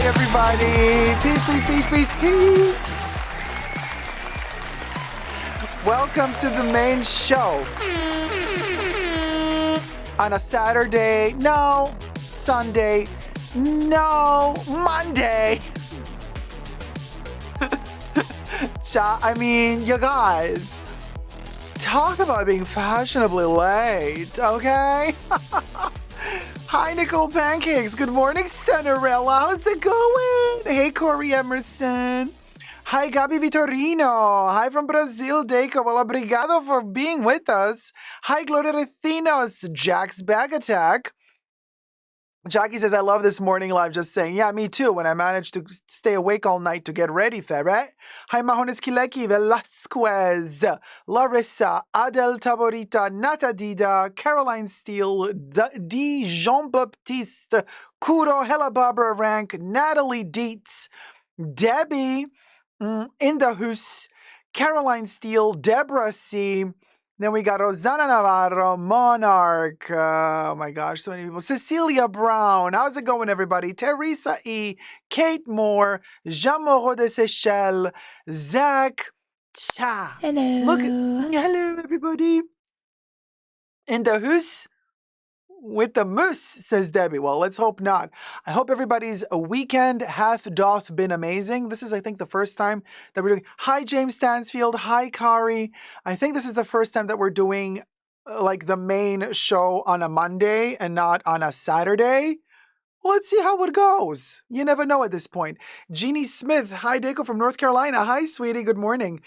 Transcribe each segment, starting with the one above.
everybody. Peace, peace, peace, peace, peace. Welcome to the main show. On a Saturday, no. Sunday, no. Monday. You guys, talk about being fashionably late, okay? Hi, Nicole Pancakes. Good morning, Cinderella. How's it going? Hey, Corey Emerson. Hi, Gabi Vitorino. Hi from Brazil, Dacob. Well, obrigado for being with us. Hi, Gloria Recinos. Jack's Bag Attack. Jackie says, I love this morning live. Just saying, yeah, me too. When I managed to stay awake all night to get ready, Ferret. Hi, Mahones Kileki, Velasquez, Larissa, Adel Taborita, Natadida, Caroline Steele, D. Jean-Baptiste, Kuro, Hella Barbara Rank, Natalie Dietz, Debbie, Indahus, Caroline Steele, Deborah C. Then we got Rosanna Navarro, Monarch, oh my gosh, so many people. Cecilia Brown, how's it going, everybody? Teresa E, Kate Moore, Jean Moreau de Seychelles, Zach, Cha. Hello. Look, hello, everybody. In the house with the moose, says Debbie. Well, let's hope not. I hope everybody's weekend hath doth been amazing. This is, I think, the first time that we're doing. Hi, James Stansfield. Hi, Kari. I think this is the first time that we're doing like the main show on a Monday and not on a Saturday. Let's see how it goes. You never know at this point. Jeannie Smith. Hi, Dacob from North Carolina. Hi, sweetie. Good morning.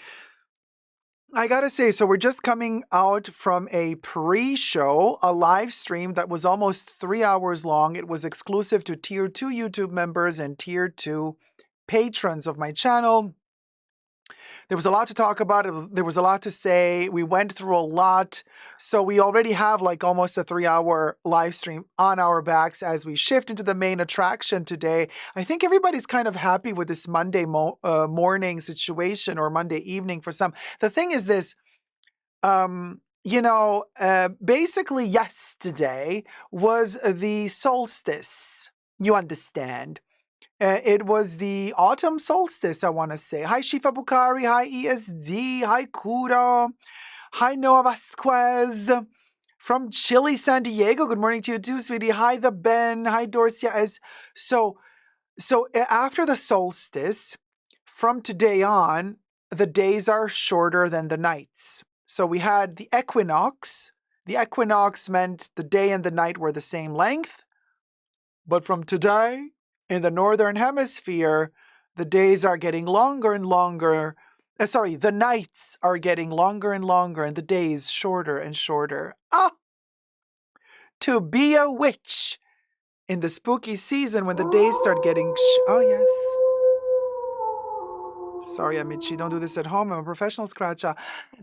I gotta say, so we're just coming out from a pre-show, a live stream that was almost 3 hours long. It was exclusive to Tier 2 YouTube members and Tier 2 patrons of my channel. There was a lot to talk about. There was a lot to say. We went through a lot. So we already have like almost a 3-hour live stream on our backs as we shift into the main attraction today. I think everybody's kind of happy with this Monday morning situation or Monday evening for some. The thing is this, basically yesterday was the solstice. You understand. It was the autumn solstice, I want to say. Hi, Shifa Bukhari. Hi, ESD. Hi, Kuro. Hi, Noah Vasquez. From Chile, San Diego. Good morning to you too, sweetie. Hi, the Ben. Hi, Dorcia. So after the solstice, from today on, the days are shorter than the nights. So we had the equinox. The equinox meant the day and the night were the same length. But from today, in the northern hemisphere, the days are getting longer and longer. The nights are getting longer and longer and the days shorter and shorter. To be a witch in the spooky season when the days start getting... oh, yes. Sorry, Amici, don't do this at home. I'm a professional scratcher.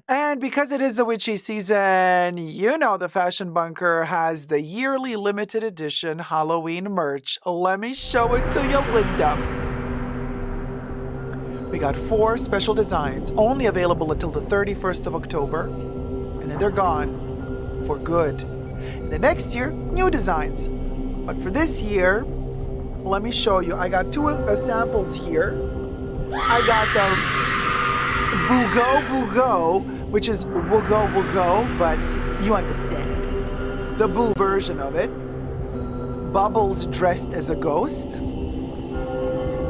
And because it is the witchy season, you know the Fashion Bunker has the yearly limited edition Halloween merch. Let me show it to you, Linda. We got 4 special designs, only available until the 31st of October. And then they're gone for good. The next year, new designs. But for this year, let me show you. I got 2 samples here. I got the Boogo, which is Woogo, but you understand. The Boo version of it. Bubbles dressed as a ghost.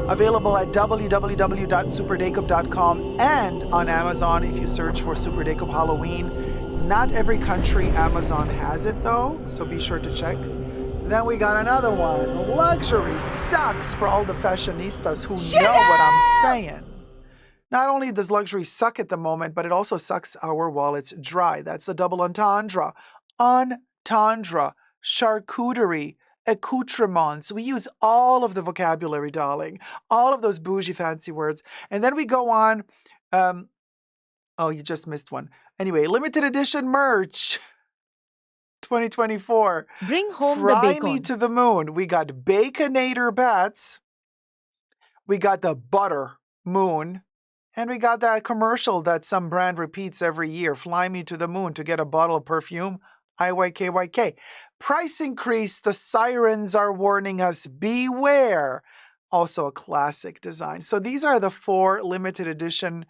Available at www.superdacob.com and on Amazon if you search for Super Dacob Halloween. Not every country Amazon has it though, so be sure to check. Then we got another one. Luxury sucks for all the fashionistas who know what I'm saying. Not only does luxury suck at the moment, but it also sucks our wallets dry. That's the double entendre. Entendre, charcuterie, accoutrements. We use all of the vocabulary, darling. All of those bougie fancy words. And then we go on. Oh, you just missed one. Anyway, limited edition merch. 2024. Bring home Fry the bacon. me to the moon. We got Baconator bats. We got the butter moon. And we got that commercial that some brand repeats every year. Fly me to the moon to get a bottle of perfume. IYKYK. Price increase. The sirens are warning us. Beware. Also a classic design. So these are the 4 limited edition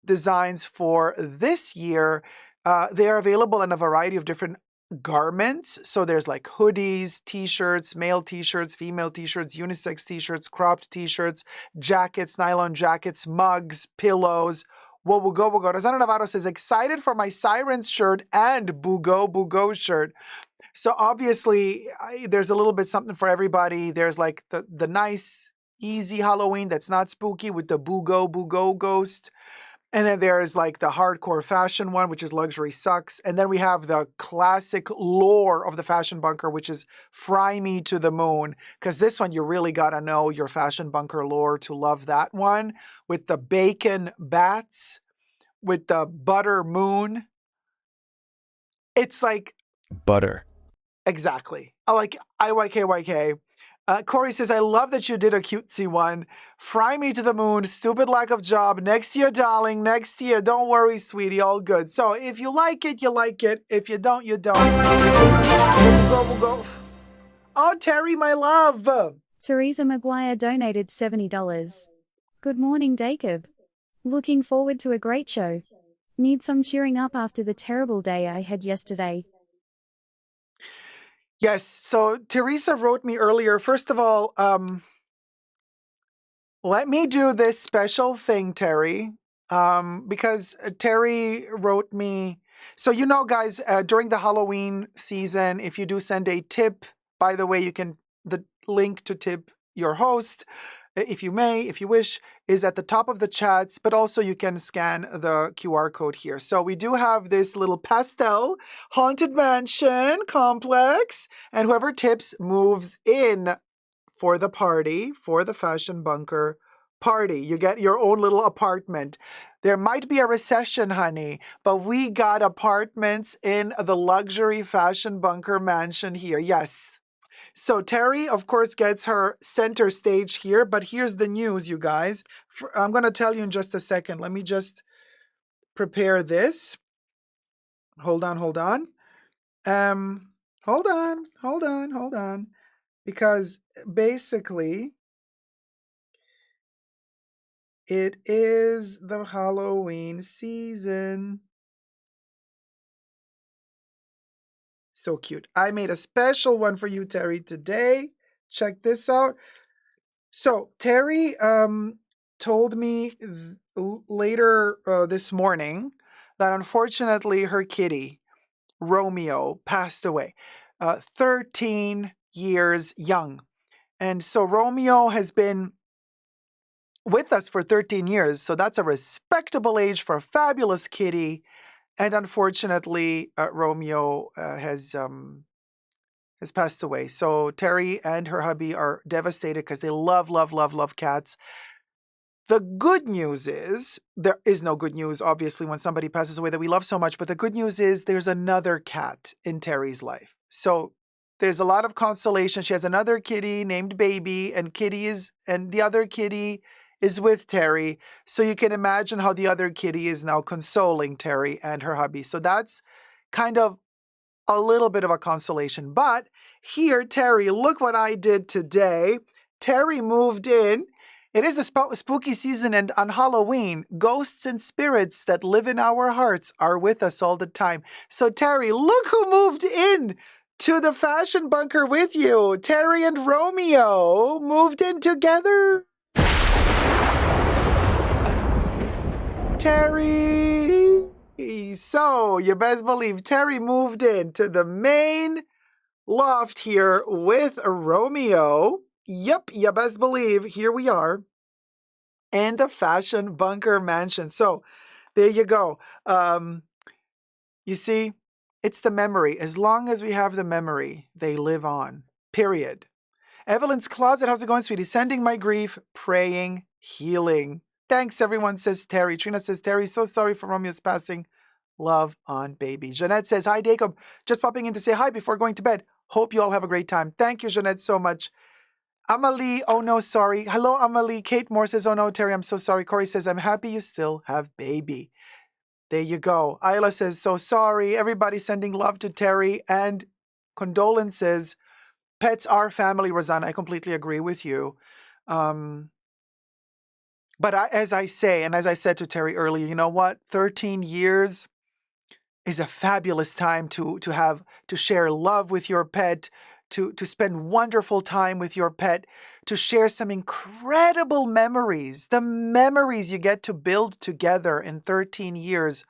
designs for this year. They are available in a variety of different garments. So there's like hoodies, t-shirts, male t-shirts, female t-shirts, unisex t-shirts, cropped t-shirts, jackets, nylon jackets, mugs, pillows. What will go, will go. Rosana Navarro says, excited for my Sirens shirt and Bugo shirt. So obviously, there's a little bit something for everybody. There's like the nice, easy Halloween that's not spooky with the Bugo ghost. And then there's like the hardcore fashion one, which is luxury sucks. And then we have the classic lore of the fashion bunker, which is fry me to the moon. Because this one, you really got to know your fashion bunker lore to love that one. With the bacon bats, with the butter moon. It's like... Butter. Exactly. I like IYKYK. Corey says, I love that you did a cutesy one. Fry me to the moon. Stupid lack of job. Next year, darling. Next year. Don't worry, sweetie. All good. So if you like it, you like it. If you don't, you don't. We'll go. Oh, Terry, my love. Teresa McGuire donated $70. Good morning, Dacob. Looking forward to a great show. Need some cheering up after the terrible day I had yesterday. Yes, so Teresa wrote me earlier. First of all, let me do this special thing, Terry, because Terry wrote me. So, you know, guys, during the Halloween season, if you do send a tip, by the way, the link to tip your host, if you may, if you wish, is at the top of the chats, but also you can scan the QR code here. So we do have this little pastel haunted mansion complex, and whoever tips moves in for the party, for the fashion bunker party. You get your own little apartment. There might be a recession, honey, but we got apartments in the luxury fashion bunker mansion here. Yes. So Terry, of course, gets her center stage here, but here's the news, you guys. I'm going to tell you in just a second. Let me just prepare this. Hold on. Hold on. Because basically, it is the Halloween season. So cute. I made a special one for you, Terry, today. Check this out. So Terry told me later this morning that unfortunately her kitty, Romeo, passed away, 13 years young. And so Romeo has been with us for 13 years. So that's a respectable age for a fabulous kitty. And unfortunately, Romeo has passed away. So Terry and her hubby are devastated because they love cats. The good news is, there is no good news, obviously, when somebody passes away that we love so much, but the good news is there's another cat in Terry's life. So there's a lot of consolation. She has another kitty named Baby, and the other kitty is with Terry. So you can imagine how the other kitty is now consoling Terry and her hubby. So that's kind of a little bit of a consolation. But here, Terry, look what I did today. Terry moved in. It is the spooky season, and on Halloween, ghosts and spirits that live in our hearts are with us all the time. So Terry, look who moved in to the fashion bunker with you. Terry and Romeo moved in together. Terry! So, you best believe Terry moved in to the main loft here with Romeo. Yep, you best believe, here we are in the fashion bunker mansion. So, there you go. You see, it's the memory. As long as we have the memory, they live on. Period. Evelyn's Closet, how's it going, sweetie? Sending my grief, praying, healing. Thanks, everyone, says Terry. Trina says, Terry, so sorry for Romeo's passing. Love on baby. Jeanette says, hi, Dacob. Just popping in to say hi before going to bed. Hope you all have a great time. Thank you, Jeanette, so much. Amalie, oh no, sorry. Hello, Amalie. Kate Moore says, oh no, Terry, I'm so sorry. Corey says, I'm happy you still have baby. There you go. Isla says, so sorry. Everybody sending love to Terry and condolences. Pets are family, Rosanna. I completely agree with you. But as I say, and as I said to Terry earlier, you know what? 13 years is a fabulous time to share love with your pet, to spend wonderful time with your pet, to share some incredible memories. The memories you get to build together in 13 years.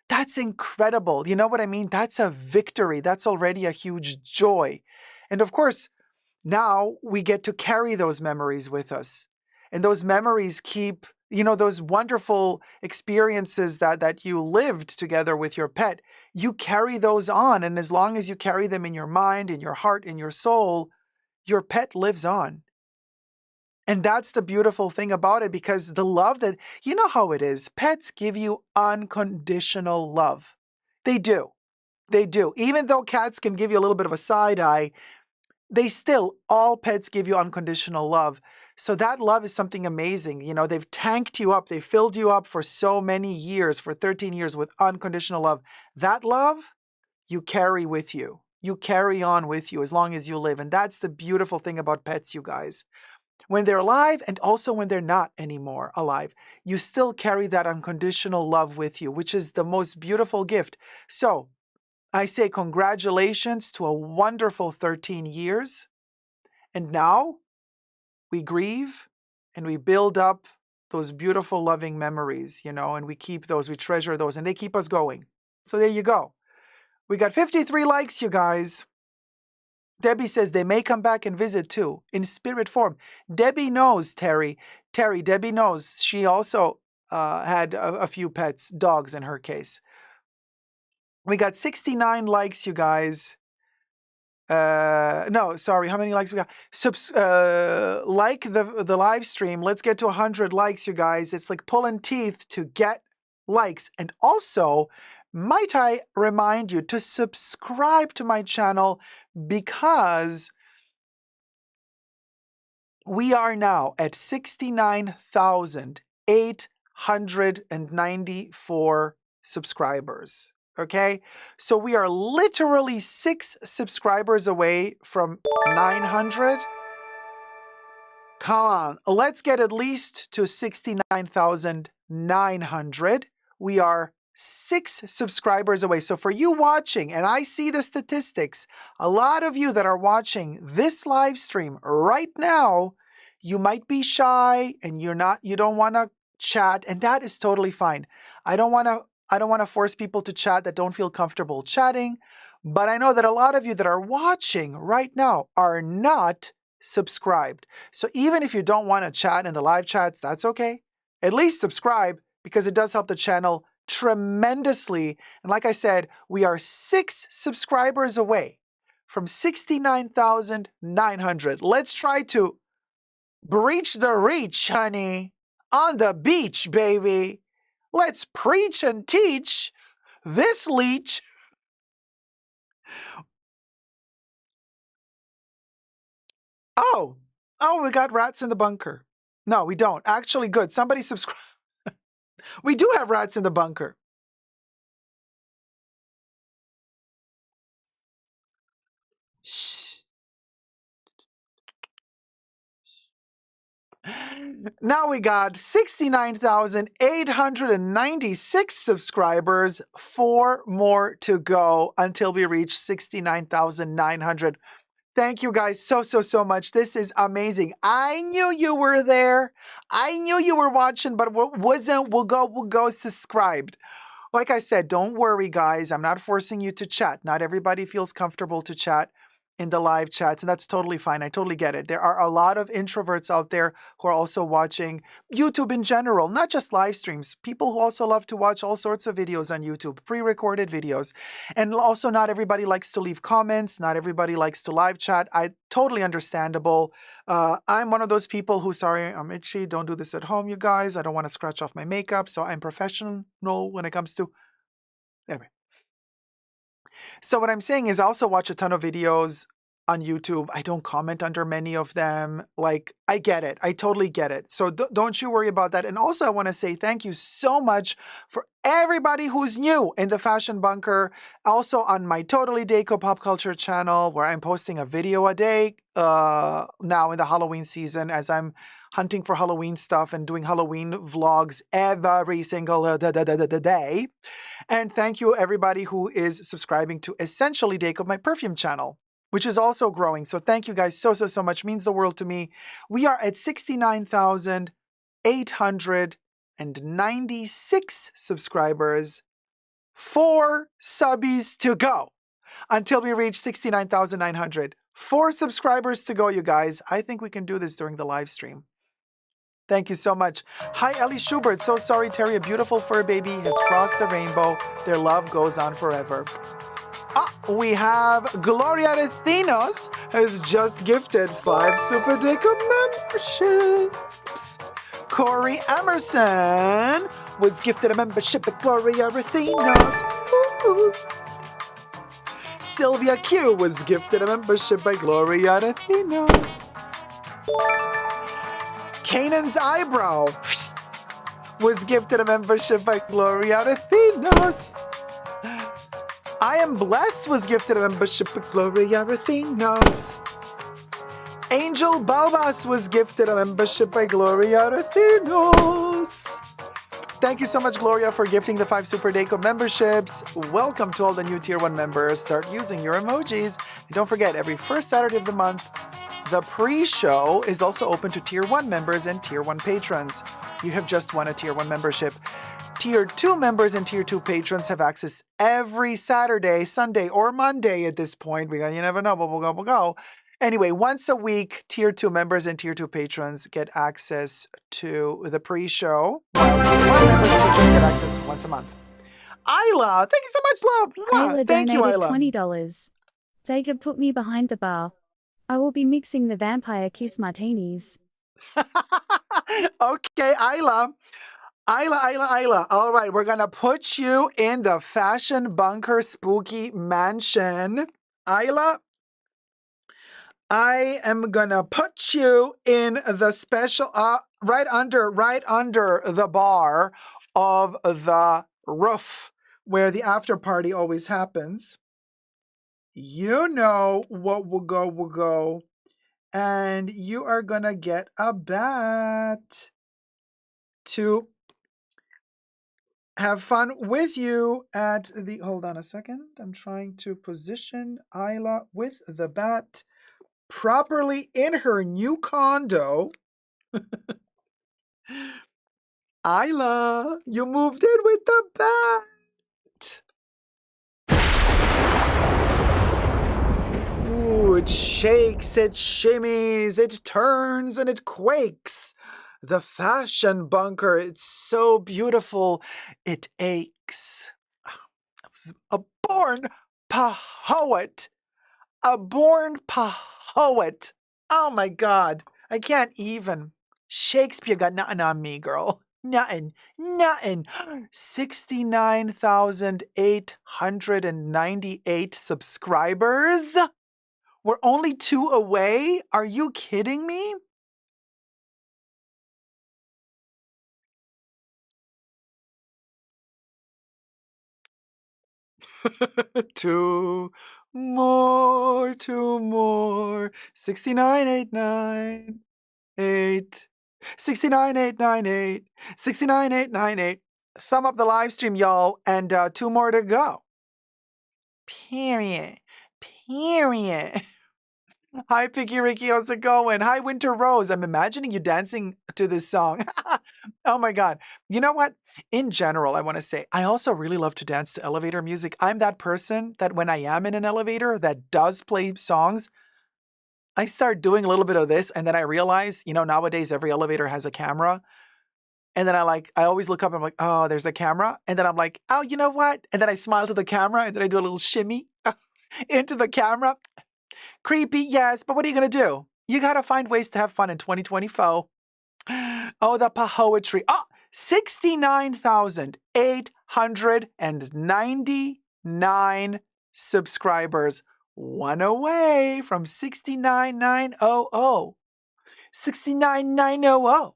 That's incredible. You know what I mean? That's a victory. That's already a huge joy. And of course, now we get to carry those memories with us. And those memories keep, those wonderful experiences that you lived together with your pet, you carry those on. And as long as you carry them in your mind, in your heart, in your soul, your pet lives on. And that's the beautiful thing about it, because the love that, you know how it is, pets give you unconditional love. They do. They do. Even though cats can give you a little bit of a side eye, all pets give you unconditional love. So that love is something amazing. They've tanked you up. They filled you up for so many years, for 13 years with unconditional love. That love, you carry with you. You carry on with you as long as you live. And that's the beautiful thing about pets, you guys. When they're alive and also when they're not anymore alive, you still carry that unconditional love with you, which is the most beautiful gift. So I say congratulations to a wonderful 13 years. And now we grieve and we build up those beautiful, loving memories, and we keep those, we treasure those, and they keep us going. So there you go. We got 53 likes, you guys. Debbie says they may come back and visit too, in spirit form. Debbie knows, Terry. Debbie knows. She also had a few pets, dogs in her case. We got 69 likes, you guys. No, sorry. How many likes we got? Like the live stream. Let's get to 100 likes, you guys. It's like pulling teeth to get likes. And also, might I remind you to subscribe to my channel, because we are now at 69,894 subscribers. Okay, so we are literally 6 subscribers away from 900. Come on, let's get at least to 69,900. We are 6 subscribers away. So for you watching, and I see the statistics, a lot of you that are watching this live stream right now, you might be shy and you don't want to chat, and that is totally fine. I don't want to force people to chat that don't feel comfortable chatting, but I know that a lot of you that are watching right now are not subscribed. So even if you don't want to chat in the live chats, that's okay. At least subscribe, because it does help the channel tremendously. And like I said, we are 6 subscribers away from 69,900. Let's try to breach the reach, honey. On the beach, baby. Let's preach and teach this leech. Oh, we got rats in the bunker. No, we don't. Actually, good. Somebody subscribe. We do have rats in the bunker. Shh. Now we got 69,896 subscribers. 4 more to go until we reach 69,900. Thank you guys so much. This is amazing. I knew you were there. I knew you were watching, but we'll go subscribed. Like I said, don't worry, guys. I'm not forcing you to chat. Not everybody feels comfortable to chat in the live chats, and that's totally fine. I totally get it. There are a lot of introverts out there who are also watching YouTube in general, not just live streams. People who also love to watch all sorts of videos on YouTube, pre-recorded videos. And also, not everybody likes to leave comments. Not everybody likes to live chat. Totally understandable. I'm one of those people who, sorry, I'm itchy. Don't do this at home, you guys. I don't want to scratch off my makeup, so I'm professional when it comes to... Anyway. So what I'm saying is I also watch a ton of videos on YouTube. I don't comment under many of them. Like, I get it. I totally get it. So don't you worry about that. And also, I want to say thank you so much for everybody who's new in the Fashion Bunker. Also on my Totally Dacob Pop Culture channel, where I'm posting a video a day now in the Halloween season, as I'm hunting for Halloween stuff and doing Halloween vlogs every single day. And thank you everybody who is subscribing to Essentially Dacob, my perfume channel, which is also growing. So thank you guys so much. Means the world to me. We are at 69,896 subscribers. 4 subbies to go until we reach 69,900. 4 subscribers to go, you guys. I think we can do this during the live stream. Thank you so much. Hi, Ellie Schubert. So sorry, Terry. A beautiful fur baby has crossed the rainbow. Their love goes on forever. We have Gloria Recinos has just gifted 5 Super Dacob memberships. Corey Emerson was gifted a membership at Gloria Recinos. Woo-hoo. Sylvia Q was gifted a membership by Gloria Recinos. Canaan's Eyebrow was gifted a membership by Gloria Recinos. I Am Blessed was gifted a membership by Gloria Recinos. Angel Balbas was gifted a membership by Gloria Recinos. Thank you so much, Gloria, for gifting the 5 Super Dacob memberships. Welcome to all the new Tier 1 members. Start using your emojis. And don't forget, every first Saturday of the month, the pre-show is also open to Tier 1 members and Tier 1 patrons. You have just won a Tier 1 membership. Tier 2 members and Tier 2 patrons have access every Saturday, Sunday, or Monday at this point. You never know, but we'll go. Anyway, once a week, Tier 2 members and Tier 2 patrons get access to the pre-show, while Tier 1 members and patrons get access once a month. Isla, thank you so much, love. Isla Thank you, donated Isla. $20. Dacob put me behind the bar. I will be mixing the vampire kiss martinis. Okay, Isla. Isla. All right, we're going to put you in the Fashion Bunker Spooky Mansion. Isla, I am going to put you in the special, right under the bar of the roof where the after party always happens. You know what will go. And you are going to get a bat to have fun with you at the... Hold on a second. I'm trying to position Isla with the bat properly in her new condo. Isla, you moved in with the bat. Ooh, it shakes, it shimmies, it turns, and it quakes. The Fashion Bunker, it's so beautiful, it aches. A born poet. A born poet. Oh my God, I can't even. Shakespeare got nothing on me, girl. Nothing. 69,898 subscribers? We're only 2 away? Are you kidding me? Two more. 69,898. 69,898. Thumb up the live stream, y'all, and 2 more to go. Period. Hi, Picky Ricky, how's it going? Hi, Winter Rose. I'm imagining you dancing to this song. Oh my God. You know what? In general, I want to say, I also really love to dance to elevator music. I'm that person that when I am in an elevator that does play songs, I start doing a little bit of this, and then I realize, nowadays every elevator has a camera. And then I always look up and I'm like, oh, there's a camera. And then I'm like, oh, you know what? And then I smile to the camera, and then I do a little shimmy into the camera. Creepy, yes, but what are you going to do? You got to find ways to have fun in 2024. Oh, the poetry. Oh, 69,899 subscribers. One away from 69,900. 69,900.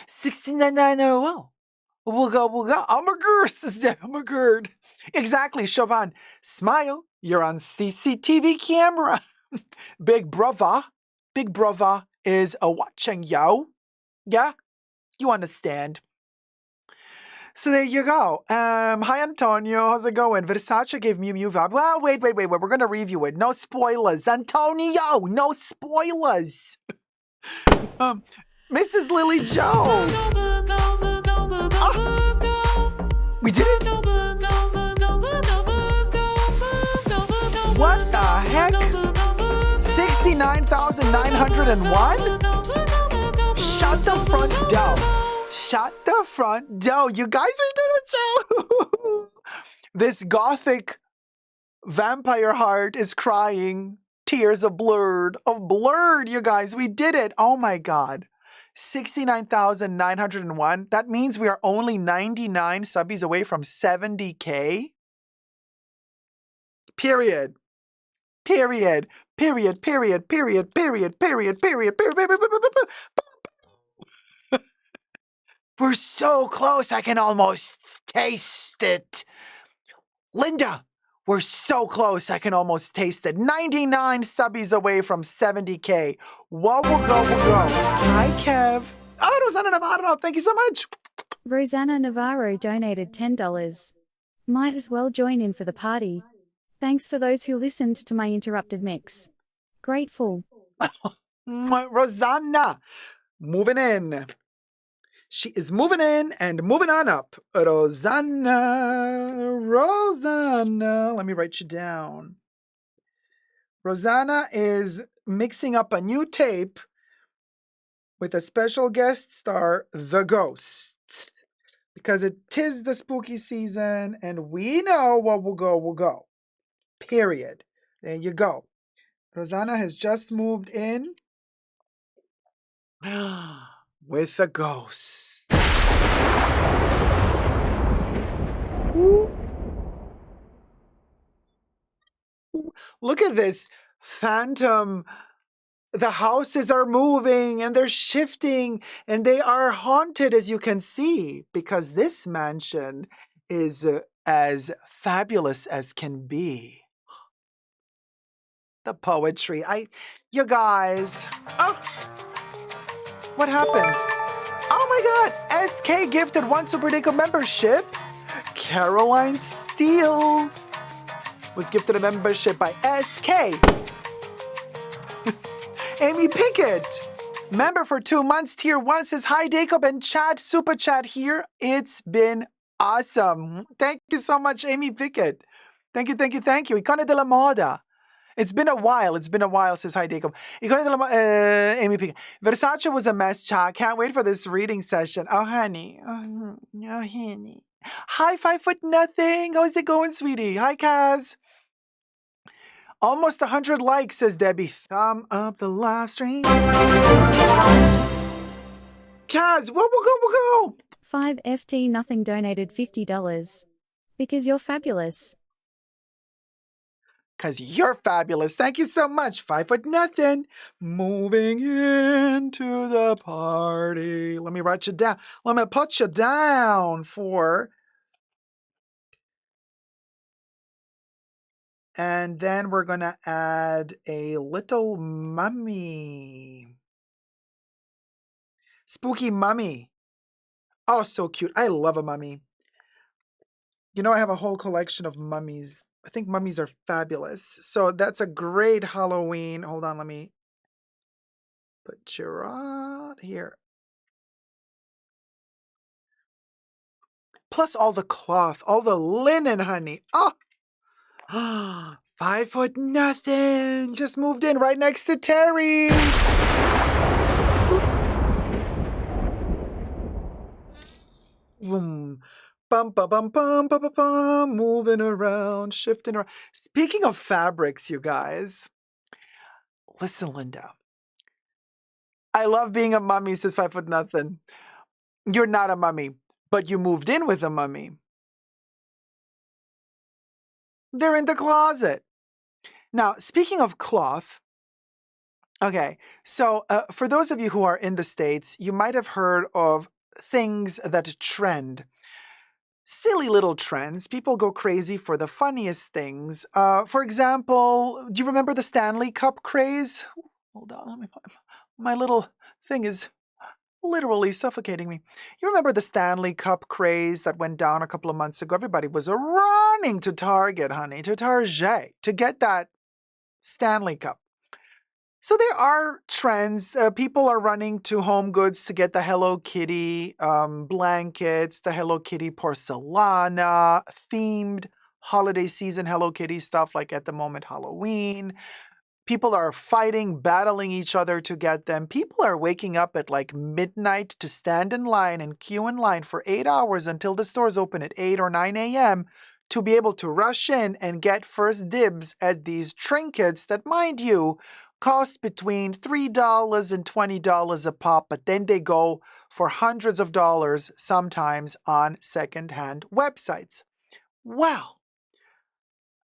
69,900. We'll go. Hamburger, says the hamburger. Exactly, Chauvin. Smile. You're on CCTV camera. Big brother is watching you. Yeah? You understand. So there you go. Hi, Antonio. How's it going? Versace gave Miu Miu vibe. Well, wait. We're going to review it. No spoilers. Antonio, no spoilers. Mrs. Lily Joe. We did it. What the heck? 69,901? Shut the front door. Shut the front door. You guys are doing it so. This gothic vampire heart is crying. Tears of blurred, you guys. We did it. Oh my God. 69,901. That means we are only 99 subbies away from 70K. Period. We're so close, I can almost taste it. Linda, we're so close, I can almost taste it. 99 subbies away from 70K. We'll go. Hi, Kev. Oh, Rosanna Navarro, thank you so much. Rosanna Navarro donated $10. Might as well join in for the party. Thanks for those who listened to my interrupted mix. Grateful. Rosanna, moving in. She is moving in and moving on up. Rosanna. Let me write you down. Rosanna is mixing up a new tape with a special guest star, The Ghost. Because it is the spooky season and we know what will go. Period. There you go. Rosanna has just moved in with the ghost. Ooh. Look at this phantom. The houses are moving and they're shifting and they are haunted, as you can see, because this mansion is as fabulous as can be. The poetry. You guys. Oh, what happened? Oh my God. SK gifted 1 Super Dacob membership. Caroline Steele was gifted a membership by SK. Amy Pickett, member for 2 months, tier 1, says, hi, Dacob and chat, super chat here. It's been awesome. Thank you so much, Amy Pickett. Thank you. Icona de la Moda. It's been a while, says hi, Dacob. Icona de la Moda, Amy Pickett. Versace was a mess, chat. Can't wait for this reading session. Oh, honey. Oh, honey. Hi, 5 foot nothing. How's it going, sweetie? Hi, Kaz. Almost 100 likes, says Debbie. Thumb up the live stream. Kaz, we'll go. 5FT Nothing donated $50. Because you're fabulous. Because you're fabulous. Thank you so much. 5 foot nothing. Moving into the party. Let me write you down. Let me put you down for... And then we're going to add a little mummy. Spooky mummy. Oh, so cute. I love a mummy. You know, I have a whole collection of mummies. I think mummies are fabulous. So that's a great Halloween. Hold on, let me put you right here. Plus all the cloth, all the linen, honey. Oh, 5 foot nothing. Just moved in right next to Terrie. Boom. Bum, ba, bum, bum, ba, ba, bum. Moving around, shifting around. Speaking of fabrics, you guys. Listen, Linda. I love being a mummy, says 5 foot nothing. You're not a mummy, but you moved in with a mummy. They're in the closet. Now, speaking of cloth, okay, so for those of you who are in the States, you might have heard of things that trend. Silly little trends. People go crazy for the funniest things. For example, do you remember the Stanley Cup craze? Hold on, my little thing is literally suffocating me. You remember the Stanley Cup craze that went down a couple of months ago? Everybody was running to Target, honey, to Target, to get that Stanley Cup. So there are trends. People are running to Home Goods to get the Hello Kitty blankets, the Hello Kitty porcelana, themed holiday season Hello Kitty stuff, like at the moment Halloween. People are fighting, battling each other to get them. People are waking up at like midnight to stand in line and queue in line for 8 hours until the stores open at 8 or 9 a.m. to be able to rush in and get first dibs at these trinkets that, mind you, cost between $3 and $20 a pop, but then they go for hundreds of dollars sometimes on secondhand websites. Well,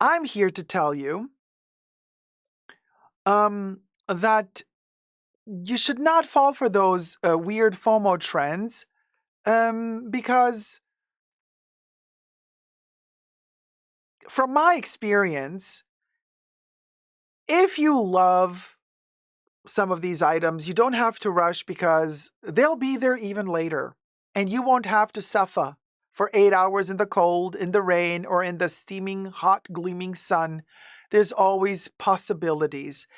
I'm here to tell you that you should not fall for those weird FOMO trends because from my experience, if you love some of these items, you don't have to rush because they'll be there even later. And you won't have to suffer for 8 hours in the cold, in the rain, or in the steaming, hot, gleaming sun. There's always possibilities.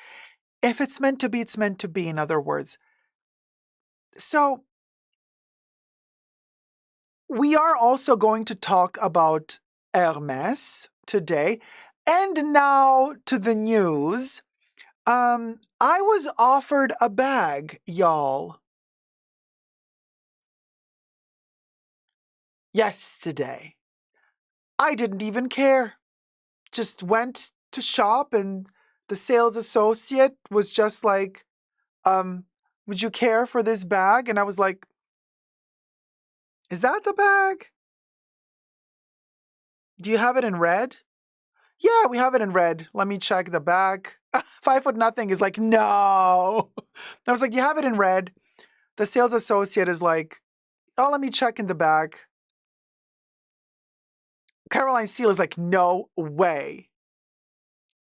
If it's meant to be, it's meant to be, in other words. So, we are also going to talk about Hermes today. And now to the news. I was offered a bag, y'all, yesterday. I didn't even care. Just went to shop and the sales associate was just like, would you care for this bag? And I was like, is that the bag? Do you have it in red? Yeah, we have it in red. Let me check the bag. 5 foot nothing is like, no. I was like, do you have it in red? The sales associate is like, oh, let me check in the bag. Caroline Steele is like, no way.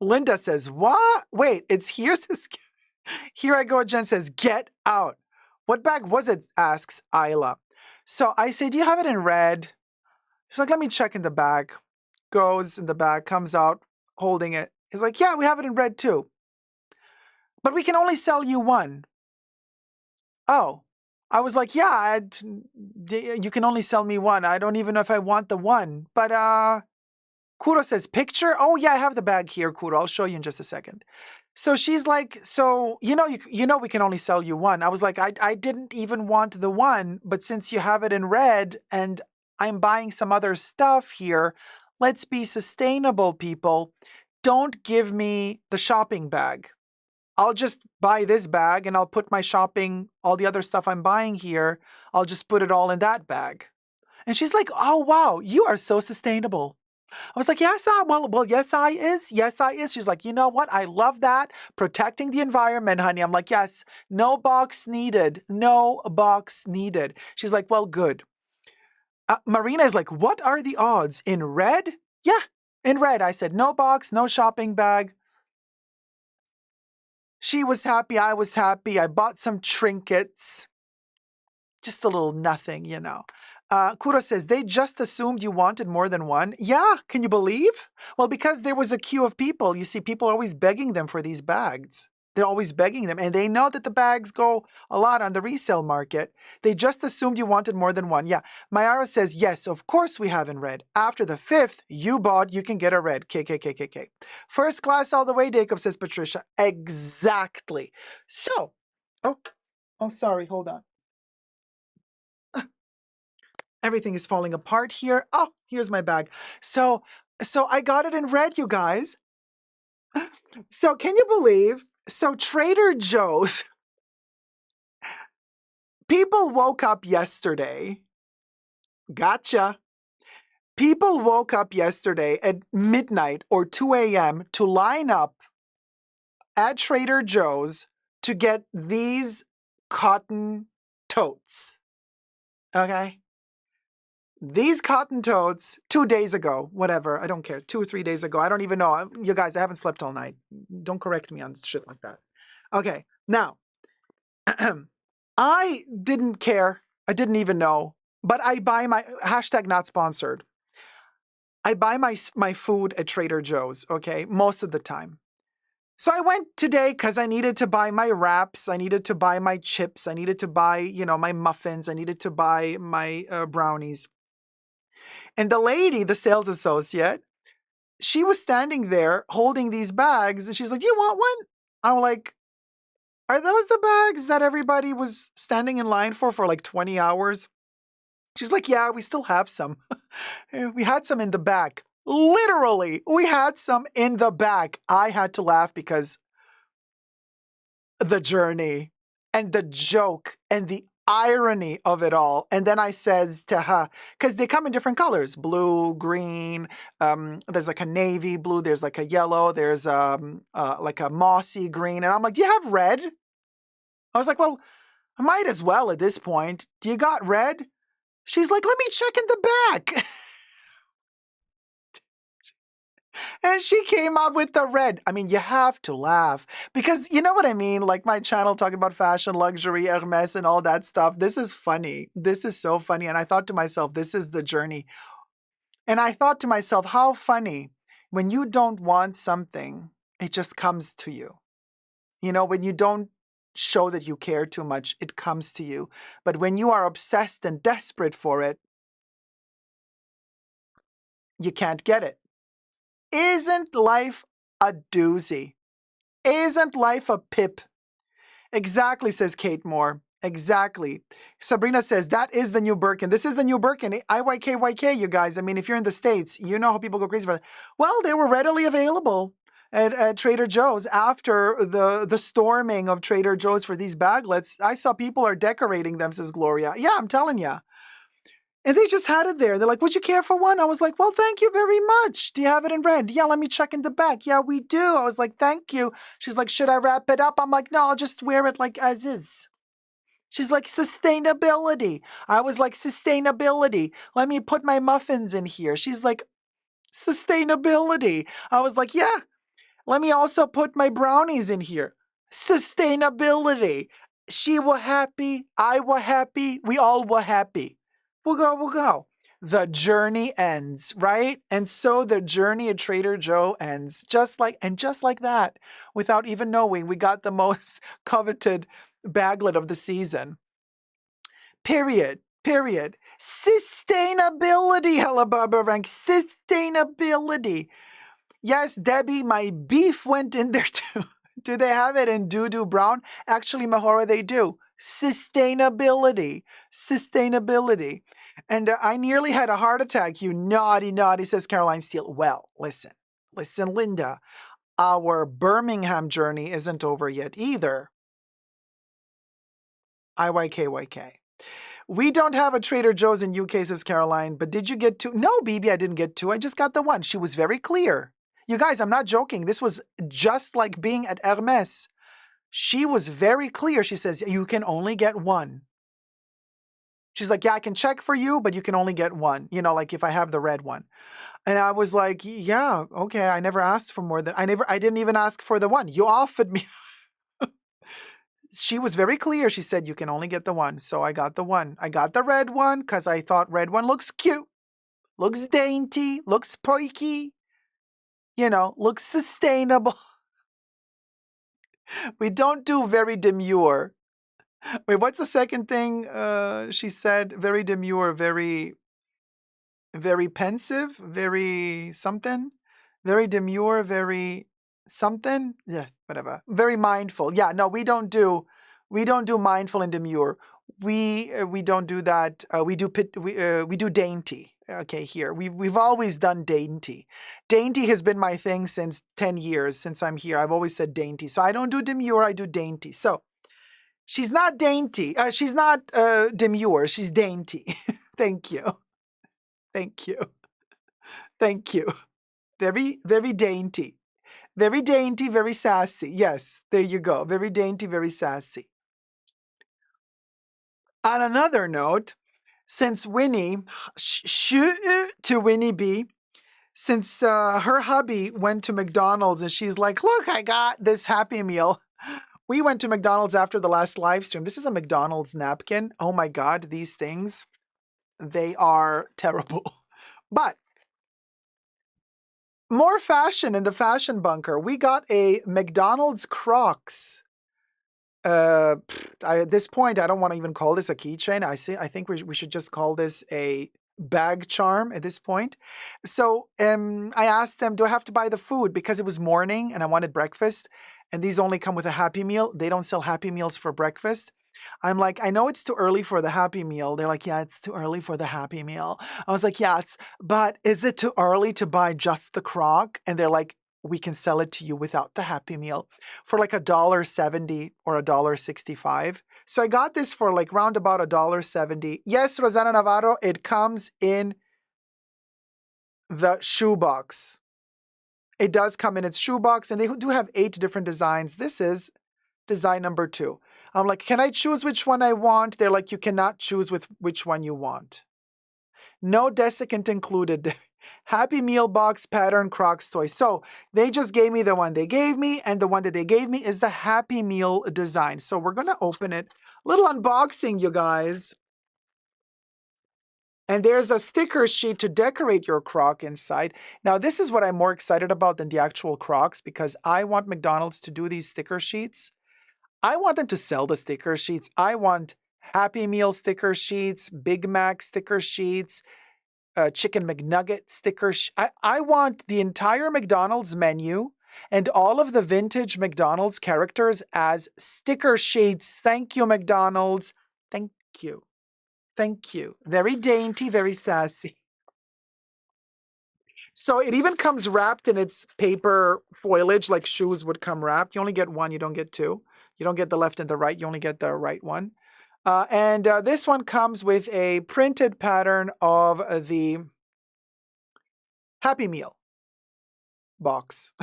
Linda says, what? Wait, it's here? Here I go. Jen says, get out. What bag was it? Asks Isla. So I say, do you have it in red? She's like, let me check in the bag. Goes in the bag, comes out, holding it. He's like, yeah, we have it in red too. But we can only sell you one. Oh. I was like, yeah, you can only sell me one. I don't even know if I want the one. But Kuro says, picture? Oh, yeah, I have the bag here, Kuro. I'll show you in just a second. So she's like, so, you know we can only sell you one. I was like, I didn't even want the one, but since you have it in red and I'm buying some other stuff here, let's be sustainable, people. Don't give me the shopping bag. I'll just buy this bag and I'll put my shopping, all the other stuff I'm buying here, I'll just put it all in that bag. And she's like, oh, wow, you are so sustainable. I was like, yes, yes, I is. Yes, I is. She's like, you know what? I love that. Protecting the environment, honey. I'm like, yes, no box needed. No box needed. She's like, well, good. Marina is like, what are the odds? In red? Yeah, in red. I said, no box, no shopping bag. She was happy. I was happy. I bought some trinkets. Just a little nothing, you know. Kuro says, they just assumed you wanted more than one. Yeah, can you believe? Well, because there was a queue of people. You see, people are always begging them for these bags. They're always begging them. And they know that the bags go a lot on the resale market. They just assumed you wanted more than one. Yeah. Mayara says, yes, of course we have in red. After the 5th you bought, you can get a red. KKKKK. First class all the way, Dacob, says Patricia. Exactly. So, oh, sorry. Hold on. Everything is falling apart here. Oh, here's my bag. So I got it in red, you guys. So can you believe? So Trader Joe's, people woke up yesterday. Gotcha. People woke up yesterday at midnight or 2 a.m. to line up at Trader Joe's to get these cotton totes. Okay? These cotton totes 2 days ago, whatever, I don't care, 2 or 3 days ago, I don't even know. You guys, I haven't slept all night. Don't correct me on shit like that. Okay, now, I didn't care. I didn't even know. But I buy my, hashtag not sponsored. I buy my food at Trader Joe's, okay, most of the time. So I went today because I needed to buy my wraps, I needed to buy my chips, I needed to buy, my muffins, I needed to buy my brownies. And the lady, the sales associate, she was standing there holding these bags, and she's like, "Do you want one?" I'm like, "Are those the bags that everybody was standing in line for like 20 hours?" She's like, "Yeah, we still have some." We had some in the back. Literally, we had some in the back. I had to laugh because the journey and the joke and the irony of it all. And then I says to her, because they come in different colors, blue, green, there's like a navy blue, there's like a yellow, there's like a mossy green. And I'm like, "Do you have red?" I was like, "Well, I might as well at this point. Do you got red?" She's like, "Let me check in the back." And she came out with the red. I mean, you have to laugh because you know what I mean? Like my channel talking about fashion, luxury, Hermes, and all that stuff. This is funny. This is so funny. And I thought to myself, this is the journey. And I thought to myself, how funny when you don't want something, it just comes to you. When you don't show that you care too much, it comes to you. But when you are obsessed and desperate for it, you can't get it. Isn't life a doozy? Isn't life a pip? Exactly, says Kate Moore. Exactly. Sabrina says, that is the new Birkin. This is the new Birkin. IYKYK, you guys. I mean, if you're in the States, you know how people go crazy for it. Well, they were readily available at Trader Joe's after the storming of Trader Joe's for these baglets. I saw people are decorating them, says Gloria. Yeah, I'm telling you. And they just had it there. They're like, "Would you care for one?" I was like, "Well, thank you very much. Do you have it in red?" "Yeah, let me check in the back." "Yeah, we do." I was like, "Thank you." She's like, "Should I wrap it up?" I'm like, "No, I'll just wear it like as is." She's like, "Sustainability." I was like, "Sustainability. Let me put my muffins in here." She's like, "Sustainability." I was like, "Yeah, let me also put my brownies in here." Sustainability. She was happy. I was happy. We all were happy. We'll go. The journey ends, right? And so the journey at Trader Joe ends. Just like that, without even knowing, we got the most coveted baglet of the season. Period. Sustainability, Hella Barbara Rank. Sustainability. Yes, Debbie, my beef went in there too. Do they have it in doo-doo brown? Actually, Mahora, they do. Sustainability. And I nearly had a heart attack, you naughty, says Caroline Steele. Well, listen, Linda. Our Birmingham journey isn't over yet either. IYKYK. We don't have a Trader Joe's in UK, says Caroline, but did you get two? No, BB, I didn't get two. I just got the one. She was very clear. You guys, I'm not joking. This was just like being at Hermes. She was very clear. She says, you can only get one. She's like, yeah, I can check for you, but you can only get one. Like if I have the red one. And I was like, yeah, okay. I never asked for more than, I didn't even ask for the one. You offered me. She was very clear. She said, you can only get the one. So I got the one. I got the red one because I thought red one looks cute, looks dainty, looks perky, looks sustainable. We don't do very demure. Wait, what's the second thing she said? Very demure, very, very pensive, very something, very demure, very something. Yeah, whatever. Very mindful. Yeah, no, we don't do mindful and demure. We don't do that. We do dainty. Okay, here we've always done dainty. Dainty has been my thing since 10 years since I'm here. I've always said dainty. So I don't do demure. I do dainty. So she's not dainty. She's not demure. She's dainty. Thank you. Very, very dainty. Very dainty, very sassy. Yes, there you go. Very dainty, very sassy. On another note, since Winnie, to Winnie B, since her hubby went to McDonald's and she's like, look, I got this Happy Meal. We went to McDonald's after the last live stream. This is a McDonald's napkin. Oh my God, these things, they are terrible. But more fashion in the fashion bunker. We got a McDonald's Crocs. At this point, I don't want to even call this a keychain. I think we should just call this a bag charm at this point. So I asked them, do I have to buy the food? Because it was morning and I wanted breakfast. And these only come with a Happy Meal. They don't sell Happy Meals for breakfast. I'm like, I know it's too early for the Happy Meal. They're like, yeah, it's too early for the Happy Meal. I was like, yes, but is it too early to buy just the Croc? And they're like, we can sell it to you without the Happy Meal for like $1.70 or $1.65. So I got this for like round about $1.70. Yes, Rosana Navarro, it comes in the shoebox. It does come in its shoebox, and they do have 8 different designs. This is design number 2. I'm like, can I choose which one I want? They're like, you cannot choose with which one you want. No desiccant included. Happy Meal box pattern Crocs toy. So they just gave me the one they gave me, and the one that they gave me is the Happy Meal design. So we're going to open it. Little unboxing, you guys. And there's a sticker sheet to decorate your Croc inside. Now, this is what I'm more excited about than the actual Crocs, because I want McDonald's to do these sticker sheets. I want them to sell the sticker sheets. I want Happy Meal sticker sheets, Big Mac sticker sheets, Chicken McNugget sticker. I want the entire McDonald's menu and all of the vintage McDonald's characters as sticker sheets. Thank you, McDonald's. Thank you. Thank you. Very dainty, very sassy. So it even comes wrapped in its paper foliage like shoes would come wrapped. You only get one, you don't get two. You don't get the left and the right, you only get the right one. And this one comes with a printed pattern of the Happy Meal box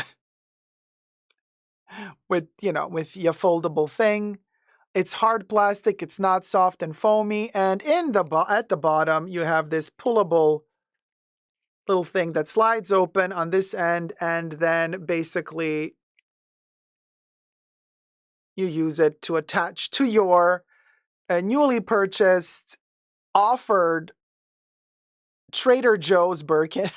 with, with your foldable thing. It's hard plastic, it's not soft and foamy, and at the bottom you have this pullable little thing that slides open on this end, and then basically you use it to attach to your newly purchased, offered Trader Joe's Birkin.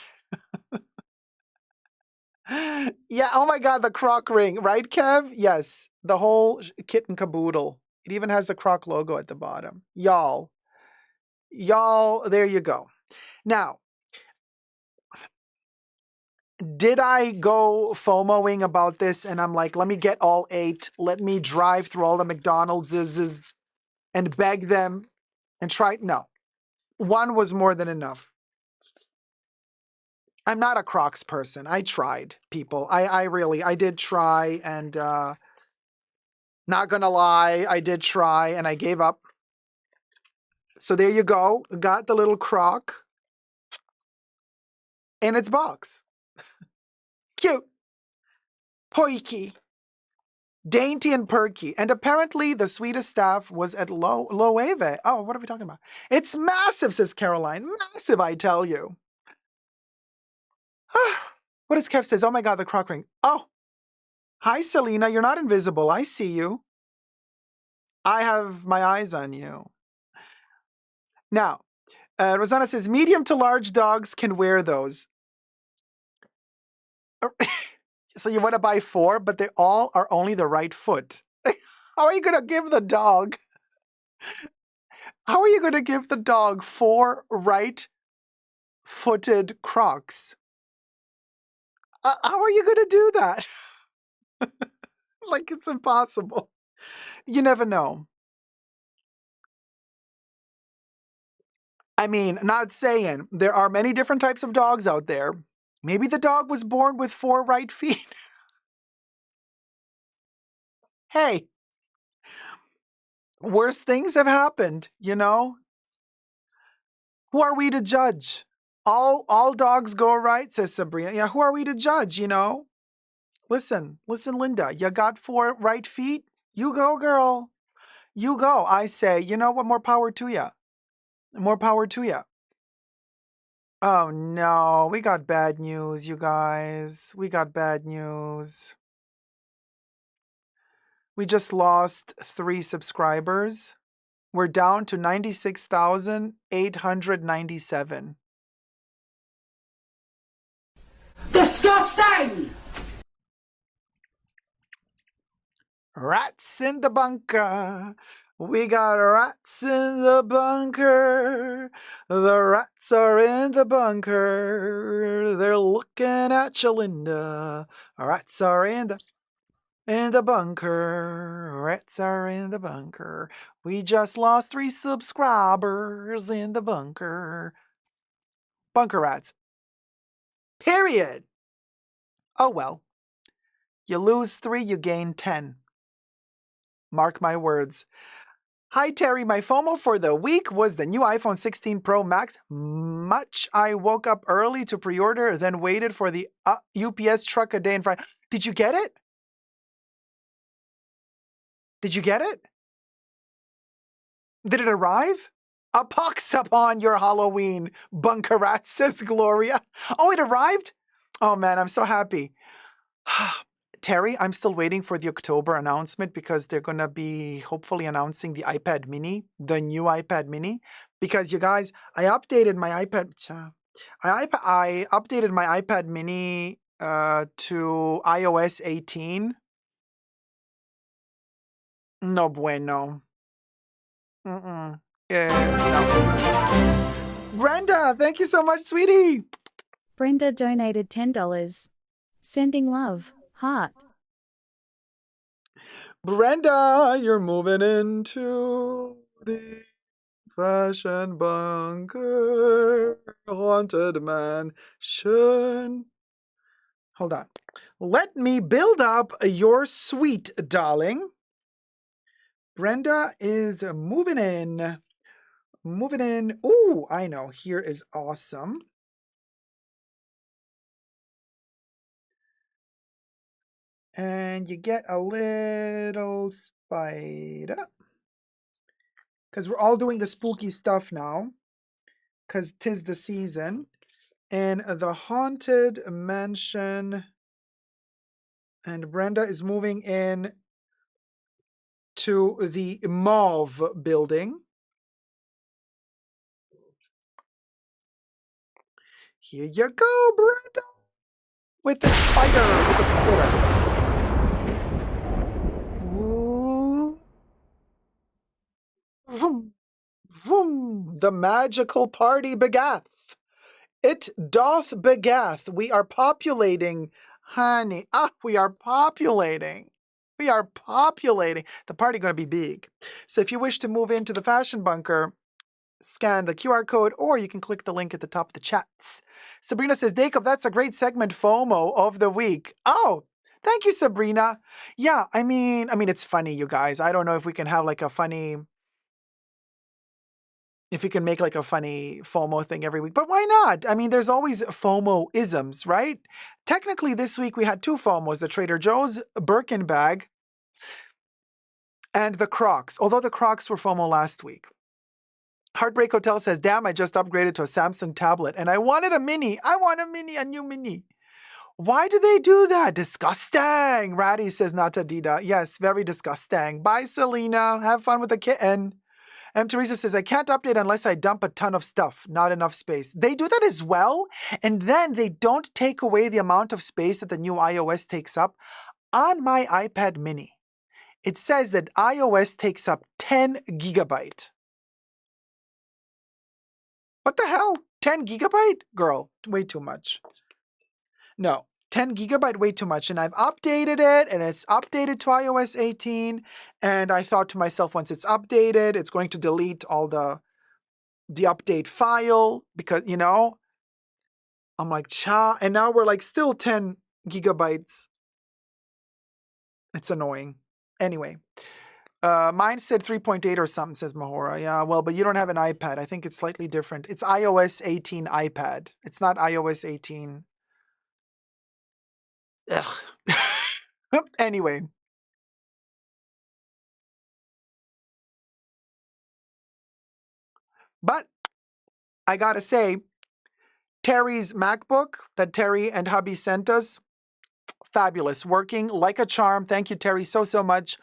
Yeah, oh my God, the Croc ring, right, Kev? Yes, the whole kit and caboodle. It even has the Croc logo at the bottom. Y'all, there you go. Now, did I go FOMOing about this and I'm like, let me get all 8, let me drive through all the McDonald's and beg them and try? No, one was more than enough. I'm not a Crocs person. I tried, people. I did try, and not gonna lie, I did try and I gave up. So there you go. Got the little Croc in its box. Cute. Poiky. Dainty and perky. And apparently the sweetest staff was at Loewe. Oh, what are we talking about? It's massive, says Caroline. Massive, I tell you. What does Kev says? Oh my God, the Croc ring. Oh, hi, Selena. You're not invisible. I see you. I have my eyes on you. Now, Rosanna says, medium to large dogs can wear those. So you want to buy 4, but they all are only the right foot. How are you going to give the dog? How are you going to give the dog 4 right-footed Crocs? How are you going to do that? Like, it's impossible. You never know. I mean, not saying there are many different types of dogs out there. Maybe the dog was born with 4 right feet. Hey, worse things have happened, Who are we to judge? All dogs go right, says Sabrina. Yeah, who are we to judge, Listen, Linda. You got 4 right feet? You go, girl. You go. I say, you know what? More power to you. More power to you. Oh no, we got bad news, you guys. We got bad news. We just lost 3 subscribers. We're down to 96,897. Disgusting! Rats in the bunker. We got rats in the bunker. The rats are in the bunker. They're looking at you, Linda. Rats are in the bunker. Rats are in the bunker. We just lost 3 subscribers in the bunker. Bunker rats. Period. Oh well. You lose 3, you gain 10. Mark my words. Hi, Terry. My FOMO for the week was the new iPhone 16 Pro Max. Much. I woke up early to pre-order, then waited for the UPS truck a day in front. Did you get it? Did you get it? Did it arrive? A pox upon your Halloween, bunker rat, says Gloria. Oh, it arrived? Oh, man, I'm so happy. Terry, I'm still waiting for the October announcement because they're going to be hopefully announcing the iPad mini, the new iPad mini. Because you guys, I updated my iPad. I updated my iPad mini to iOS 18. No bueno. No. Brenda, thank you so much, sweetie. Brenda donated $10. Sending love. Heart. Brenda, you're moving into the fashion bunker, haunted mansion. Hold on. Let me build up your suite, darling. Brenda is moving in. Moving in. Ooh, I know. Here is awesome. And you get a little spider. Because we're all doing the spooky stuff now. Because 'tis the season. And the haunted mansion. And Brenda is moving in to the mauve building. Here you go, Brenda. With the spider, with the spitter. Ooh. Vroom, vroom. The magical party begath. It doth begath. We are populating, honey. We are populating. We are populating. The party going to be big. So if you wish to move into the fashion bunker, scan the QR code, or you can click the link at the top of the chats. Sabrina says, Dacob, that's a great segment, FOMO of the week. Oh, thank you, Sabrina. Yeah, I mean, it's funny, you guys. I don't know if we can have like a funny, if we can make like a funny FOMO thing every week, but why not? I mean, there's always FOMO-isms, right? Technically, this week we had 2 FOMOs, the Trader Joe's Birkin bag and the Crocs, although the Crocs were FOMO last week. Heartbreak Hotel says, damn, I just upgraded to a Samsung tablet and I wanted a mini. I want a mini, a new mini. Why do they do that? Disgusting. Ratty says, Natadida. Yes, very disgusting. Bye, Selena. Have fun with the kitten. M. Teresa says, I can't update unless I dump a ton of stuff. Not enough space. They do that as well. And then they don't take away the amount of space that the new iOS takes up. On my iPad mini, it says that iOS takes up 10 gigabyte. What the hell? 10 gigabyte? Girl, way too much. No, 10 gigabyte, way too much. And I've updated it, and it's updated to iOS 18. And I thought to myself, once it's updated, it's going to delete all the update file because, you know, I'm like, cha. And now we're like still 10 gigabytes. It's annoying. Anyway. Mine said 3.8 or something, says Mahora. Yeah, well, but you don't have an iPad. I think it's slightly different. It's iOS 18 iPad. It's not iOS 18. Ugh. Anyway. But I gotta say, Terrie's MacBook that Terrie and hubby sent us, fabulous, working like a charm. Thank you, Terrie, so much.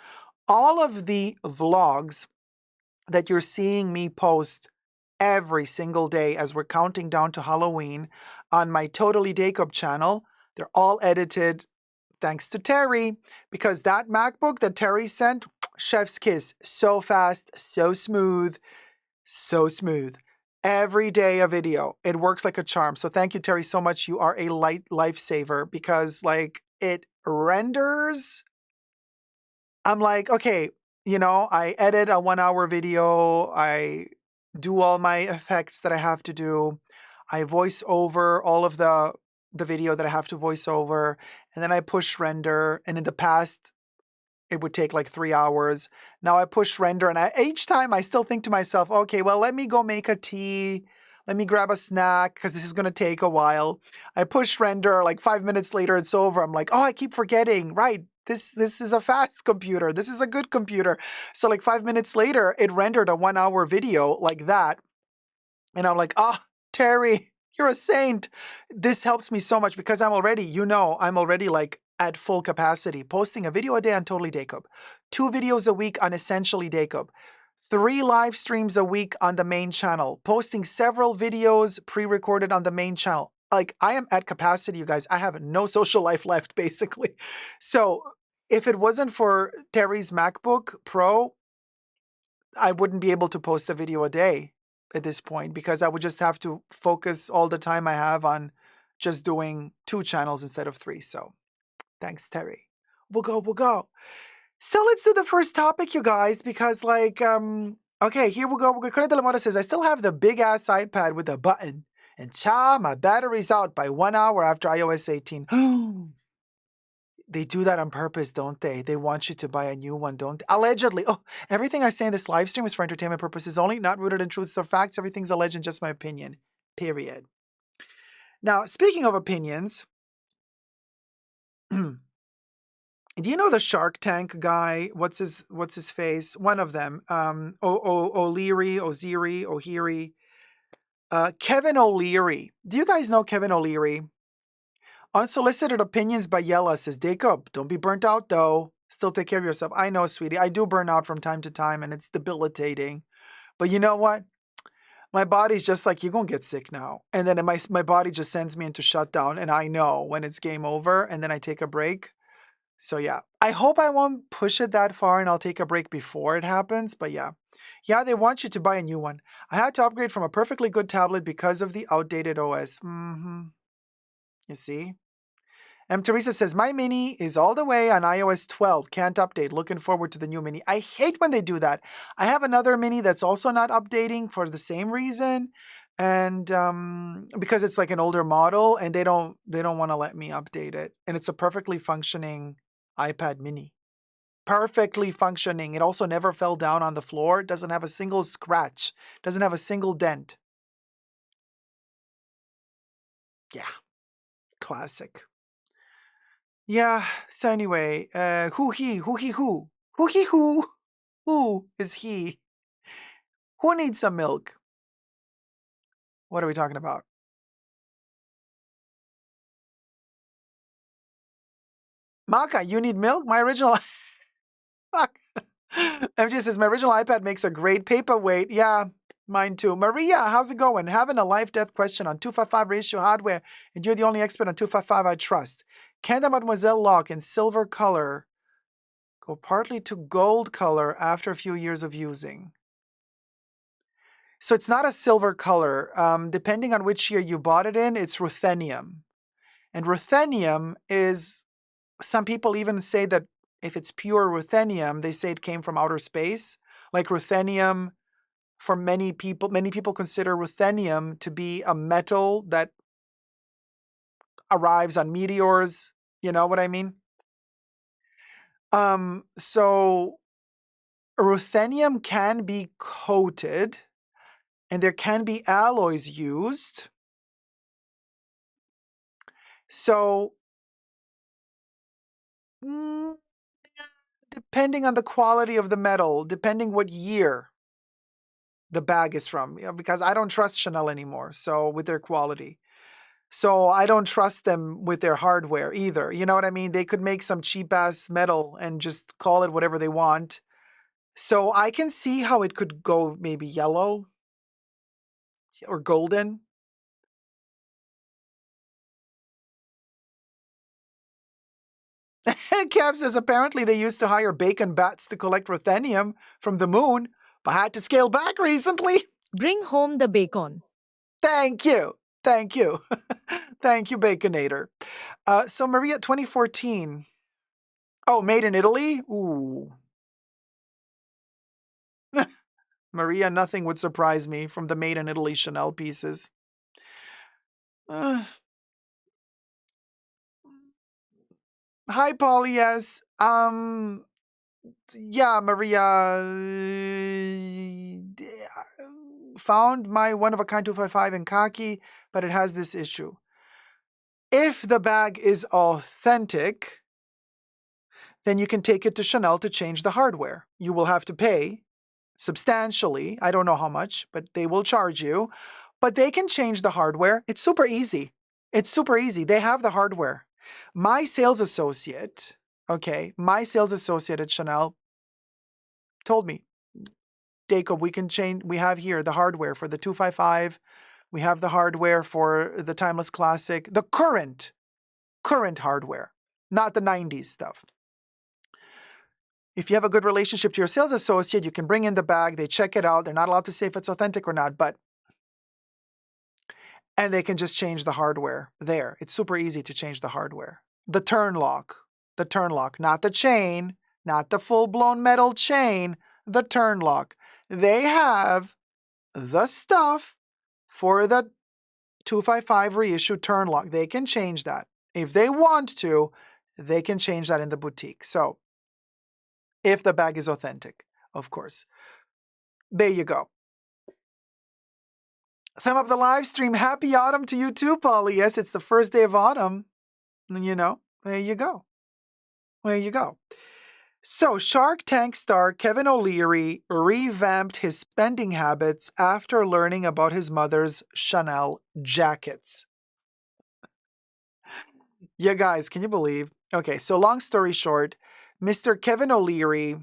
All of the vlogs that you're seeing me post every single day as we're counting down to Halloween on my Totally Dacob channel, they're all edited thanks to Terrie, because that MacBook that Terrie sent, chef's kiss, so fast, so smooth, so smooth. Every day a video. It works like a charm. So thank you, Terrie, so much. You are a lifesaver because like it renders. I'm like, okay, I edit a 1 hour video. I do all my effects that I have to do. I voice over all of the video that I have to voice over. And then I push render. And in the past, it would take like 3 hours. Now I push render and each time I still think to myself, okay, well, let me go make a tea. Let me grab a snack because this is going to take a while. I push render, like 5 minutes later, it's over. I'm like, oh, I keep forgetting. Right. This is a fast computer. This is a good computer. So like 5 minutes later, it rendered a 1 hour video like that. And I'm like, Terrie, you're a saint. This helps me so much because I'm already, I'm already like at full capacity, posting a video a day on Totally Dacob, 2 videos a week on Essentially Dacob, 3 live streams a week on the main channel, posting several videos pre-recorded on the main channel. Like I am at capacity, you guys. I have no social life left, basically. So if it wasn't for Terrie's MacBook Pro, I wouldn't be able to post a video a day at this point because I would just have to focus all the time I have on just doing 2 channels instead of 3. So thanks, Terrie. We'll go. So let's do the first topic, you guys, because okay, here we go. Correa de la Mora says, I still have the big ass iPad with a button. And my battery's out by 1 hour after iOS 18. They do that on purpose, don't they? They want you to buy a new one, don't they? Allegedly. Oh, everything I say in this live stream is for entertainment purposes only, not rooted in truths or facts. Everything's alleged and just my opinion. Period. Now, speaking of opinions, do you know the Shark Tank guy? What's his face? One of them. O'Leary. Kevin O'Leary. Do you guys know Kevin O'Leary? Unsolicited opinions by Yella says, Dacob, don't be burnt out though. Still take care of yourself. I know, sweetie. I do burn out from time to time and it's debilitating. But you know what? My body's just like, you're going to get sick now. And then my body just sends me into shutdown. And I know when it's game over and then I take a break. So yeah, I hope I won't push it that far and I'll take a break before it happens. But yeah. Yeah, they want you to buy a new one. I had to upgrade from a perfectly good tablet because of the outdated OS. You see? Teresa says, my mini is all the way on iOS 12. Can't update. Looking forward to the new mini. I hate when they do that. I have another mini that's also not updating for the same reason. And because it's like an older model and they don't want to let me update it. And it's a perfectly functioning iPad mini. Perfectly functioning. It also never fell down on the floor. It doesn't have a single scratch. Doesn't have a single dent. Yeah. Classic. Yeah, so anyway, who is he? Who needs some milk? What are we talking about? Maka, you need milk? My original MJ says, my original iPad makes a great paperweight. Yeah, mine too. Maria, how's it going? Having a life-death question on 255 ratio hardware, and you're the only expert on 255 I trust. Can the Mademoiselle lock in silver color go partly to gold color after a few years of using? So it's not a silver color. Depending on which year you bought it in, it's ruthenium. And ruthenium is, some people even say that if it's pure ruthenium, they say it came from outer space. Like ruthenium, for many people consider ruthenium to be a metal that arrives on meteors. You know what I mean? So ruthenium can be coated and there can be alloys used. So Mm, depending on the quality of the metal, depending what year the bag is from, because I don't trust Chanel anymore, so with their quality. So I don't trust them with their hardware either. You know what I mean? They could make some cheap ass metal and just call it whatever they want. So I can see how it could go maybe yellow or golden. Kev says apparently they used to hire bacon bats to collect ruthenium from the moon, but had to scale back recently. Bring home the bacon. Thank you. Thank you. Thank you, Baconator. So Maria, 2014. Oh, made in Italy? Ooh. Maria, nothing would surprise me from the made in Italy Chanel pieces. Uh, Hi, Polly. Yes. Yeah, Maria. Found my one of a kind 255 in khaki, but it has this issue. If the bag is authentic, then you can take it to Chanel to change the hardware. You will have to pay substantially. I don't know how much, but they will charge you. But they can change the hardware. It's super easy. It's super easy. They have the hardware. My sales associate, my sales associate at Chanel told me, Dacob, we have here the hardware for the 255. We have the hardware for the Timeless Classic, the current hardware, not the 90s stuff. If you have a good relationship to your sales associate, you can bring in the bag, they check it out. They're not allowed to say if it's authentic or not, and they can just change the hardware there. It's super easy to change the hardware. The turn lock, not the chain, not the full-blown metal chain, the turn lock. They have the stuff for the 255 reissue turn lock. They can change that. If they want to, they can change that in the boutique. So, if the bag is authentic, of course. There you go. Thumb up the live stream. Happy autumn to you too, Polly. Yes, it's the first day of autumn. You know, there you go. There you go. So, Shark Tank star Kevin O'Leary revamped his spending habits after learning about his mother's Chanel jackets. Yeah, guys, can you believe? Okay, so long story short, Mr. Kevin O'Leary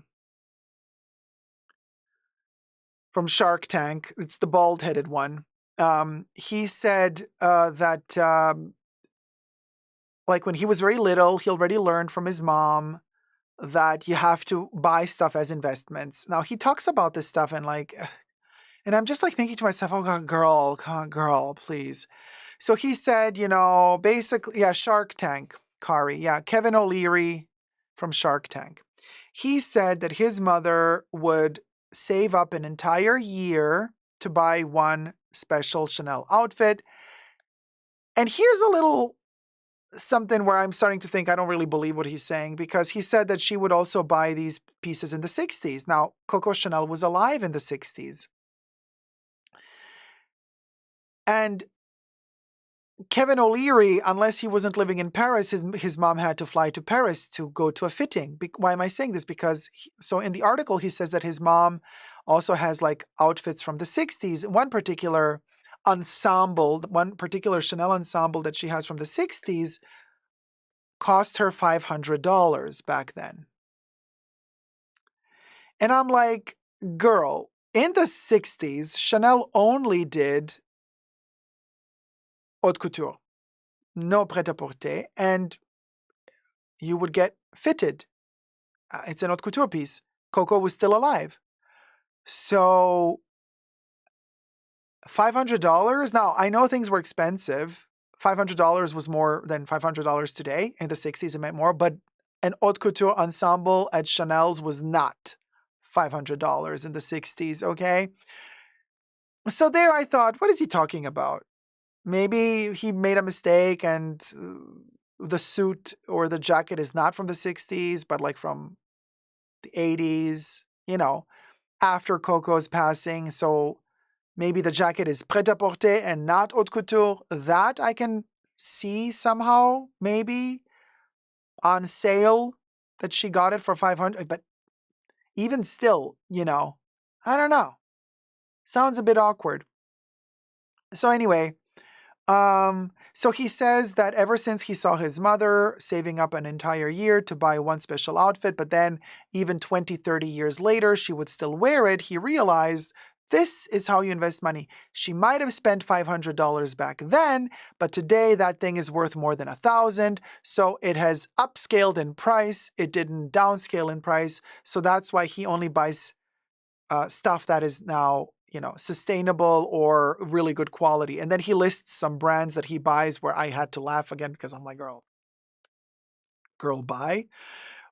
from Shark Tank, it's the bald-headed one, he said that like when he was very little, he already learned from his mom that you have to buy stuff as investments. Now he talks about this stuff and I'm just like thinking to myself, oh God, girl, please. So he said, basically, yeah, Shark Tank, Kari, yeah, Kevin O'Leary from Shark Tank. He said that his mother would save up an entire year to buy one special Chanel outfit. And here's a little something where I'm starting to think I don't really believe what he's saying, because he said that she would also buy these pieces in the 60s. Now, Coco Chanel was alive in the 60s. And Kevin O'Leary, unless he wasn't living in Paris, his mom had to fly to Paris to go to a fitting. Why am I saying this? Because, so in the article, he says that his mom also has like outfits from the 60s. One particular Chanel ensemble that she has from the 60s cost her $500 back then. And I'm like, girl, in the 60s, Chanel only did haute couture, no prêt-à-porter, and you would get fitted. It's an haute couture piece. Coco was still alive. So $500? Now, I know things were expensive. $500 was more than $500 today. In the 60s, it meant more. But an haute couture ensemble at Chanel's was not $500 in the 60s, okay? So there I thought, what is he talking about? Maybe he made a mistake and the suit or the jacket is not from the 60s, but like from the 80s, after Coco's passing. So maybe the jacket is prêt-à-porter and not haute couture. That I can see somehow, maybe on sale that she got it for 500, but even still, I don't know. Sounds a bit awkward. So anyway, so he says that ever since he saw his mother saving up an entire year to buy one special outfit, but then even 20, 30 years later, she would still wear it, he realized this is how you invest money. She might have spent $500 back then, but today that thing is worth more than $1,000. So it has upscaled in price. It didn't downscale in price. So that's why he only buys stuff that is now, sustainable or really good quality. And then he lists some brands that he buys where I had to laugh again because I'm like, girl, buy.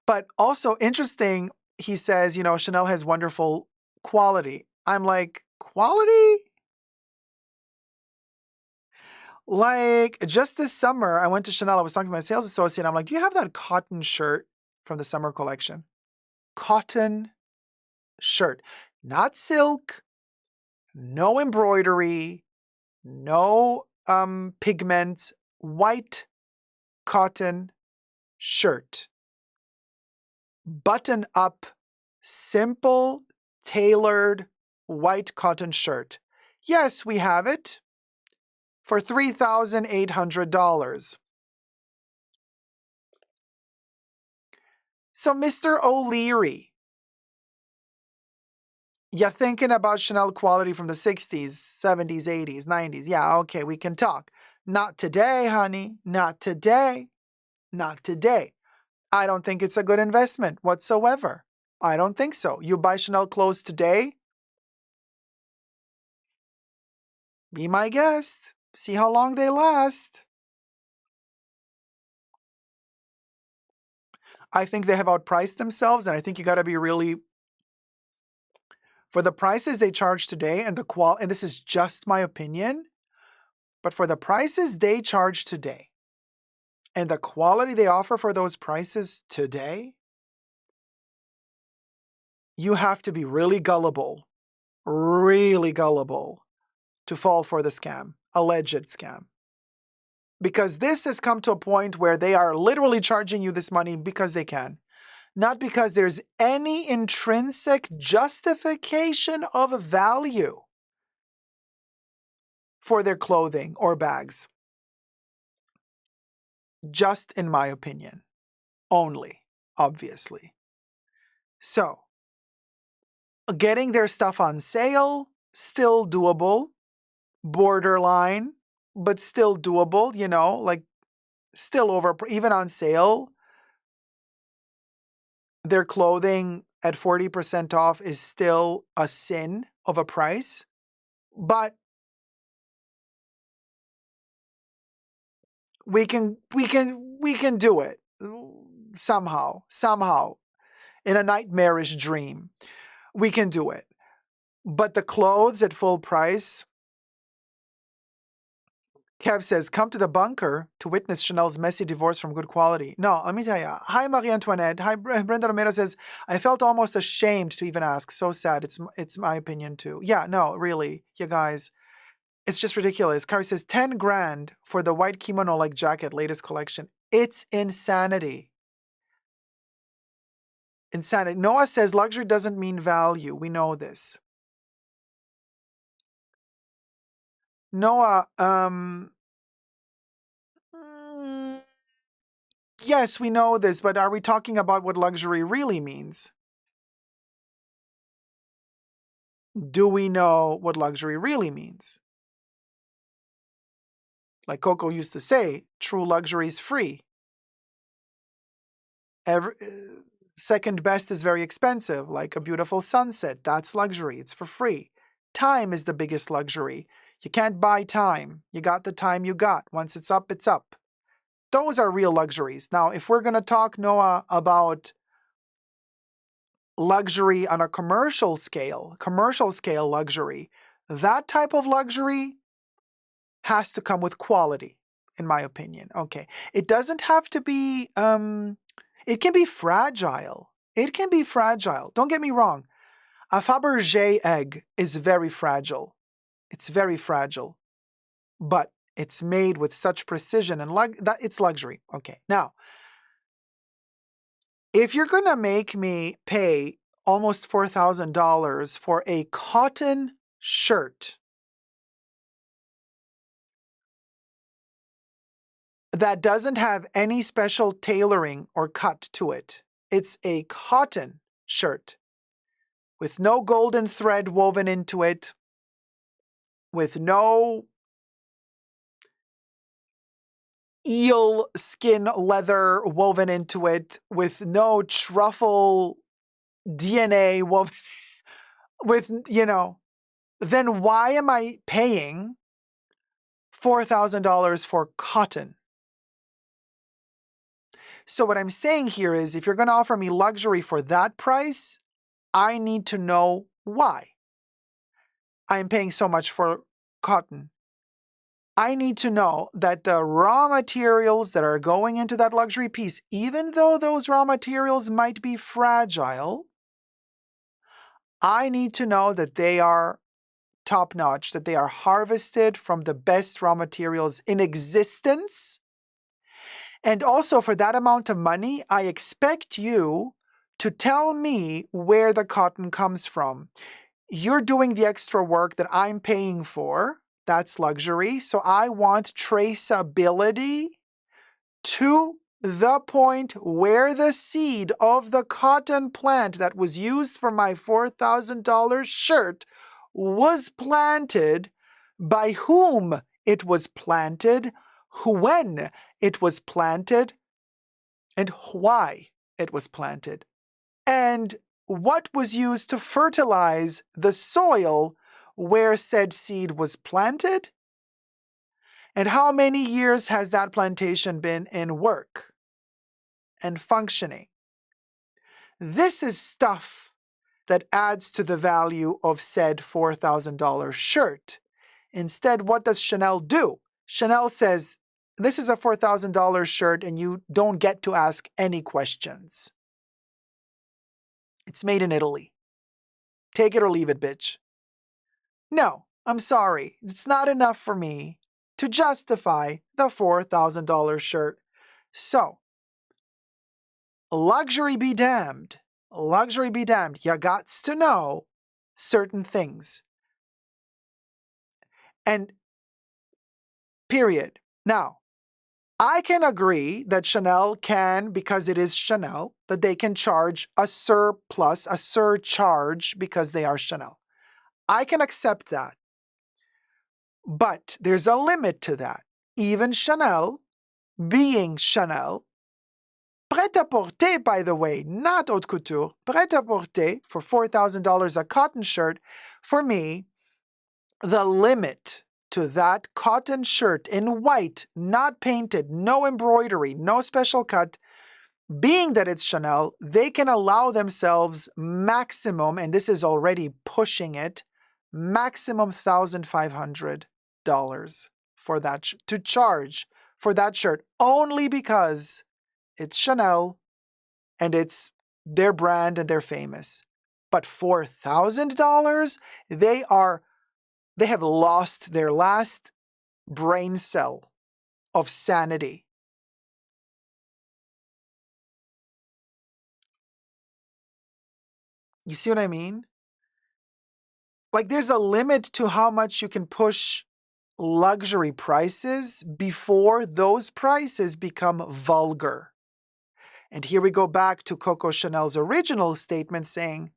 But also interesting, he says, Chanel has wonderful quality. I'm like, quality? Like, just this summer, I went to Chanel. I was talking to my sales associate. I'm like, do you have that cotton shirt from the summer collection? Cotton shirt. Not silk, no embroidery, no pigments, white cotton shirt. Button up, simple, tailored, white cotton shirt. Yes, we have it for $3,800. So, Mr. O'Leary, you're thinking about Chanel quality from the 60s, 70s, 80s, 90s. Yeah, okay, we can talk. Not today, honey. Not today. Not today. I don't think it's a good investment whatsoever. I don't think so. You buy Chanel clothes today? Be my guest. See how long they last. I think they have outpriced themselves, and I think you got to be really, for the prices they charge today and the and this is just my opinion, but for the prices they charge today and the quality they offer for those prices today, you have to be really gullible to fall for the scam, alleged scam. Because this has come to a point where they are literally charging you this money because they can. Not because there's any intrinsic justification of value for their clothing or bags. Just in my opinion. Only, obviously. So, getting their stuff on sale, still doable. Borderline, but still doable, like still over, even on sale. Their clothing at 40% off is still a sin of a price, but we can do it somehow in a nightmarish dream. We can do it. But the clothes at full price, Kev says, come to the bunker to witness Chanel's messy divorce from good quality. No, let me tell you. Hi, Marie Antoinette. Hi, Brenda Romero says, I felt almost ashamed to even ask. So sad. It's my opinion too. Yeah, no, really, you guys. It's just ridiculous. Kari says, 10 grand for the white kimono-like jacket, latest collection. It's insanity. Insanity. Noah says, luxury doesn't mean value. We know this. Noah, yes, we know this, but are we talking about what luxury really means? Do we know what luxury really means? Like Coco used to say, true luxury is free. Second best is very expensive, like a beautiful sunset. That's luxury. It's for free. Time is the biggest luxury. You can't buy time. You got the time you got. Once it's up, it's up. Those are real luxuries. Now, if we're going to talk, Noah, about luxury on a commercial scale luxury, that type of luxury has to come with quality, in my opinion. Okay. It doesn't have to be, it can be fragile. It can be fragile. Don't get me wrong. A Fabergé egg is very fragile. It's very fragile. But it's made with such precision and that it's luxury. Okay. Now, If you're going to make me pay almost $4,000 for a cotton shirt that doesn't have any special tailoring or cut to it, it's a cotton shirt with no golden thread woven into it, with no eel skin leather woven into it, with no truffle DNA woven, with, then why am I paying $4,000 for cotton? So what I'm saying here is, if you're going to offer me luxury for that price, I need to know why I'm paying so much for cotton. I need to know that the raw materials that are going into that luxury piece, even though those raw materials might be fragile, I need to know that they are top-notch, that they are harvested from the best raw materials in existence. And also, for that amount of money, I expect you to tell me where the cotton comes from. You're doing the extra work that I'm paying for. That's luxury. So I want traceability to the point where the seed of the cotton plant that was used for my $4,000 shirt was planted, by whom it was planted, when it was planted, and why it was planted, and what was used to fertilize the soil where said seed was planted, and how many years has that plantation been in work and functioning. This is stuff that adds to the value of said $4,000 shirt. Instead, what does Chanel do? Chanel says, this is a $4,000 shirt and you don't get to ask any questions. It's made in Italy. Take it or leave it, bitch. No, I'm sorry. It's not enough for me to justify the $4,000 shirt. So, luxury be damned. Luxury be damned. You gots to know certain things. And period. Now, I can agree that Chanel can, because it is Chanel, that they can charge a surplus, a surcharge, because they are Chanel. I can accept that. But there's a limit to that. Even Chanel, being Chanel, prêt-à-porter, by the way, not haute couture, prêt-à-porter for $4,000 a cotton shirt, for me, the limit to that cotton shirt in white, not painted, no embroidery, no special cut, being that it's Chanel, they can allow themselves maximum, and this is already pushing it, maximum $1,500 for that to charge for that shirt, only because it's Chanel and it's their brand and they're famous. But $4,000, they have lost their last brain cell of sanity. You see what I mean? Like, there's a limit to how much you can push luxury prices before those prices become vulgar. And here we go back to Coco Chanel's original statement saying,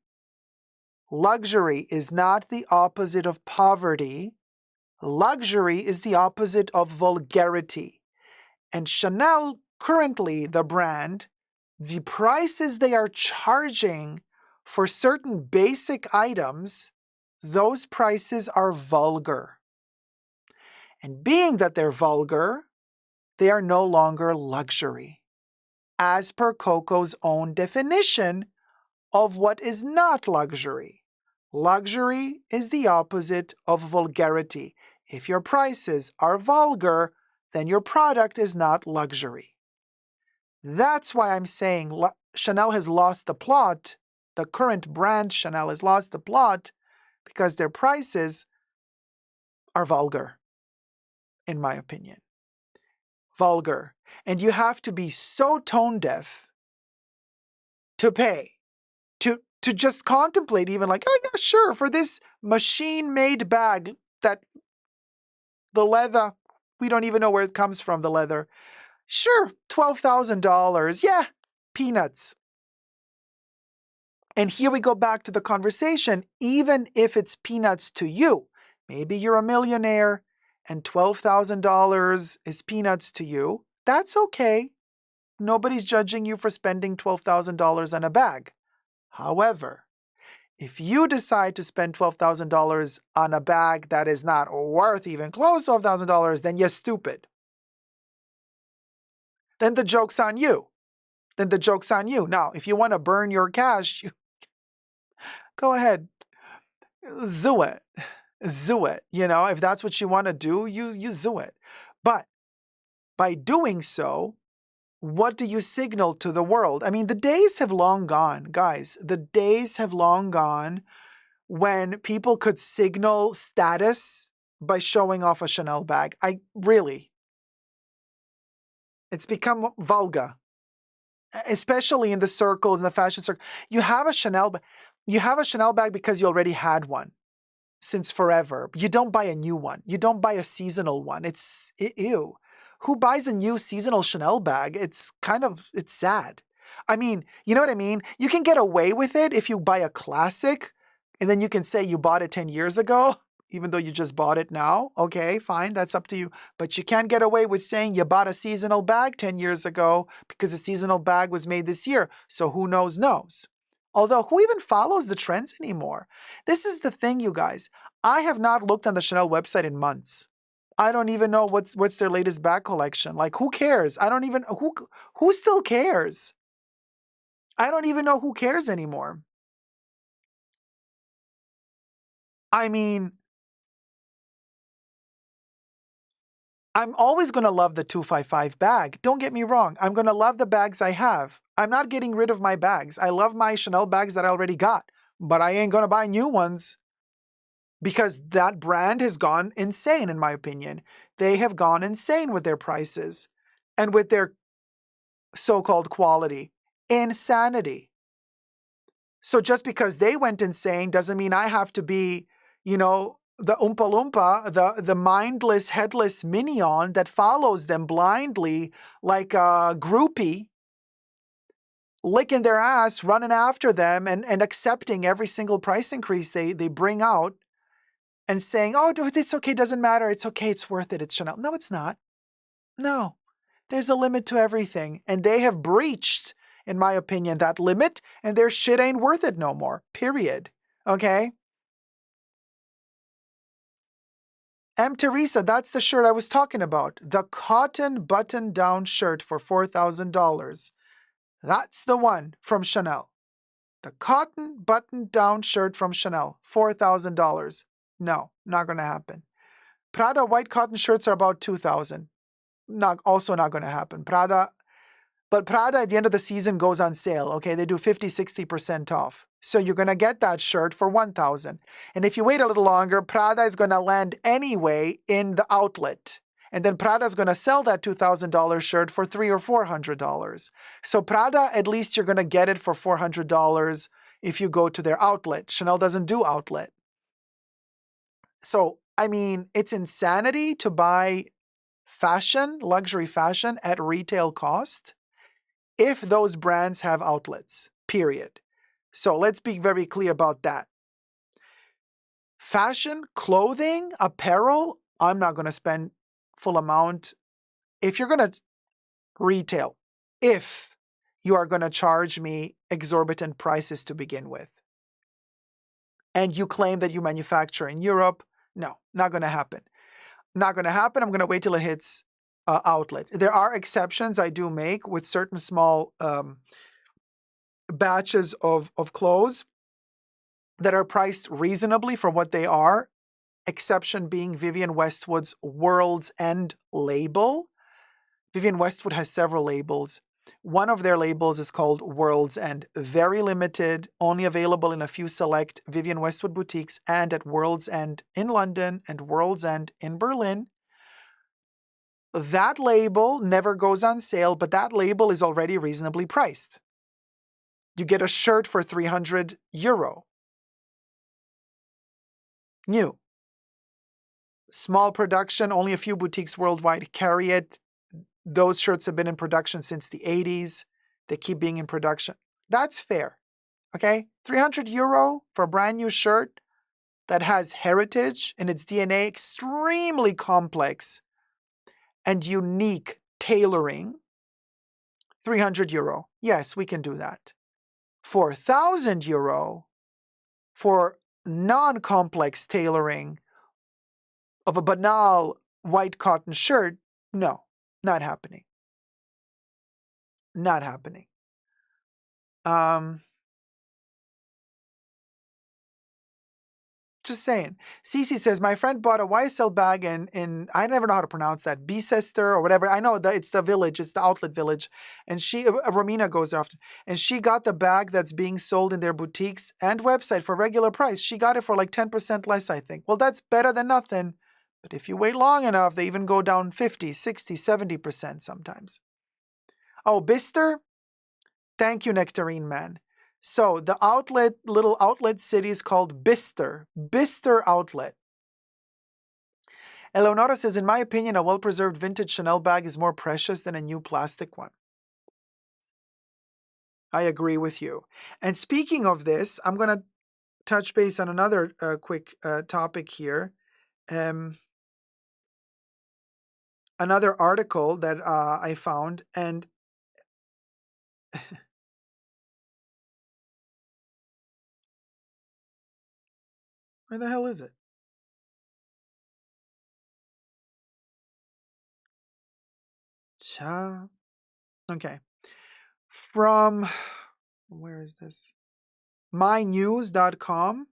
luxury is not the opposite of poverty. Luxury is the opposite of vulgarity. And Chanel, currently the brand, the prices they are charging for certain basic items, those prices are vulgar. And being that they're vulgar, they are no longer luxury, as per Coco's own definition of what is not luxury. Luxury is the opposite of vulgarity. If your prices are vulgar, then your product is not luxury. That's why I'm saying Chanel has lost the plot. The current brand Chanel has lost the plot because their prices are vulgar, in my opinion. Vulgar. And you have to be so tone deaf to pay, to just contemplate even like, oh yeah, sure, for this machine-made bag that the leather, we don't even know where it comes from, the leather. Sure, $12,000. Yeah, peanuts. And here we go back to the conversation. Even if it's peanuts to you, maybe you're a millionaire and $12,000 is peanuts to you. That's okay. Nobody's judging you for spending $12,000 on a bag. However, if you decide to spend $12,000 on a bag that is not worth even close to $12,000, then you're stupid. Then the joke's on you. Now, if you want to burn your cash, go ahead. Do it. If that's what you want to do, you do it. But by doing so, what do you signal to the world? I mean, the days have long gone, guys. The days have long gone when people could signal status by showing off a Chanel bag. It's become vulgar, especially in the circles, in the fashion circle. You have a Chanel bag because you already had one since forever. You don't buy a new one. You don't buy a seasonal one. It's ew. Who buys a new seasonal Chanel bag? It's sad. I mean, you know what I mean? You can get away with it if you buy a classic and then you can say you bought it 10 years ago, even though you just bought it now. Okay, fine, that's up to you. But you can't get away with saying you bought a seasonal bag 10 years ago because the seasonal bag was made this year. So who knows. Although, who even follows the trends anymore? This is the thing, you guys. I have not looked on the Chanel website in months. I don't even know what's their latest bag collection. Like, who cares? I don't even, who still cares? I don't even know who cares anymore. I mean, I'm always going to love the 255 bag. Don't get me wrong. I'm going to love the bags I have. I'm not getting rid of my bags. I love my Chanel bags that I already got, but I ain't going to buy new ones because that brand has gone insane, in my opinion. They have gone insane with their prices and with their so-called quality. Insanity. So just because they went insane doesn't mean I have to be, the Oompa Loompa, the mindless, headless minion that follows them blindly like a groupie, licking their ass, running after them, and accepting every single price increase they bring out and saying, oh, it's okay, doesn't matter, it's okay, it's worth it, it's Chanel. No, it's not. No, there's a limit to everything. And they have breached, in my opinion, that limit, and their shit ain't worth it no more, period. Okay? Teresa, that's the shirt I was talking about. The cotton button-down shirt for $4,000. That's the one from Chanel. The cotton button-down shirt from Chanel, $4,000. No, not going to happen. Prada white cotton shirts are about $2,000. Also not going to happen. But Prada at the end of the season goes on sale, okay? They do 50, 60% off. So you're going to get that shirt for $1,000. And if you wait a little longer, Prada is going to land anyway in the outlet. And then Prada is going to sell that $2,000 shirt for $300 or $400. So Prada, at least you're going to get it for $400 if you go to their outlet. Chanel doesn't do outlet. So, I mean, it's insanity to buy fashion, luxury fashion at retail cost if those brands have outlets, period. So let's be very clear about that. Fashion, clothing, apparel, I'm not going to spend full amount. If you're going to retail, if you are going to charge me exorbitant prices to begin with, and you claim that you manufacture in Europe, no, not going to happen. Not going to happen. I'm going to wait till it hits outlet. There are exceptions I do make with certain small batches of clothes that are priced reasonably for what they are. Exception being Vivienne Westwood's World's End label. Vivienne Westwood has several labels. One of their labels is called World's End. Very limited, only available in a few select Vivienne Westwood boutiques and at World's End in London and World's End in Berlin. That label never goes on sale, but that label is already reasonably priced. You get a shirt for €300. New. Small production, only a few boutiques worldwide carry it. Those shirts have been in production since the 80s. They keep being in production. That's fair. Okay? €300 for a brand new shirt that has heritage in its DNA, extremely complex and unique tailoring. €300. Yes, we can do that. For €1,000 for non-complex tailoring of a banal white cotton shirt, no, not happening. Not happening. Just saying. Cece says, my friend bought a YSL bag in I never know how to pronounce that, Bicester or whatever. I know it's the village, it's the outlet village. And Romina goes there often. And she got the bag that's being sold in their boutiques and website for regular price. She got it for like 10% less, I think. Well, that's better than nothing. But if you wait long enough, they even go down 50, 60, 70% sometimes. Oh, Bister? Thank you, Nectarine Man. So the little outlet city is called Bister. Bister Outlet. Eleonora says, in my opinion, a well-preserved vintage Chanel bag is more precious than a new plastic one. I agree with you. And speaking of this, I'm going to touch base on another quick topic here. Another article that I found, and where the hell is it? Okay. From, where is this? mynews.com.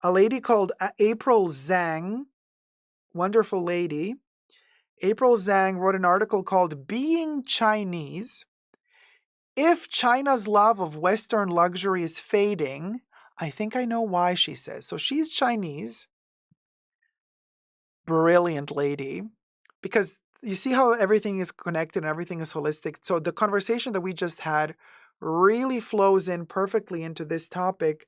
A lady called April Zhang, wonderful lady. April Zhang wrote an article called Being Chinese. If China's love of Western luxury is fading, I think I know why, she says. So she's Chinese. Brilliant lady. Because you see how everything is connected and everything is holistic. So the conversation that we just had really flows in perfectly into this topic.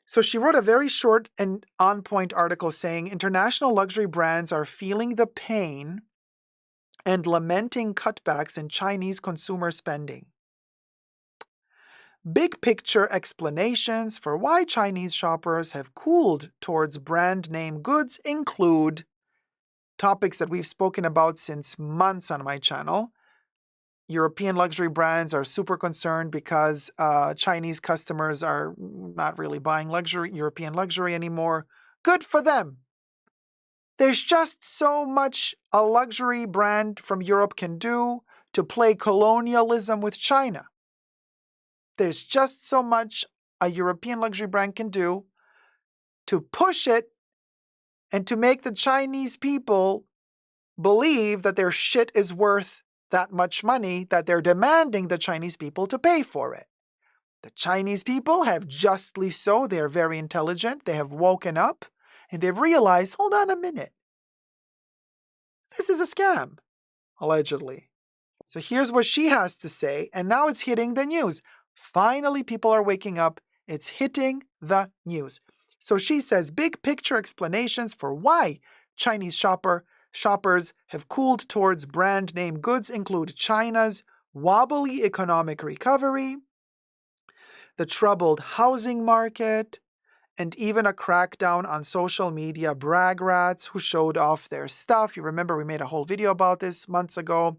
So she wrote a very short and on-point article saying international luxury brands are feeling the pain and lamenting cutbacks in Chinese consumer spending. Big picture explanations for why Chinese shoppers have cooled towards brand name goods include topics that we've spoken about since months on my channel. European luxury brands are super concerned because Chinese customers are not really buying European luxury anymore. Good for them. There's just so much a luxury brand from Europe can do to play colonialism with China. There's just so much a European luxury brand can do to push it and to make the Chinese people believe that their shit is worth that much money that they're demanding the Chinese people to pay for it. The Chinese people have justly so, they're very intelligent, they have woken up, and they've realized, hold on a minute, this is a scam, allegedly. So here's what she has to say, and now it's hitting the news. Finally, people are waking up, it's hitting the news. So she says, big picture explanations for why Chinese shoppers have cooled towards brand name goods include China's wobbly economic recovery, the troubled housing market, and even a crackdown on social media brag rats who showed off their stuff. You remember we made a whole video about this months ago.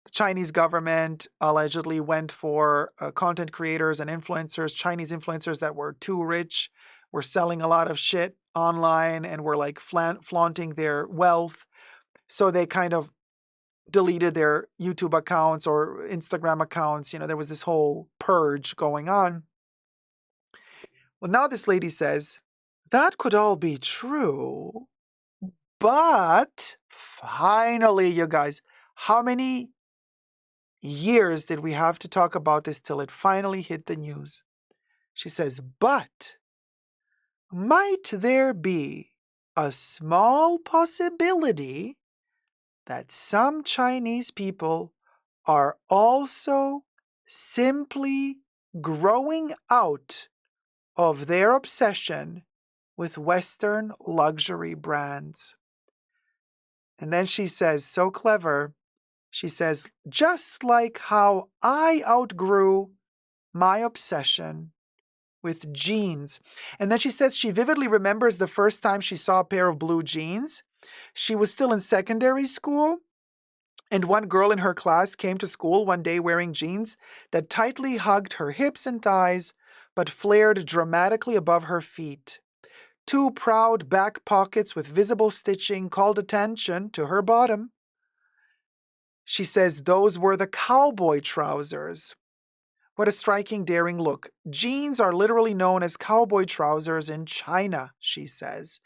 The Chinese government allegedly went for content creators and influencers, Chinese influencers that were too rich, were selling a lot of shit online and were like flaunting their wealth. So they kind of deleted their YouTube accounts or Instagram accounts. You know, there was this whole purge going on. Well, now this lady says, that could all be true, but finally, you guys, how many years did we have to talk about this till it finally hit the news? She says, but might there be a small possibility that some Chinese people are also simply growing out of their obsession with Western luxury brands. And then she says, so clever, she says, just like how I outgrew my obsession with jeans. And then she says she vividly remembers the first time she saw a pair of blue jeans. She was still in secondary school, and one girl in her class came to school one day wearing jeans that tightly hugged her hips and thighs, but flared dramatically above her feet. Two proud back pockets with visible stitching called attention to her bottom. She says those were the cowboy trousers. What a striking, daring look. Jeans are literally known as cowboy trousers in China, she says.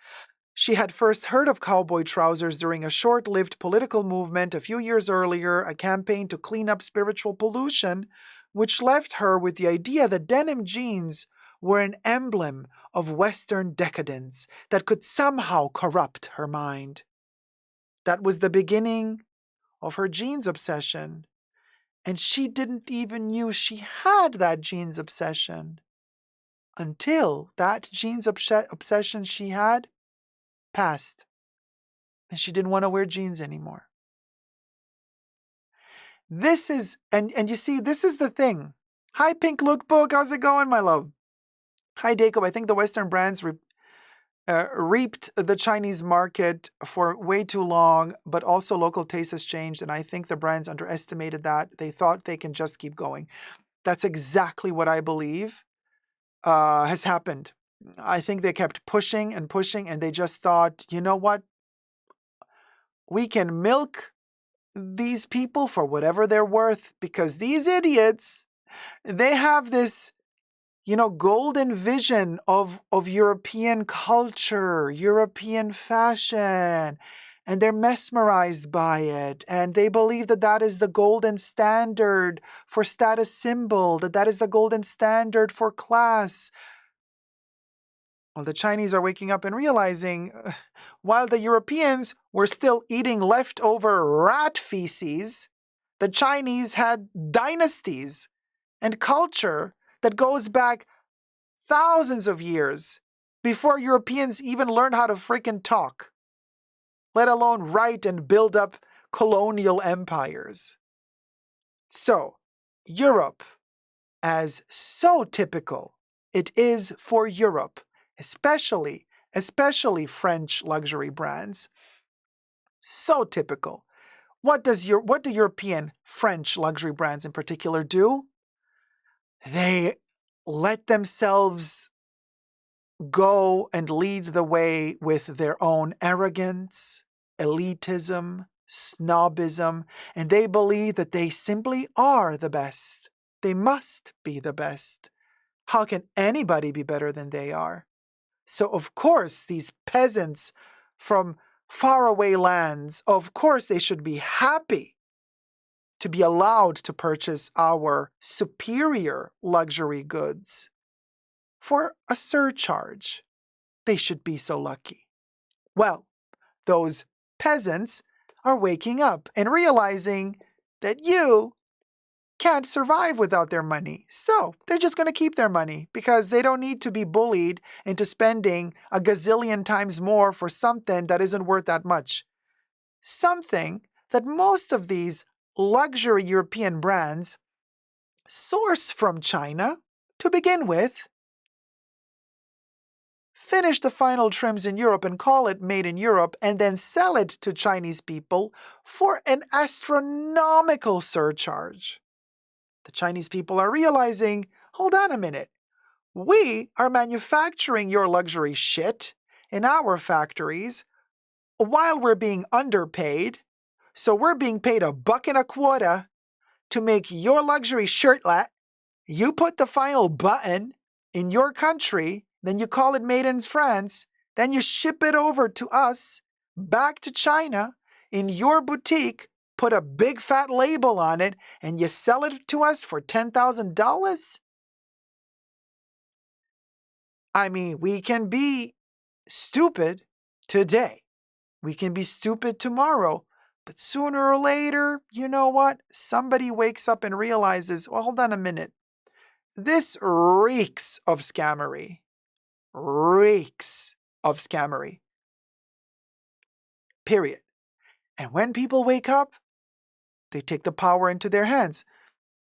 She had first heard of cowboy trousers during a short-lived political movement a few years earlier, a campaign to clean up spiritual pollution, which left her with the idea that denim jeans were an emblem of Western decadence that could somehow corrupt her mind. That was the beginning of her jeans obsession. And she didn't even knew she had that jeans obsession until that jeans obsession she had passed. And she didn't want to wear jeans anymore. This is, and you see, this is the thing. Hi, Pink Lookbook. How's it going, my love? Hi, Dacob. I think the Western brands reaped the Chinese market for way too long, but also local taste has changed, and I think the brands underestimated that. They thought they can just keep going. That's exactly what I believe has happened. I think they kept pushing and pushing, and they just thought, you know what? We can milk these people for whatever they're worth, because these idiots, they have this, golden vision of European culture, European fashion, and they're mesmerized by it. And they believe that that is the golden standard for status symbol, that is the golden standard for class. Well, the Chinese are waking up and realizing, while the Europeans were still eating leftover rat feces, the Chinese had dynasties and culture that goes back thousands of years before Europeans even learned how to freaking talk, let alone write and build up colonial empires. So, Europe, as so typical it is for Europe, especially French luxury brands, so typical. What do European French luxury brands in particular do? They let themselves go and lead the way with their own arrogance, elitism, snobism, and they believe that they simply are the best. They must be the best. How can anybody be better than they are? So, of course, these peasants from faraway lands, of course, they should be happy to be allowed to purchase our superior luxury goods for a surcharge. They should be so lucky. Well, those peasants are waking up and realizing that you can't survive without their money. So they're just going to keep their money because they don't need to be bullied into spending a gazillion times more for something that isn't worth that much. Something that most of these luxury European brands source from China to begin with, finish the final trims in Europe and call it made in Europe, and then sell it to Chinese people for an astronomical surcharge. The Chinese people are realizing, hold on a minute, we are manufacturing your luxury shit in our factories while we're being underpaid, so we're being paid $1.25 to make your luxury shirtlet. You put the final button in your country, then you call it made in France, then you ship it over to us, back to China, in your boutique, put a big fat label on it, and you sell it to us for $10,000? I mean, we can be stupid today. We can be stupid tomorrow, But sooner or later, you know what? Somebody wakes up and realizes, well, hold on a minute. This reeks of scammery. Reeks of scammery. Period. And when people wake up, they take the power into their hands.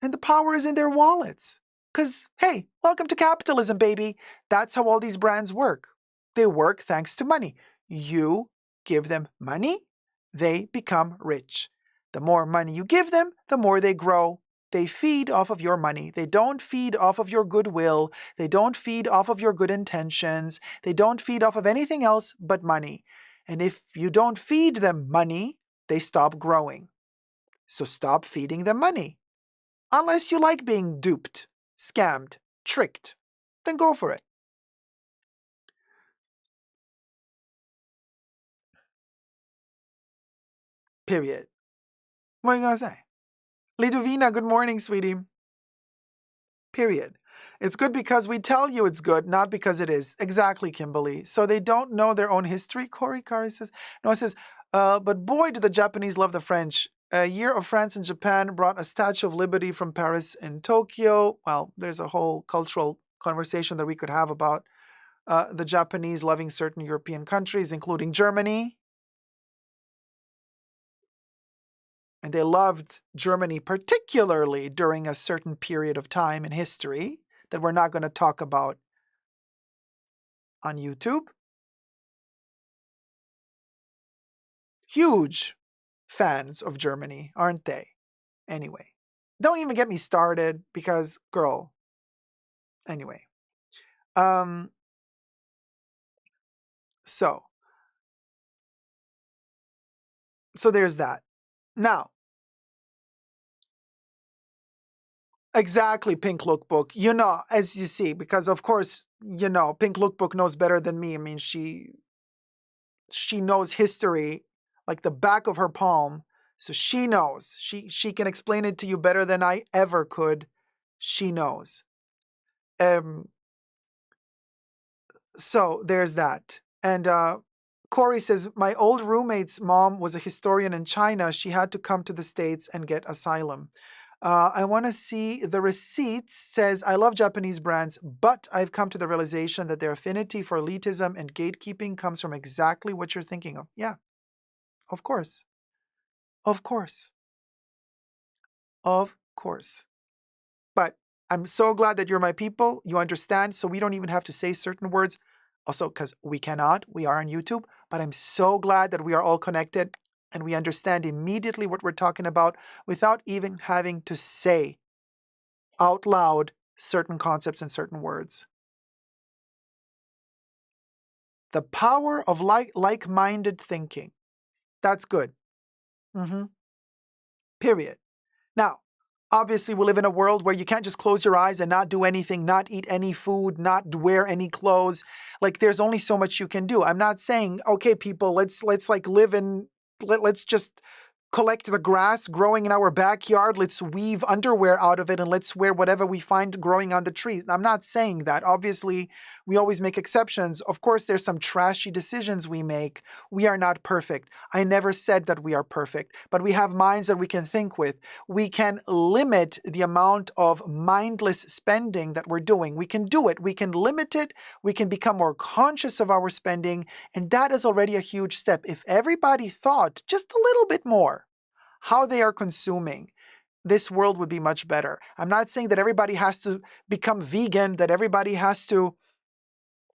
And the power is in their wallets. Because, hey, welcome to capitalism, baby. That's how all these brands work. They work thanks to money. You give them money, they become rich. The more money you give them, the more they grow. They feed off of your money. They don't feed off of your goodwill. They don't feed off of your good intentions. They don't feed off of anything else but money. And if you don't feed them money, they stop growing. So stop feeding them money. Unless you like being duped, scammed, tricked, then go for it. Period. What are you going to say? Lidovina, good morning, sweetie. Period. It's good because we tell you it's good, not because it is. Exactly, Kimberly. So they don't know their own history, Corey Kari says. No, it says, but boy, do the Japanese love the French. A year of France and Japan brought a Statue of Liberty from Paris and Tokyo. Well, there's a whole cultural conversation that we could have about the Japanese loving certain European countries, including Germany. And they loved Germany particularly during a certain period of time in history that we're not going to talk about on YouTube. Huge fans of Germany, aren't they? Anyway, don't even get me started because, girl, anyway. So there's that. Now, exactly, Pink Lookbook. You know, as you see, because of course, you know, Pink Lookbook knows better than me. I mean, she knows history like the back of her palm. So she knows. She can explain it to you better than I ever could. She knows. So there's that. And Corey says, my old roommate's mom was a historian in China. She had to come to the States and get asylum. I want to see the receipts. Says, I love Japanese brands, but I've come to the realization that their affinity for elitism and gatekeeping comes from exactly what you're thinking of. Yeah, of course. Of course. Of course. But I'm so glad that you're my people. You understand, so we don't even have to say certain words. Also, because we cannot, we are on YouTube. But I'm so glad that we are all connected and we understand immediately what we're talking about without even having to say out loud certain concepts and certain words. The power of like-minded thinking. That's good. Period. Now, obviously, we live in a world where you can't just close your eyes and not do anything, not eat any food, not wear any clothes. Like, there's only so much you can do. I'm not saying, okay, people, let's like live in, let's just collect the grass growing in our backyard. Let's weave underwear out of it and let's wear whatever we find growing on the tree. I'm not saying that. Obviously, we always make exceptions. Of course, there's some trashy decisions we make. We are not perfect. I never said that we are perfect, but we have minds that we can think with. We can limit the amount of mindless spending that we're doing. We can do it. We can limit it. We can become more conscious of our spending. And that is already a huge step. If everybody thought just a little bit more how they are consuming, this world would be much better. I'm not saying that everybody has to become vegan, that everybody has to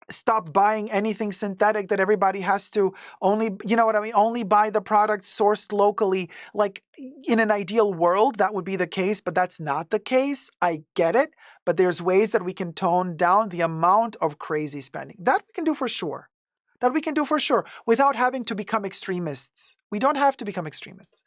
stop buying anything synthetic, that everybody has to only, you know what I mean, only buy the products sourced locally. Like, in an ideal world, that would be the case, but that's not the case. I get it, but there's ways that we can tone down the amount of crazy spending. That we can do for sure. That we can do for sure without having to become extremists. We don't have to become extremists.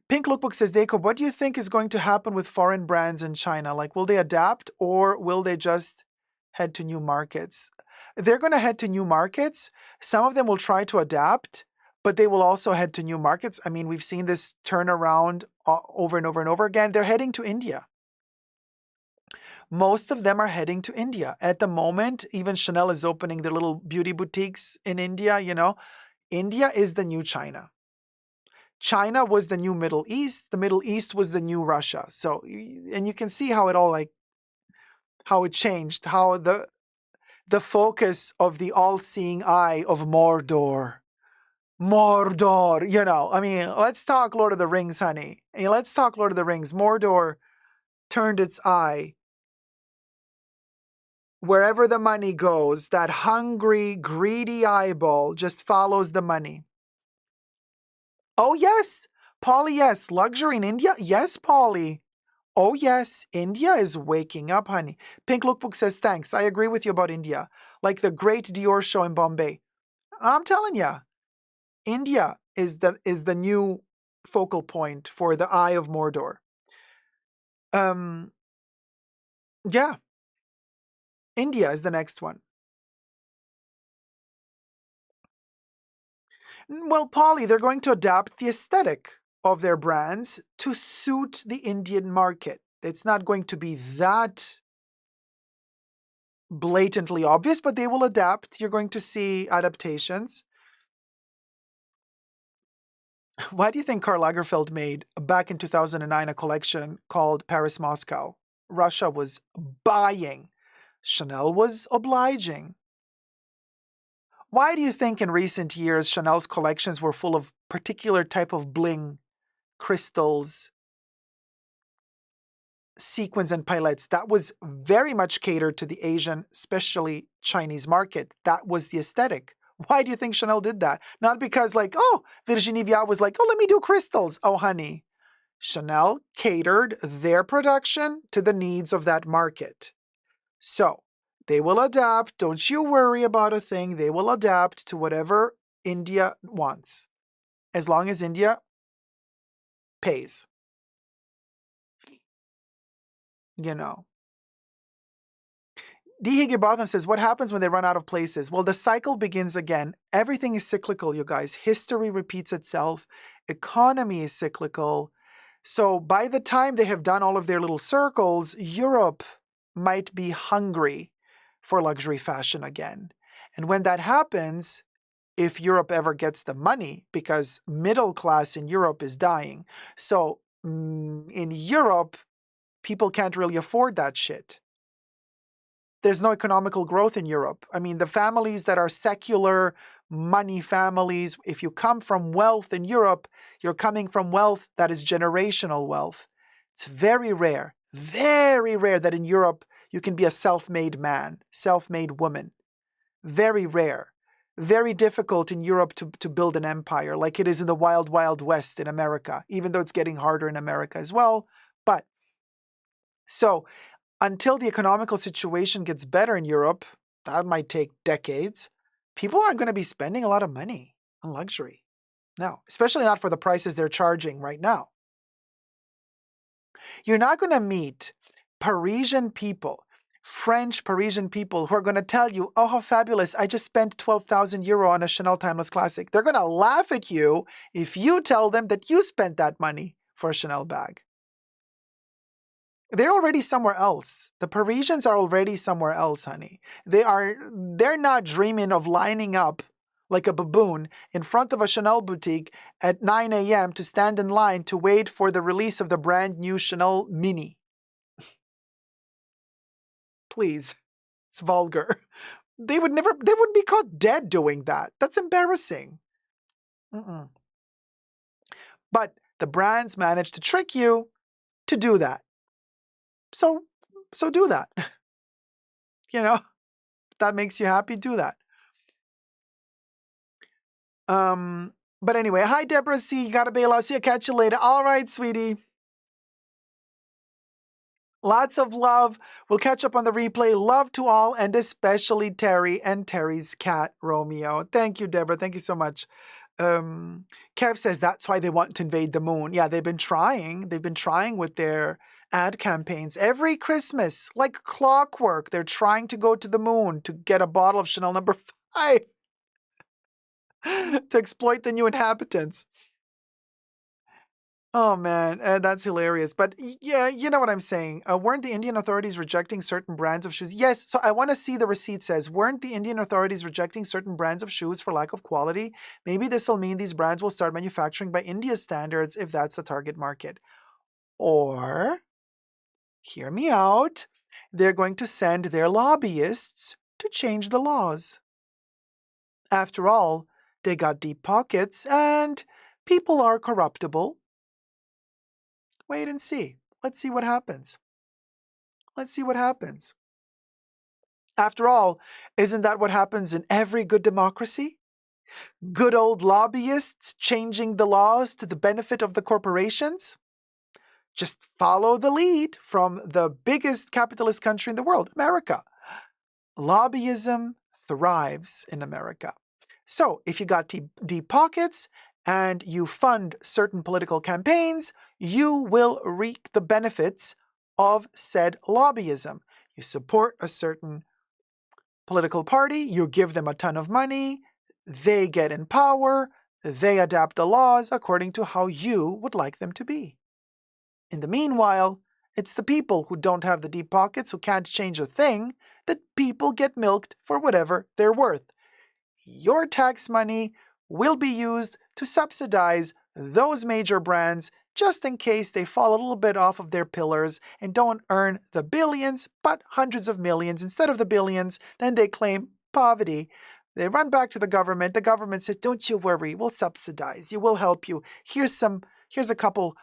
Pink Lookbook says, Dacob, what do you think is going to happen with foreign brands in China? Like, will they adapt or will they just head to new markets? They're going to head to new markets. Some of them will try to adapt, but they will also head to new markets. I mean, we've seen this turnaround over and over and over again. They're heading to India. Most of them are heading to India. At the moment, even Chanel is opening their little beauty boutiques in India, you know. India is the new China. China was the new Middle East. The Middle East was the new Russia. So, and you can see how it all like, how it changed, how the focus of the all-seeing eye of Mordor. Mordor, you know, I mean, let's talk Lord of the Rings, honey. Hey, let's talk Lord of the Rings. Mordor turned its eye wherever the money goes. That hungry, greedy eyeball just follows the money. Oh, yes, Polly, yes. Luxury in India? Yes, Polly. Oh, yes, India is waking up, honey. Pink Lookbook says, thanks. I agree with you about India. Like the great Dior show in Bombay. I'm telling you, India is the new focal point for the Eye of Mordor. Yeah, India is the next one. Well, Polly, they're going to adapt the aesthetic of their brands to suit the Indian market. It's not going to be that blatantly obvious, but they will adapt. You're going to see adaptations. Why do you think Karl Lagerfeld made, back in 2009, a collection called Paris Moscow? Russia was buying. Chanel was obliging. Why do you think in recent years Chanel's collections were full of particular type of bling, crystals, sequins and paillettes? That was very much catered to the Asian, especially Chinese market. That was the aesthetic. Why do you think Chanel did that? Not because like, oh, Virginie Viard was like, oh, let me do crystals. Oh, honey. Chanel catered their production to the needs of that market. So they will adapt. Don't you worry about a thing. They will adapt to whatever India wants, as long as India pays. You know. D. Higginbotham says, what happens when they run out of places? Well, the cycle begins again. Everything is cyclical, you guys. History repeats itself. Economy is cyclical. So by the time they have done all of their little circles, Europe might be hungry for luxury fashion again. And when that happens, if Europe ever gets the money, because middle class in Europe is dying. So in Europe, people can't really afford that shit. There's no economical growth in Europe. I mean, the families that are secular money families, if you come from wealth in Europe, you're coming from wealth that is generational wealth. It's very rare that in Europe you can be a self-made man, self-made woman. Very rare. Very difficult in Europe to build an empire like it is in the wild, wild west in America, even though it's getting harder in America as well. But so until the economical situation gets better in Europe, that might take decades, people aren't going to be spending a lot of money on luxury. No, especially not for the prices they're charging right now. You're not going to meet Parisian people, French Parisian people who are going to tell you, oh, how fabulous, I just spent 12,000 euro on a Chanel Timeless Classic. They're going to laugh at you if you tell them that you spent that money for a Chanel bag. They're already somewhere else. The Parisians are already somewhere else, honey. They're not dreaming of lining up like a baboon in front of a Chanel boutique at 9 a.m. to stand in line to wait for the release of the brand new Chanel Mini. Please, it's vulgar. They wouldn't be caught dead doing that. That's embarrassing. But the brands managed to trick you to do that. So do that. You know, if that makes you happy, do that. But anyway, hi Deborah C. You gotta bail out. See you, catch you later. All right, sweetie. Lots of love. We'll catch up on the replay. Love to all, and especially Terry and Terry's cat, Romeo. Thank you, Deborah. Thank you so much. Kev says that's why they want to invade the moon. Yeah, they've been trying. They've been trying with their ad campaigns. Every Christmas, like clockwork, they're trying to go to the moon to get a bottle of Chanel number 5 to exploit the new inhabitants. Oh man, that's hilarious. But yeah, you know what I'm saying. Weren't the Indian authorities rejecting certain brands of shoes? Yes, so I want to see the receipt says, weren't the Indian authorities rejecting certain brands of shoes for lack of quality? Maybe this will mean these brands will start manufacturing by India's standards if that's the target market. Or, hear me out, they're going to send their lobbyists to change the laws. After all, they got deep pockets and people are corruptible. Wait and see. Let's see what happens. Let's see what happens. After all, isn't that what happens in every good democracy? Good old lobbyists changing the laws to the benefit of the corporations? Just follow the lead from the biggest capitalist country in the world, America. Lobbyism thrives in America. So if you got deep pockets and you fund certain political campaigns, you will reap the benefits of said lobbyism. You support a certain political party, you give them a ton of money, they get in power, they adapt the laws according to how you would like them to be. In the meanwhile, it's the people who don't have the deep pockets, who can't change a thing, that people get milked for whatever they're worth. Your tax money will be used to subsidize those major brands just in case they fall a little bit off of their pillars and don't earn the billions, but hundreds of millions instead of the billions. Then they claim poverty. They run back to the government. The government says, don't you worry, we'll subsidize you, we'll help you. Here's a couple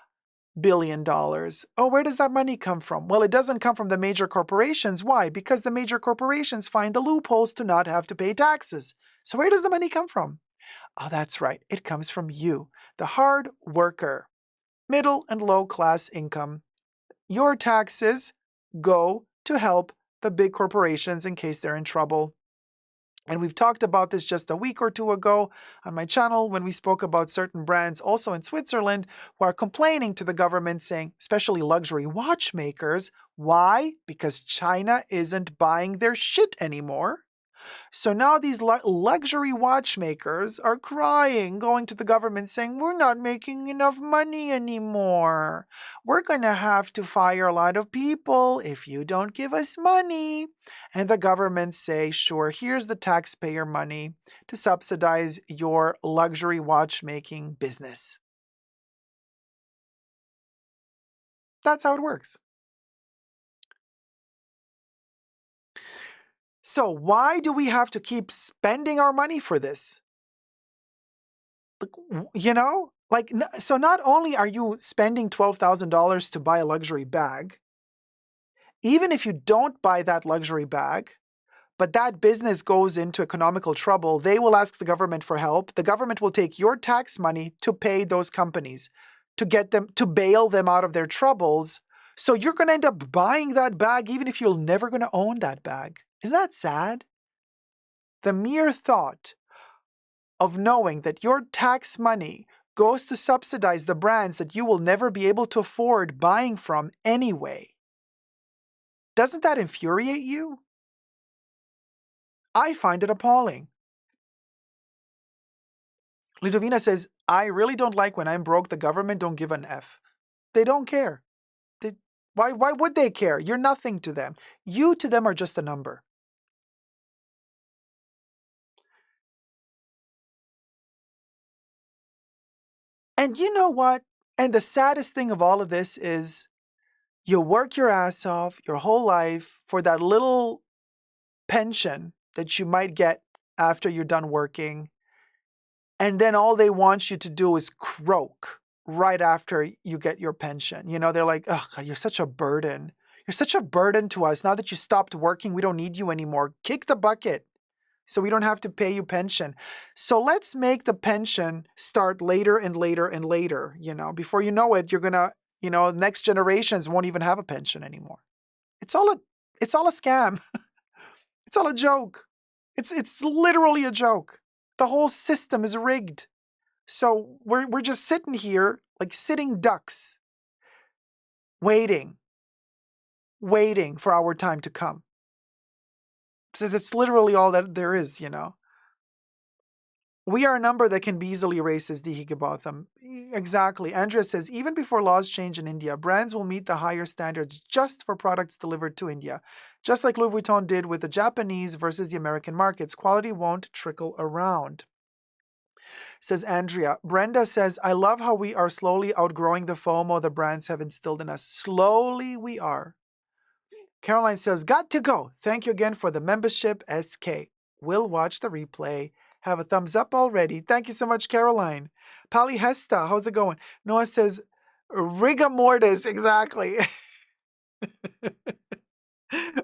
$1 billion. Oh, where does that money come from? Well, it doesn't come from the major corporations. Why? Because the major corporations find the loopholes to not have to pay taxes. So where does the money come from? Oh, that's right. It comes from you, the hard worker, middle and low class income. Your taxes go to help the big corporations in case they're in trouble. And we've talked about this just a week or two ago on my channel when we spoke about certain brands also in Switzerland who are complaining to the government saying, especially luxury watchmakers, why? Because China isn't buying their shit anymore. So now these luxury watchmakers are crying, going to the government saying, we're not making enough money anymore. We're going to have to fire a lot of people if you don't give us money. And the government say, sure, here's the taxpayer money to subsidize your luxury watchmaking business. That's how it works. So why do we have to keep spending our money for this? So not only are you spending $12,000 to buy a luxury bag, even if you don't buy that luxury bag, but that business goes into economical trouble, they will ask the government for help. The government will take your tax money to pay those companies, to get them, to bail them out of their troubles. So you're going to end up buying that bag even if you're never going to own that bag. Isn't that sad? The mere thought of knowing that your tax money goes to subsidize the brands that you will never be able to afford buying from anyway. Doesn't that infuriate you? I find it appalling. Lidovina says, I really don't like when I'm broke, the government don't give an F. They don't care. Why would they care? You're nothing to them. You to them are just a number. And you know what? And the saddest thing of all of this is you work your ass off your whole life for that little pension that you might get after you're done working. And then all they want you to do is croak right after you get your pension. You know, they're like, oh, God, you're such a burden. You're such a burden to us. Now that you stopped working, we don't need you anymore. Kick the bucket so we don't have to pay you pension. So let's make the pension start later and later and later. You know, before you know it, you're going to, next generations won't even have a pension anymore. It's all a scam. It's all a joke. It's literally a joke. The whole system is rigged. So we're just sitting here like sitting ducks, waiting for our time to come. So that's literally all that there is, We are a number that can be easily erased, as Dihi Gabotham. Exactly. Andrea says, even before laws change in India, brands will meet the higher standards just for products delivered to India. Just like Louis Vuitton did with the Japanese versus the American markets, quality won't trickle around. Says Andrea. Brenda says, I love how we are slowly outgrowing the FOMO the brands have instilled in us. Slowly we are. Caroline says, got to go. Thank you again for the membership, SK. We'll watch the replay. Have a thumbs up already. Thank you so much, Caroline. Pali Hesta, how's it going? Noah says, rigor mortis, exactly.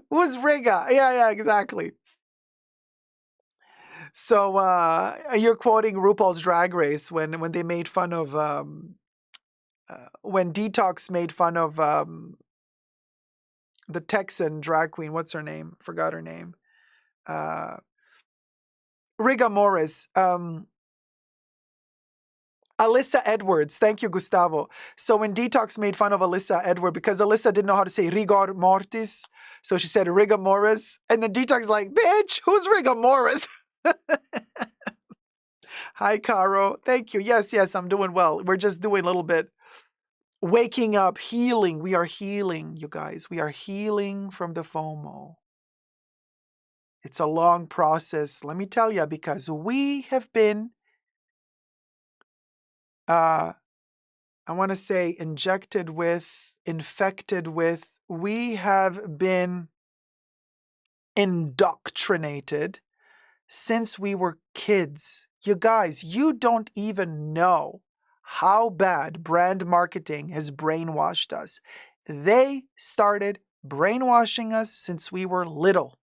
Who's Riga? Yeah, exactly. So you're quoting RuPaul's Drag Race when they made fun of, when Detox made fun of the Texan drag queen. What's her name? Forgot her name. Riga Morris. Alyssa Edwards. Thank you, Gustavo. So when Detox made fun of Alyssa Edwards, because Alyssa didn't know how to say rigor mortis, so she said Riga Morris. And then Detox like, bitch, who's Riga Morris? Hi, Caro. Thank you. Yes, I'm doing well. We're just doing a little bit waking up, healing. We are healing, you guys. We are healing from the FOMO. It's a long process, let me tell you, because we have been I want to say infected with, we have been indoctrinated since we were kids. You guys, you don't even know how bad brand marketing has brainwashed us. They started brainwashing us since we were little.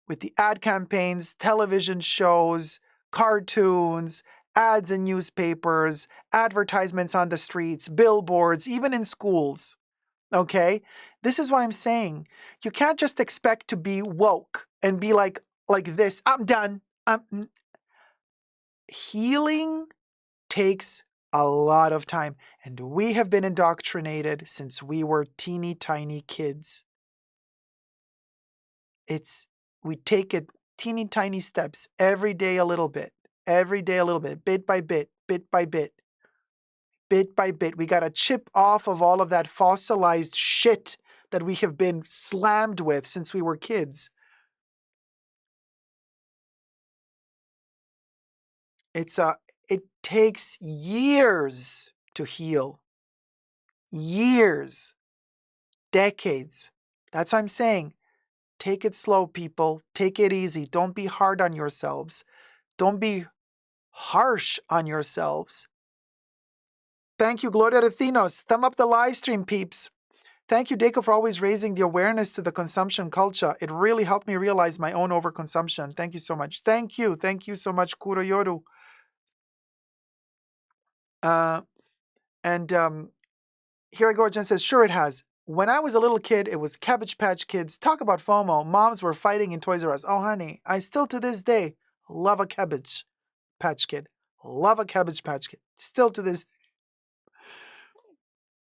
With the ad campaigns, television shows, cartoons, ads in newspapers, advertisements on the streets, billboards, even in schools. Okay? This is why I'm saying you can't just expect to be woke and be like this. I'm done. Healing takes a lot of time. And we have been indoctrinated since we were teeny tiny kids. We take it teeny tiny steps every day a little bit, bit by bit, bit by bit. We got to chip off of all of that fossilized shit that we have been slammed with since we were kids. It takes years to heal. Years. Decades. That's what I'm saying. Take it slow, people. Take it easy. Don't be hard on yourselves. Don't be harsh on yourselves. Thank you, Gloria Recinos. Thumb up the live stream, peeps. Thank you, Dacob, for always raising the awareness to the consumption culture. It really helped me realize my own overconsumption. Thank you so much. Thank you. Thank you so much, Kuroyoru. Here I go, Jen says, sure it has. When I was a little kid, it was Cabbage Patch Kids. Talk about FOMO. Moms were fighting in Toys R Us. Oh, honey, I still to this day love a Cabbage Patch Kid. Love a Cabbage Patch Kid. Still to this.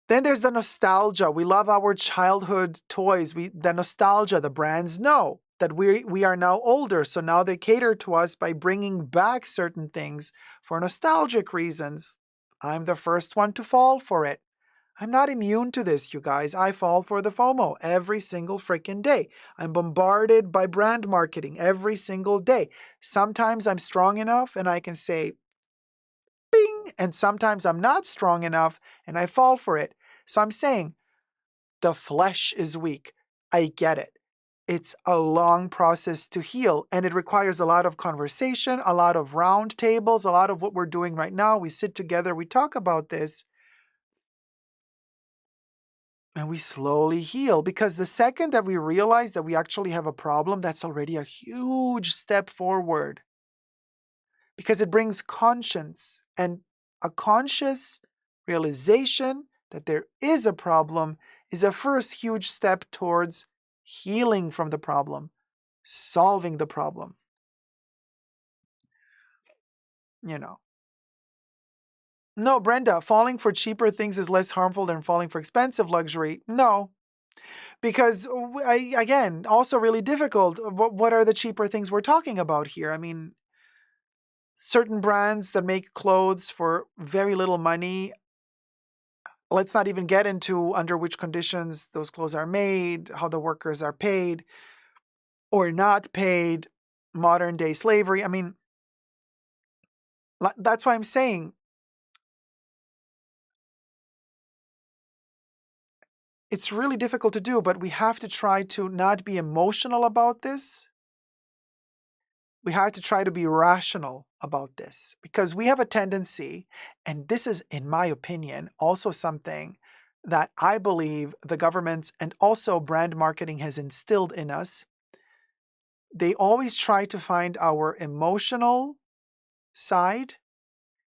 Then there's the nostalgia. We love our childhood toys. The nostalgia, the brands know that we are now older. So now they cater to us by bringing back certain things for nostalgic reasons. I'm the first one to fall for it. I'm not immune to this, you guys. I fall for the FOMO every single freaking day. I'm bombarded by brand marketing every single day. Sometimes I'm strong enough and I can say, bing, and sometimes I'm not strong enough and I fall for it. So I'm saying the flesh is weak. I get it. It's a long process to heal and it requires a lot of conversation, a lot of round tables, a lot of what we're doing right now. We sit together, we talk about this. And we slowly heal because the second that we realize that we actually have a problem, that's already a huge step forward. Because it brings conscience and a conscious realization that there is a problem is a first huge step towards healing from the problem, solving the problem. You know. No, Brenda, falling for cheaper things is less harmful than falling for expensive luxury. No. Because, again, also really difficult. What are the cheaper things we're talking about here? I mean, certain brands that make clothes for very little money. Let's not even get into under which conditions those clothes are made, how the workers are paid or not paid, modern day slavery. I mean, that's why I'm saying it's really difficult to do, but we have to try to not be emotional about this. We have to try to be rational about this because we have a tendency, and this is, in my opinion, also something that I believe the governments and also brand marketing has instilled in us. They always try to find our emotional side.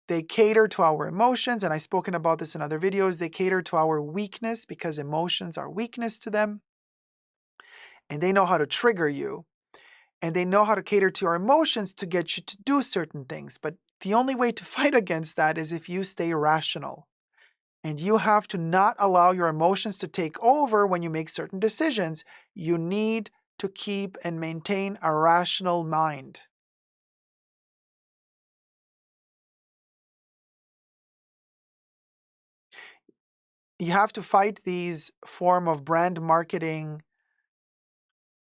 They cater to our emotions, and I've spoken about this in other videos. They cater to our weakness because emotions are weakness to them, and they know how to trigger you. And they know how to cater to your emotions to get you to do certain things. But the only way to fight against that is if you stay rational. And you have to not allow your emotions to take over when you make certain decisions. You need to keep and maintain a rational mind. You have to fight these form of brand marketing,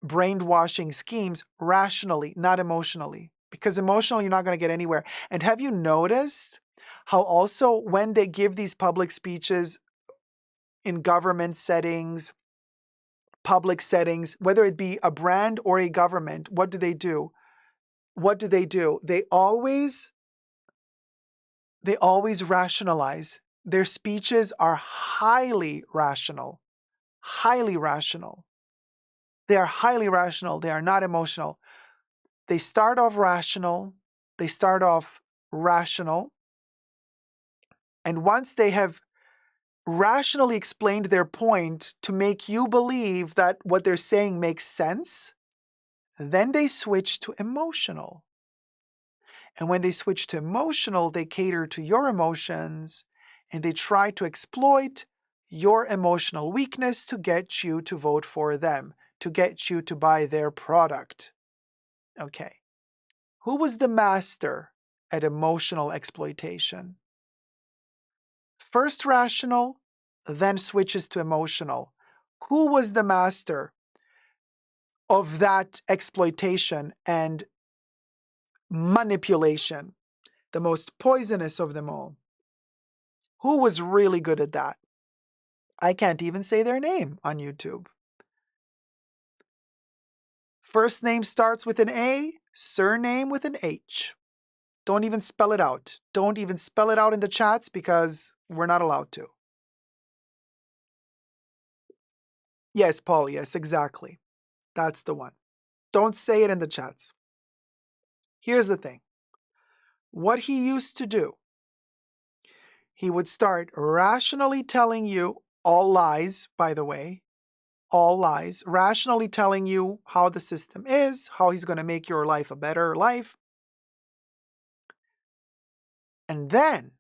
brainwashing schemes rationally, not emotionally. Because emotionally, you're not going to get anywhere. And have you noticed how also when they give these public speeches in government settings, public settings, whether it be a brand or a government, what do they do? What do they do? They always rationalize. Their speeches are highly rational. Highly rational. They are highly rational. They are not emotional. They start off rational. They start off rational. And once they have rationally explained their point to make you believe that what they're saying makes sense, then they switch to emotional. And when they switch to emotional, they cater to your emotions and they try to exploit your emotional weakness to get you to vote for them, to get you to buy their product. Okay. Who was the master at emotional exploitation? First rational, then switches to emotional. Who was the master of that exploitation and manipulation? The most poisonous of them all. Who was really good at that? I can't even say their name on YouTube. First name starts with an A, surname with an H. Don't even spell it out. Don't even spell it out in the chats because we're not allowed to. Yes, Paul, yes, exactly. That's the one. Don't say it in the chats. Here's the thing. What he used to do, he would start rationally telling you, all lies, by the way, all lies, rationally telling you how the system is, how he's going to make your life a better life. And then,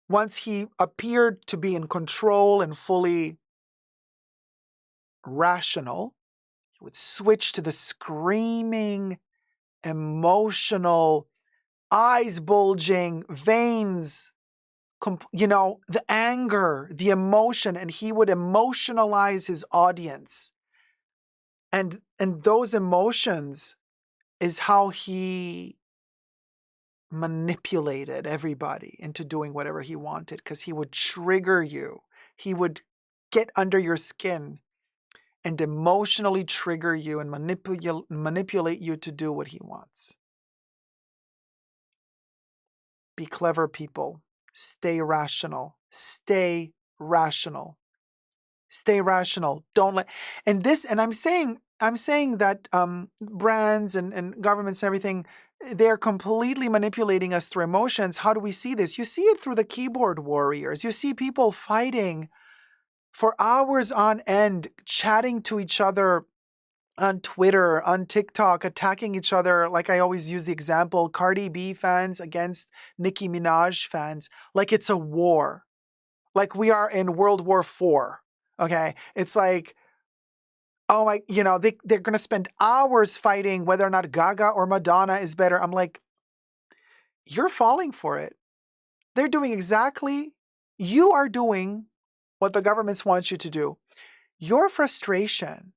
once he appeared to be in control and fully rational, he would switch to the screaming, emotional, eyes bulging, veins, the anger, the emotion, and he would emotionalize his audience. And those emotions is how he manipulated everybody into doing whatever he wanted, because he would trigger you. He would get under your skin and emotionally trigger you and manipulate you to do what he wants. Be clever, people. Stay rational. Stay rational. Stay rational. Don't let and I'm saying that brands and governments and everything, they're completely manipulating us through emotions. How do we see this? You see it through the keyboard warriors. You see people fighting for hours on end, chatting to each other on Twitter, on TikTok, attacking each other. Like I always use the example, Cardi B fans against Nicki Minaj fans, like it's a war. Like we are in World War IV. Okay. It's like, oh my, they're going to spend hours fighting whether or not Gaga or Madonna is better. I'm like, you're falling for it. They're doing you are doing what the governments want you to do. Your frustration,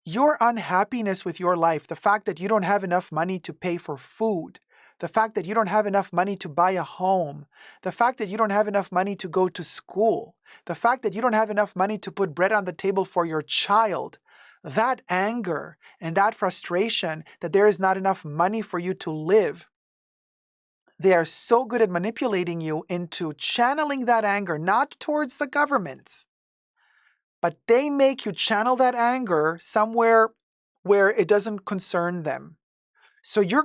your unhappiness with your life, the fact that you don't have enough money to pay for food, the fact that you don't have enough money to buy a home, the fact that you don't have enough money to go to school, the fact that you don't have enough money to put bread on the table for your child, that anger and that frustration that there is not enough money for you to live, they are so good at manipulating you into channeling that anger, not towards the governments, but they make you channel that anger somewhere where it doesn't concern them. So you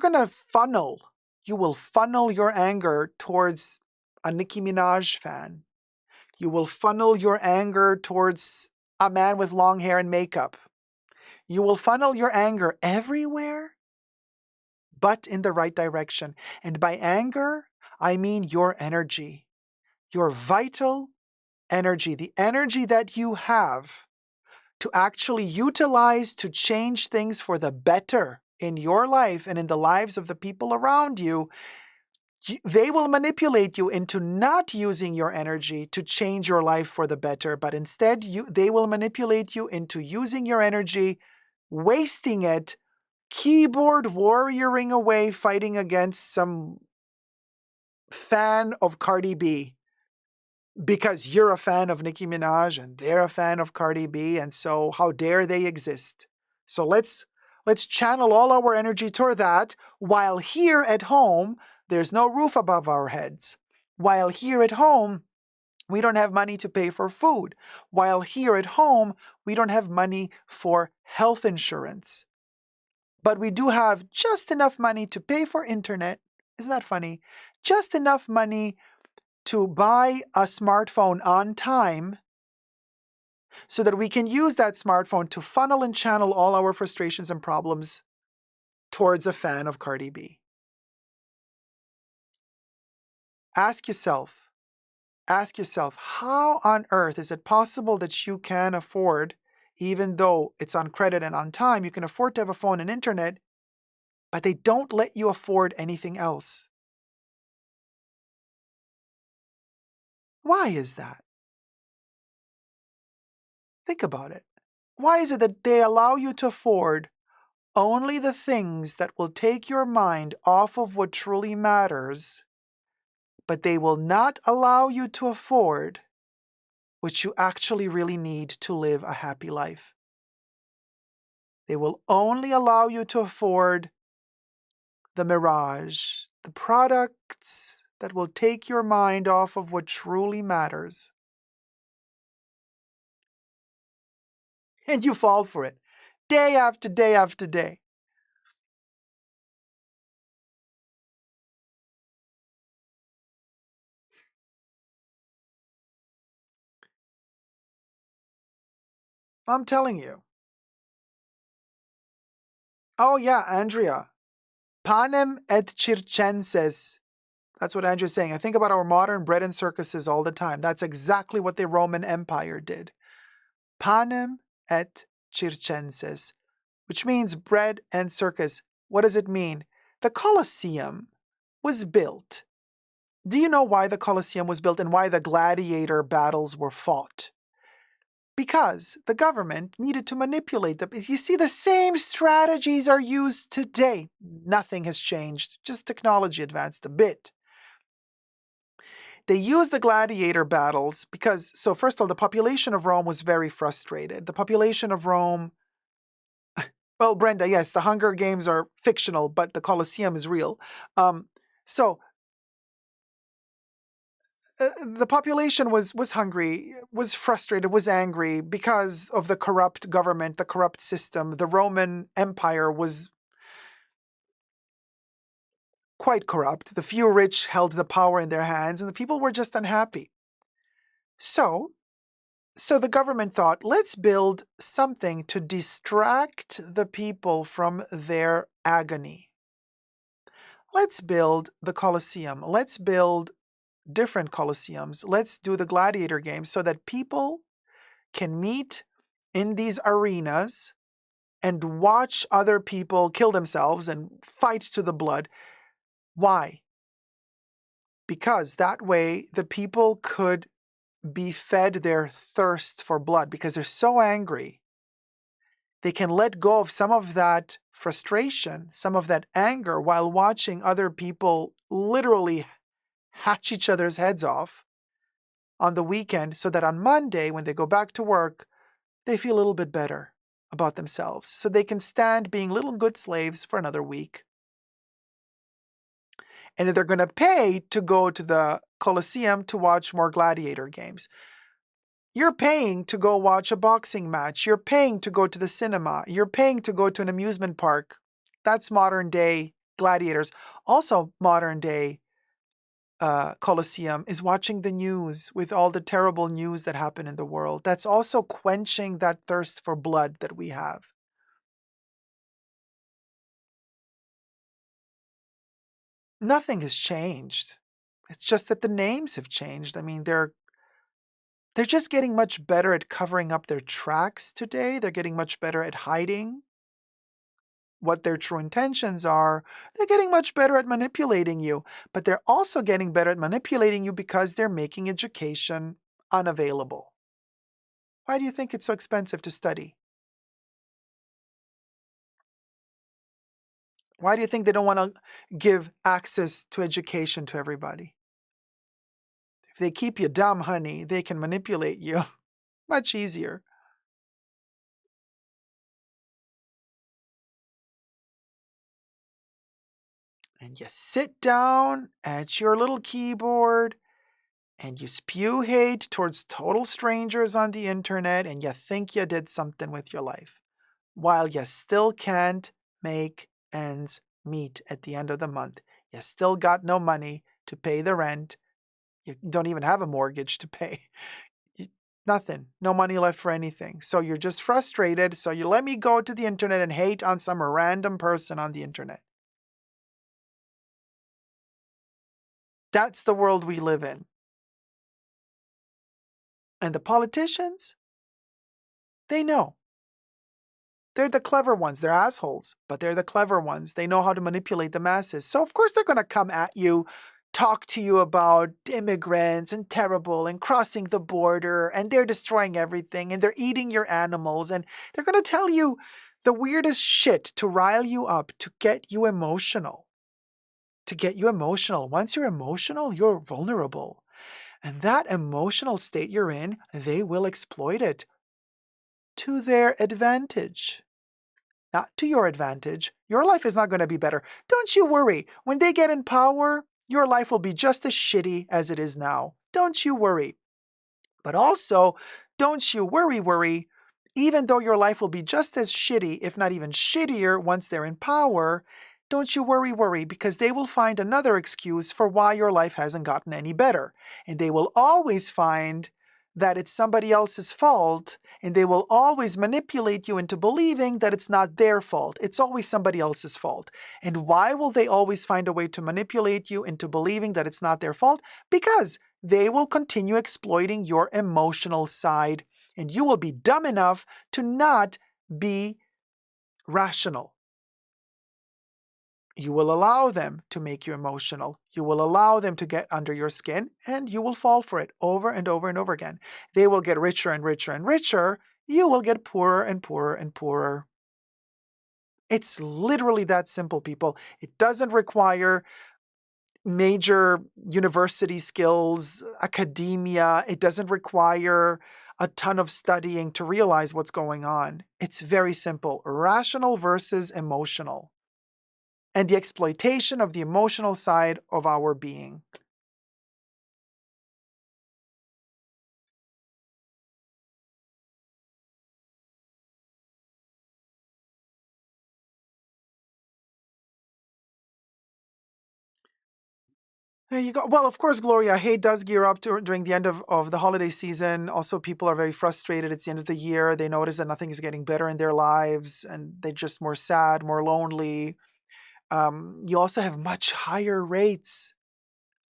will funnel your anger towards a Nicki Minaj fan. You will funnel your anger towards a man with long hair and makeup. You will funnel your anger everywhere but in the right direction. And by anger, I mean your energy, your vital energy, the energy that you have to actually utilize to change things for the better in your life and in the lives of the people around you. They will manipulate you into not using your energy to change your life for the better, but instead they will manipulate you into using your energy, wasting it, keyboard warrioring away, fighting against some fan of Cardi B because you're a fan of Nicki Minaj and they're a fan of Cardi B, and so how dare they exist? So let's channel all our energy toward that, while here at home there's no roof above our heads. While here at home we don't have money to pay for food. While here at home we don't have money for health insurance. But we do have just enough money to pay for internet. Isn't that funny? Just enough money to buy a smartphone on time so that we can use that smartphone to funnel and channel all our frustrations and problems towards a fan of Cardi B. Ask yourself, how on earth is it possible that you can afford, even though it's on credit and on time, you can afford to have a phone and internet, but they don't let you afford anything else? Why is that? Think about it. Why is it that they allow you to afford only the things that will take your mind off of what truly matters, but they will not allow you to afford what you actually really need to live a happy life? They will only allow you to afford the mirage, the products that will take your mind off of what truly matters. And you fall for it, day after day after day. I'm telling you. Oh yeah, Andrea. Panem et circenses. That's what Andrew's saying. I think about our modern bread and circuses all the time. That's exactly what the Roman Empire did. Panem et circenses, which means bread and circus. What does it mean? The Colosseum was built. Do you know why the Colosseum was built and why the gladiator battles were fought? Because the government needed to manipulate them. You see, the same strategies are used today. Nothing has changed, just technology advanced a bit. They used the gladiator battles because, so first of all, the population of Rome was very frustrated. The population of Rome, well, Brenda, yes, the Hunger Games are fictional, but the Colosseum is real. The population was hungry, was frustrated, was angry because of the corrupt government, the corrupt system. The Roman Empire was quite corrupt. The few rich held the power in their hands, and the people were just unhappy. So the government thought, let's build something to distract the people from their agony. Let's build the Colosseum. Let's build different Colosseums. Let's do the gladiator games so that people can meet in these arenas and watch other people kill themselves and fight to the blood. Why? because that way the people could be fed their thirst for blood because they're so angry. They can let go of some of that frustration, some of that anger while watching other people literally hatch each other's heads off on the weekend so that on Monday, when they go back to work, they feel a little bit better about themselves so they can stand being little good slaves for another week. And that they're going to pay to go to the Coliseum to watch more gladiator games. You're paying to go watch a boxing match. You're paying to go to the cinema. You're paying to go to an amusement park. That's modern day gladiators. Also, modern day Coliseum is watching the news with all the terrible news that happen in the world. That's also quenching that thirst for blood that we have. Nothing has changed. It's just that the names have changed. I mean, they're just getting much better at covering up their tracks today. They're getting much better at hiding what their true intentions are. They're getting much better at manipulating you, but they're also getting better at manipulating you because they're making education unavailable. Why do you think it's so expensive to study? Why do you think they don't want to give access to education to everybody? If they keep you dumb, honey, they can manipulate you much easier. And you sit down at your little keyboard and you spew hate towards total strangers on the internet and you think you did something with your life while you still can't make ends meet at the end of the month. You still got no money to pay the rent. You don't even have a mortgage to pay. Nothing. No money left for anything. So you're just frustrated. So you let me go to the internet and hate on some random person on the internet. That's the world we live in. And the politicians, they know. They're the clever ones. They're assholes, but they're the clever ones. They know how to manipulate the masses. So of course they're going to come at you, talk to you about immigrants and terrible and crossing the border and they're destroying everything and they're eating your animals and they're going to tell you the weirdest shit to rile you up, to get you emotional. To get you emotional. Once you're emotional, you're vulnerable. And that emotional state you're in, they will exploit it to their advantage. Not to your advantage. Your life is not going to be better. Don't you worry. When they get in power, your life will be just as shitty as it is now. Don't you worry. But also, don't you worry, even though your life will be just as shitty, if not even shittier, once they're in power, don't you worry, because they will find another excuse for why your life hasn't gotten any better. And they will always find that it's somebody else's fault, and they will always manipulate you into believing that it's not their fault. It's always somebody else's fault. And why will they always find a way to manipulate you into believing that it's not their fault? Because they will continue exploiting your emotional side, and you will be dumb enough to not be rational. You will allow them to make you emotional. You will allow them to get under your skin, and you will fall for it over and over and over again. They will get richer and richer and richer. You will get poorer and poorer and poorer. It's literally that simple, people. It doesn't require major university skills, academia. It doesn't require a ton of studying to realize what's going on. It's very simple. Rational versus emotional. And the exploitation of the emotional side of our being. There you go. Well, of course, Gloria, hate does gear up during the end of the holiday season. Also, people are very frustrated. It's the end of the year. They notice that nothing is getting better in their lives, and they're just more sad, more lonely. You also have much higher rates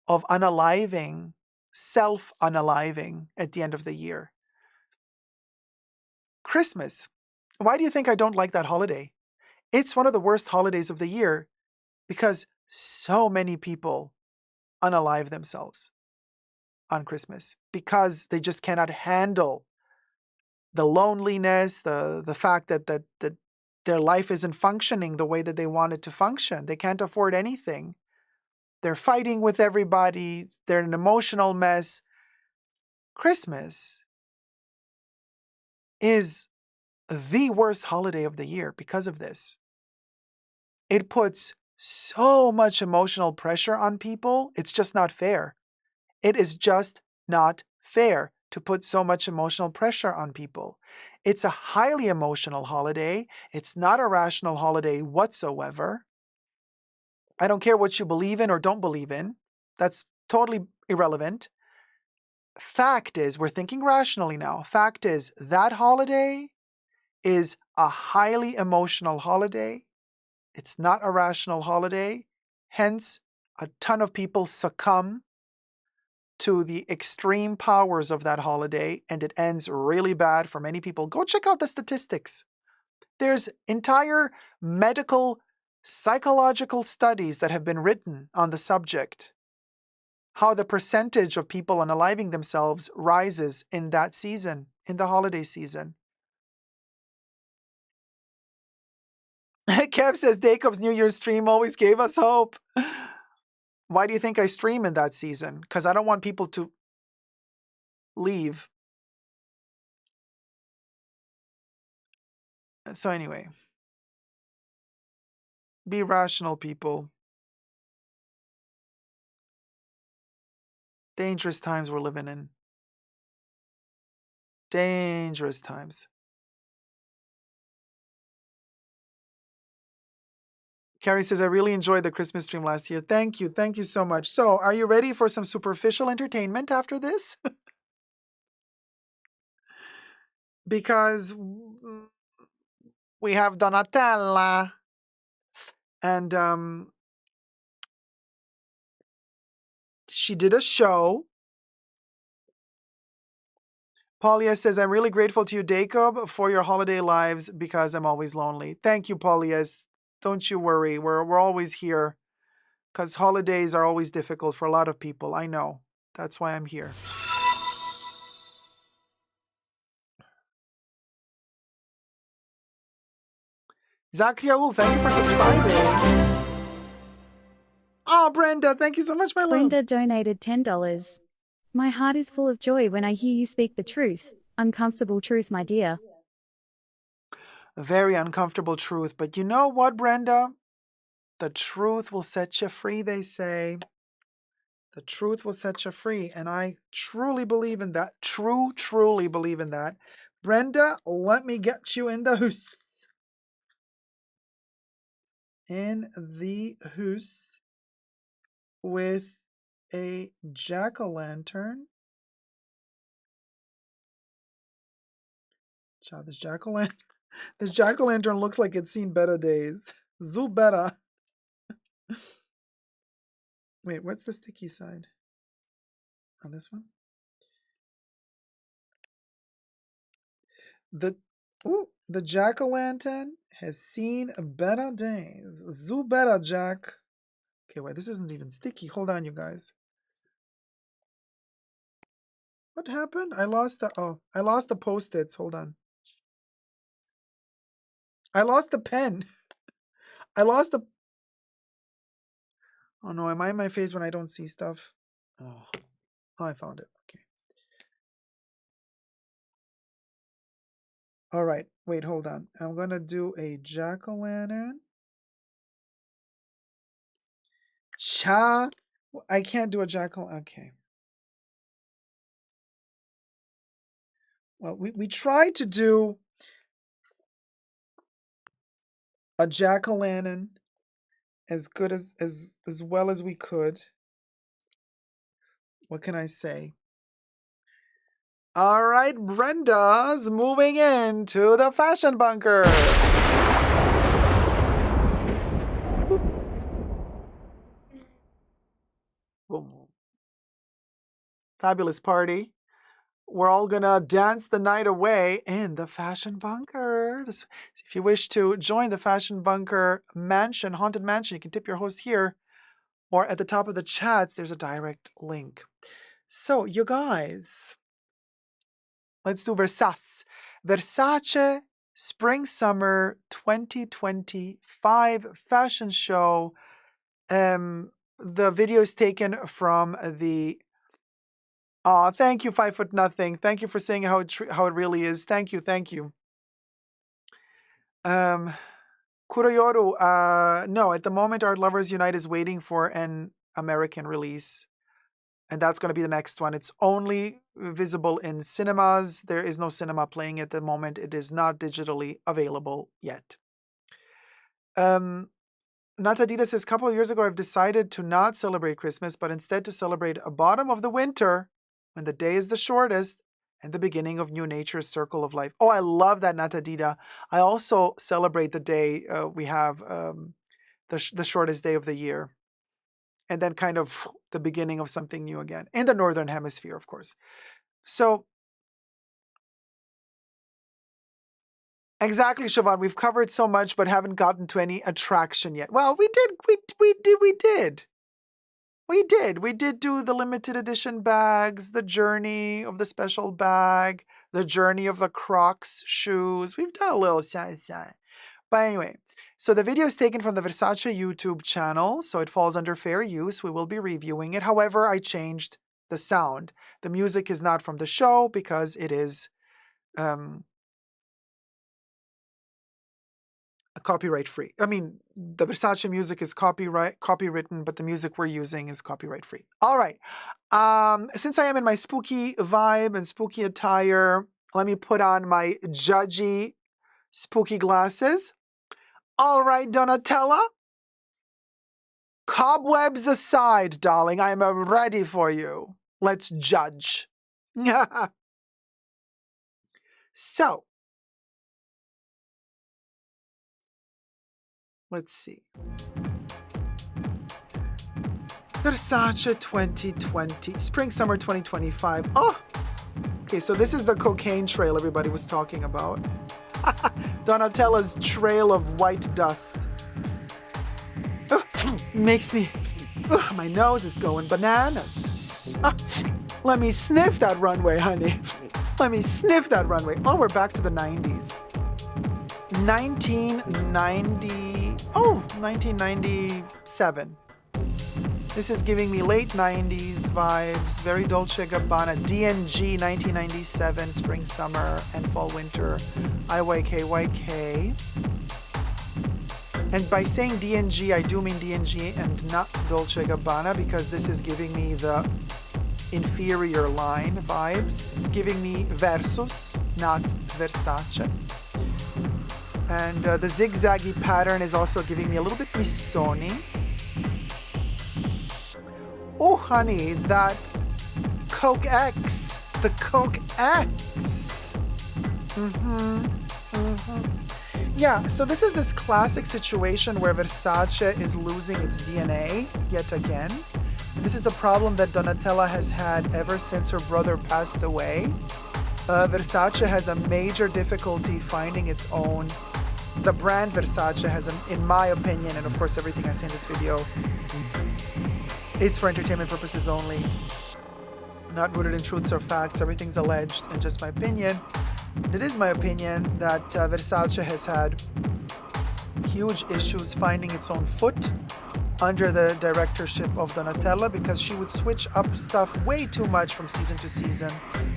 of unaliving, self-unaliving at the end of the year. Christmas. Why do you think I don't like that holiday? It's one of the worst holidays of the year because so many people unalive themselves on Christmas because they just cannot handle the loneliness, the fact that their life isn't functioning the way that they want it to function. They can't afford anything. They're fighting with everybody. They're an emotional mess. Christmas is the worst holiday of the year because of this. It puts so much emotional pressure on people. It's just not fair. It is just not fair to put so much emotional pressure on people. It's a highly emotional holiday. It's not a rational holiday whatsoever. I don't care what you believe in or don't believe in. That's totally irrelevant. Fact is, we're thinking rationally now. Fact is, that holiday is a highly emotional holiday. It's not a rational holiday. Hence, a ton of people succumb to the extreme powers of that holiday, and it ends really bad for many people. Go check out the statistics. There's entire medical, psychological studies that have been written on the subject. How the percentage of people unaliving themselves rises in that season, in the holiday season. Kev says Dacob's New Year's stream always gave us hope. Why do you think I stream in that season? Because I don't want people to leave. So anyway, be rational, people. Dangerous times we're living in. Dangerous times. Carrie says, I really enjoyed the Christmas stream last year. Thank you. Thank you so much. So, are you ready for some superficial entertainment after this? Because we have Donatella. And she did a show. Paulia says, I'm really grateful to you, Dacob, for your holiday lives because I'm always lonely. Thank you, Paulia. Don't you worry. We're always here because holidays are always difficult for a lot of people. I know. That's why I'm here. Zakiaul, thank you for subscribing. Oh, Brenda, thank you so much, my love. Brenda donated $10. My heart is full of joy when I hear you speak the truth. Uncomfortable truth, my dear. A very uncomfortable truth. But you know what, Brenda? The truth will set you free, they say. The truth will set you free. And I truly believe in that. Truly believe in that. Brenda, let me get you in the house. In the house with a jack-o'-lantern. Child, this jack-o'-lantern looks like it's seen better days. Zoo better. Wait, what's the sticky side? On this one? The jack-o'-lantern has seen better days. Zoo better, Jack. Okay, wait, this isn't even sticky. Hold on, you guys. What happened? I lost the Post-its. Hold on. I lost the pen. Oh no, am I in my face when I don't see stuff? Oh, I found it. Okay. All right, wait, hold on. I'm gonna do a jack-o'-lantern. I can't do a jack-o'-lantern. Okay. Well, we tried to do a jack-o'-lantern as good as well as we could. What can I say? All right, Brenda's moving into the fashion bunker. Boom. Fabulous party. We're all gonna dance the night away in the fashion bunker. If you wish to join the fashion bunker mansion, haunted mansion, you can tip your host here. or at the top of the chats, there's a direct link. So, you guys, let's do Versace. Versace Spring Summer 2025 fashion show. The video is taken from the. Thank you, 5 Foot Nothing. Thank you for saying how it really is. Thank you, thank you. Kuroyoru, no, at the moment, Art Lovers Unite is waiting for an American release. And that's going to be the next one. It's only visible in cinemas. There is no cinema playing at the moment. It is not digitally available yet. Natadita says, a couple of years ago, I've decided to not celebrate Christmas, but instead to celebrate a bottom of the winter when the day is the shortest and the beginning of new nature's circle of life. Oh, I love that, Natadita. I also celebrate the day we have the shortest day of the year. And then kind of the beginning of something new again. In the Northern Hemisphere, of course. So, exactly, Siobhan. We've covered so much, but haven't gotten to any attraction yet. Well, we did. We did do the limited edition bags, the journey of the special bag, the journey of the Crocs shoes. We've done a little side. But anyway. So the video is taken from the Versace YouTube channel, so it falls under fair use. We will be reviewing it. However, I changed the sound. The music is not from the show because it is copyright free. I mean, the Versace music is copywritten, but the music we're using is copyright free. All right. Since I am in my spooky vibe and spooky attire, let me put on my judgy spooky glasses. All right, Donatella. Cobwebs aside, darling, I'm ready for you. Let's judge. So, let's see. Versace 2020, Spring Summer 2025. Oh, okay, so this is the cocaine trail everybody was talking about. Donatella's trail of white dust. Makes me... my nose is going bananas. Let me sniff that runway, honey. Let me sniff that runway. Oh, we're back to the 90s. 1997. This is giving me late 90s vibes, very Dolce & Gabbana, DNG 1997, spring, summer, and fall, winter, IYK. And by saying DNG, I do mean DNG and not Dolce & Gabbana because this is giving me the inferior line vibes. It's giving me Versus, not Versace. And the zigzaggy pattern is also giving me a little bit Missoni. Oh, honey, that Coke X. The Coke X. Yeah, so this is this classic situation where Versace is losing its DNA yet again. This is a problem that Donatella has had ever since her brother passed away. Versace has a major difficulty finding its own. The brand Versace has, in my opinion, and of course everything I say in this video is for entertainment purposes only, not rooted in truths or facts. Everything's alleged and just my opinion. It is my opinion that Versace has had huge issues finding its own foot under the directorship of Donatella because she would switch up stuff way too much from season to season.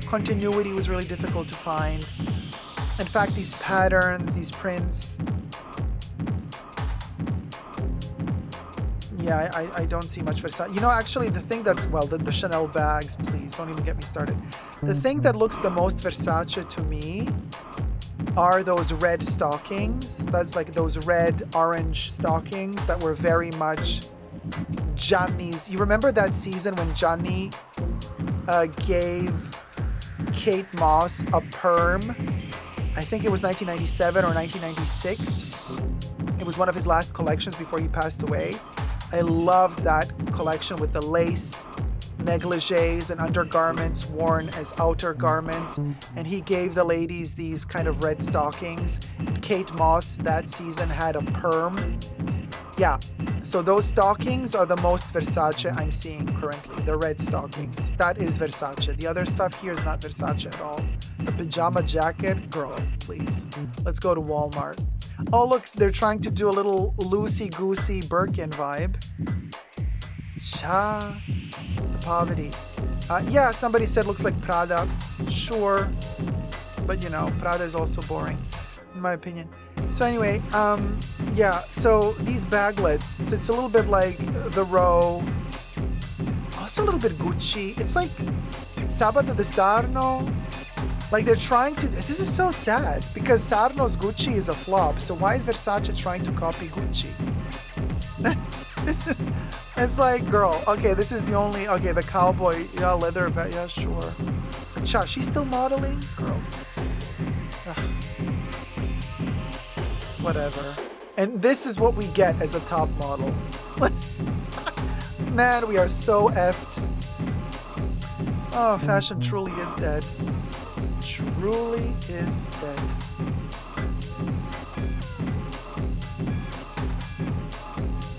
Continuity was really difficult to find. In fact, these patterns, these prints, yeah, I don't see much Versace. You know, actually, the thing that's, well, the Chanel bags, please, don't even get me started. The thing that looks the most Versace to me are those red stockings. That's like those red, orange stockings that were very much Gianni's. You remember that season when Gianni gave Kate Moss a perm? I think it was 1997 or 1996. It was one of his last collections before he passed away. I loved that collection with the lace negligees and undergarments worn as outer garments. And he gave the ladies these kind of red stockings. Kate Moss that season had a perm. Yeah, so those stockings are the most Versace I'm seeing currently. The red stockings. That is Versace. The other stuff here is not Versace at all. The pajama jacket, girl, please. Let's go to Walmart. Oh, look, they're trying to do a little loosey-goosey Birkin vibe. Cha, the poverty. Yeah, somebody said looks like Prada. Sure. But, you know, Prada is also boring, in my opinion. So anyway, yeah, so these baglets, so it's a little bit like the Row, also a little bit Gucci. It's like Sabato de Sarno. Like they're trying to, this is so sad because Sarno's Gucci is a flop. So why is Versace trying to copy Gucci? It's like, girl, okay, this is the only, okay, the cowboy, yeah, leather, but yeah, sure. Cha, she's still modeling? Girl. Ugh. Whatever. And this is what we get as a top model. Man, we are so effed. Oh, fashion truly is dead. Truly is dead.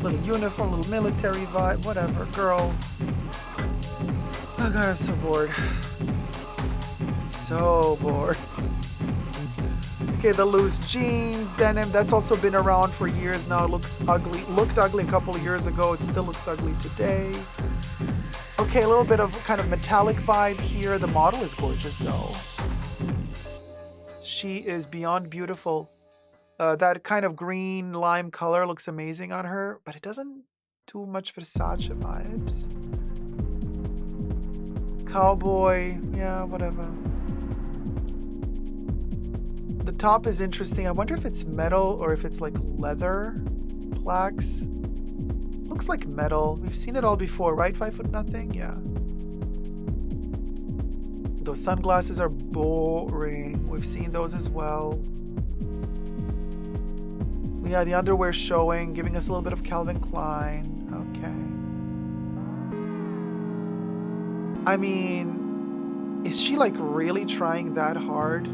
Little uniform, little military vibe, whatever, girl. Oh god, I'm so bored. So bored. Okay, the loose jeans, denim, that's also been around for years now. It looks ugly. Looked ugly a couple of years ago. It still looks ugly today. Okay, a little bit of kind of metallic vibe here. The model is gorgeous though. She is beyond beautiful. That kind of green lime color looks amazing on her, but it doesn't do much Versace vibes. Cowboy, yeah, whatever. The top is interesting. I wonder if it's metal or if it's like leather plaques. Looks like metal. We've seen it all before, right? 5 foot nothing? Yeah. Those sunglasses are boring. We've seen those as well. Yeah, the underwear showing, giving us a little bit of Calvin Klein. Okay. I mean, is she like really trying that hard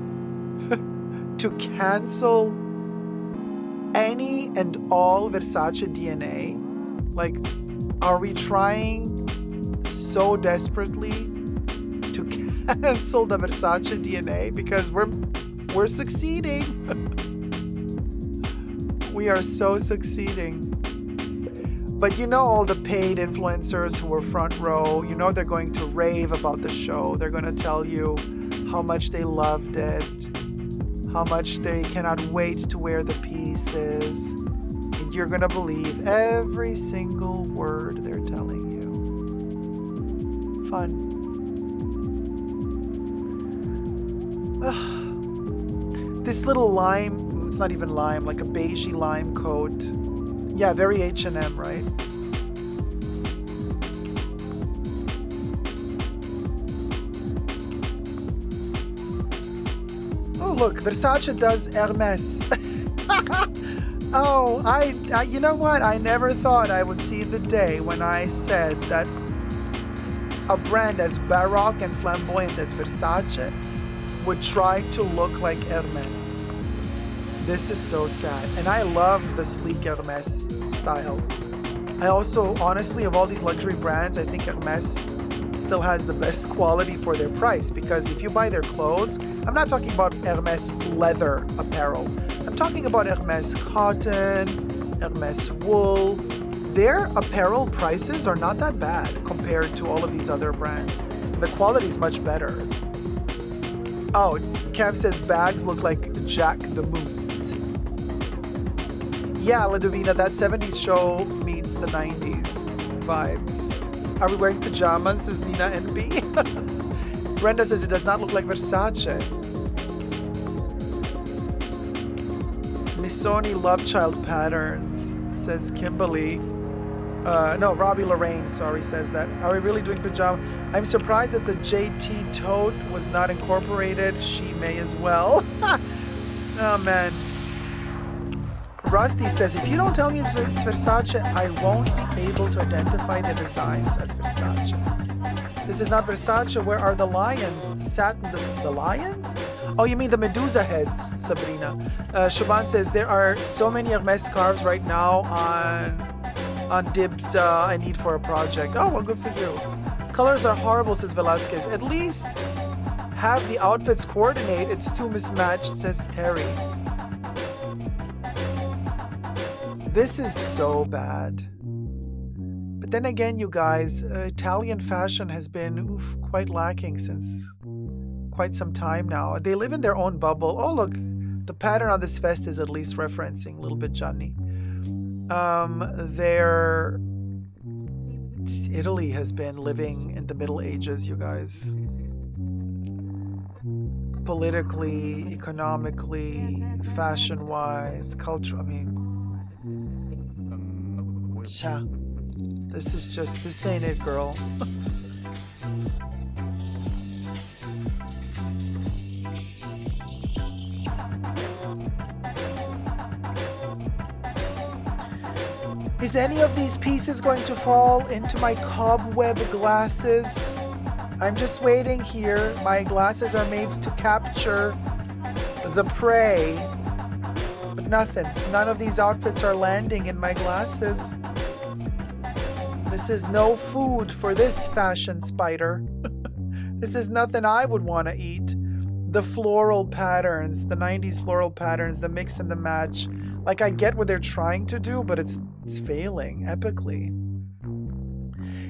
to cancel any and all Versace DNA? Like, are we trying so desperately to cancel the Versace DNA? Because we're succeeding. We are so succeeding. But you know all the paid influencers who were front row, you know they're going to rave about the show. They're going to tell you how much they loved it, how much they cannot wait to wear the pieces. And you're going to believe every single word they're telling you. Fun. Ugh. This little lime, it's not even lime, like a beigey lime coat. Yeah, very H&M, right? Oh, look, Versace does Hermes. Oh, I, you know what? I never thought I would see the day when I said that a brand as baroque and flamboyant as Versace would try to look like Hermes. This is so sad. And I love the sleek Hermes style. I also, honestly, of all these luxury brands, I think Hermes still has the best quality for their price. Because if you buy their clothes, I'm not talking about Hermes leather apparel. I'm talking about Hermes cotton, Hermes wool. Their apparel prices are not that bad compared to all of these other brands. The quality is much better. Oh, Kev says bags look like Jack the Moose. Yeah, Ladovina, that 70s show meets the 90s vibes. Are we wearing pajamas, says Nina NB. Brenda says it does not look like Versace. Missoni Love Child Patterns, says Kimberly. No, Robbie Lorraine, sorry, says that. Are we really doing pajama? I'm surprised that the JT tote was not incorporated. She may as well. Oh, man. Rusty says, if you don't tell me it's Versace, I won't be able to identify the designs as Versace. This is not Versace. Where are the lions? The lions? Oh, you mean the Medusa heads, Sabrina. Shaban says there are so many Hermes scarves right now on Dibs I need for a project. Oh, well, good for you. Colors are horrible, says Velasquez. At least have the outfits coordinate. It's too mismatched, says Terry. This is so bad. But then again, you guys, Italian fashion has been quite lacking since quite some time now. They live in their own bubble. Oh, look, the pattern on this vest is at least referencing a little bit Gianni. Italy has been living in the Middle Ages, you guys. Politically, economically, fashion-wise, culture. I mean, this ain't it, girl. Is any of these pieces going to fall into my cobweb glasses? I'm just waiting here. My glasses are made to capture the prey. But nothing. None of these outfits are landing in my glasses. This is no food for this fashion spider. This is nothing I would want to eat. The floral patterns, the 90s floral patterns, the mix and the match. Like, I get what they're trying to do, but it's failing epically.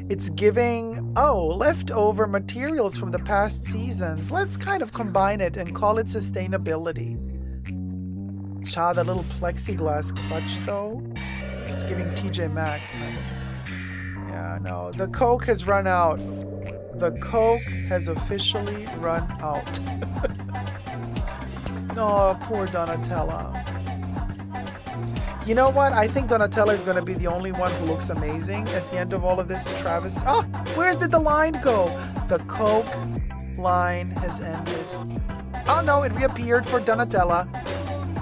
It's giving, leftover materials from the past seasons. Let's kind of combine it and call it sustainability. That little plexiglass clutch, though. It's giving TJ Maxx. Yeah, no. The Coke has run out. The Coke has officially run out. No, poor Donatella. You know what? I think Donatella is going to be the only one who looks amazing at the end of all of this travesty. Oh, where did the line go? The Coke line has ended. Oh no, it reappeared for Donatella.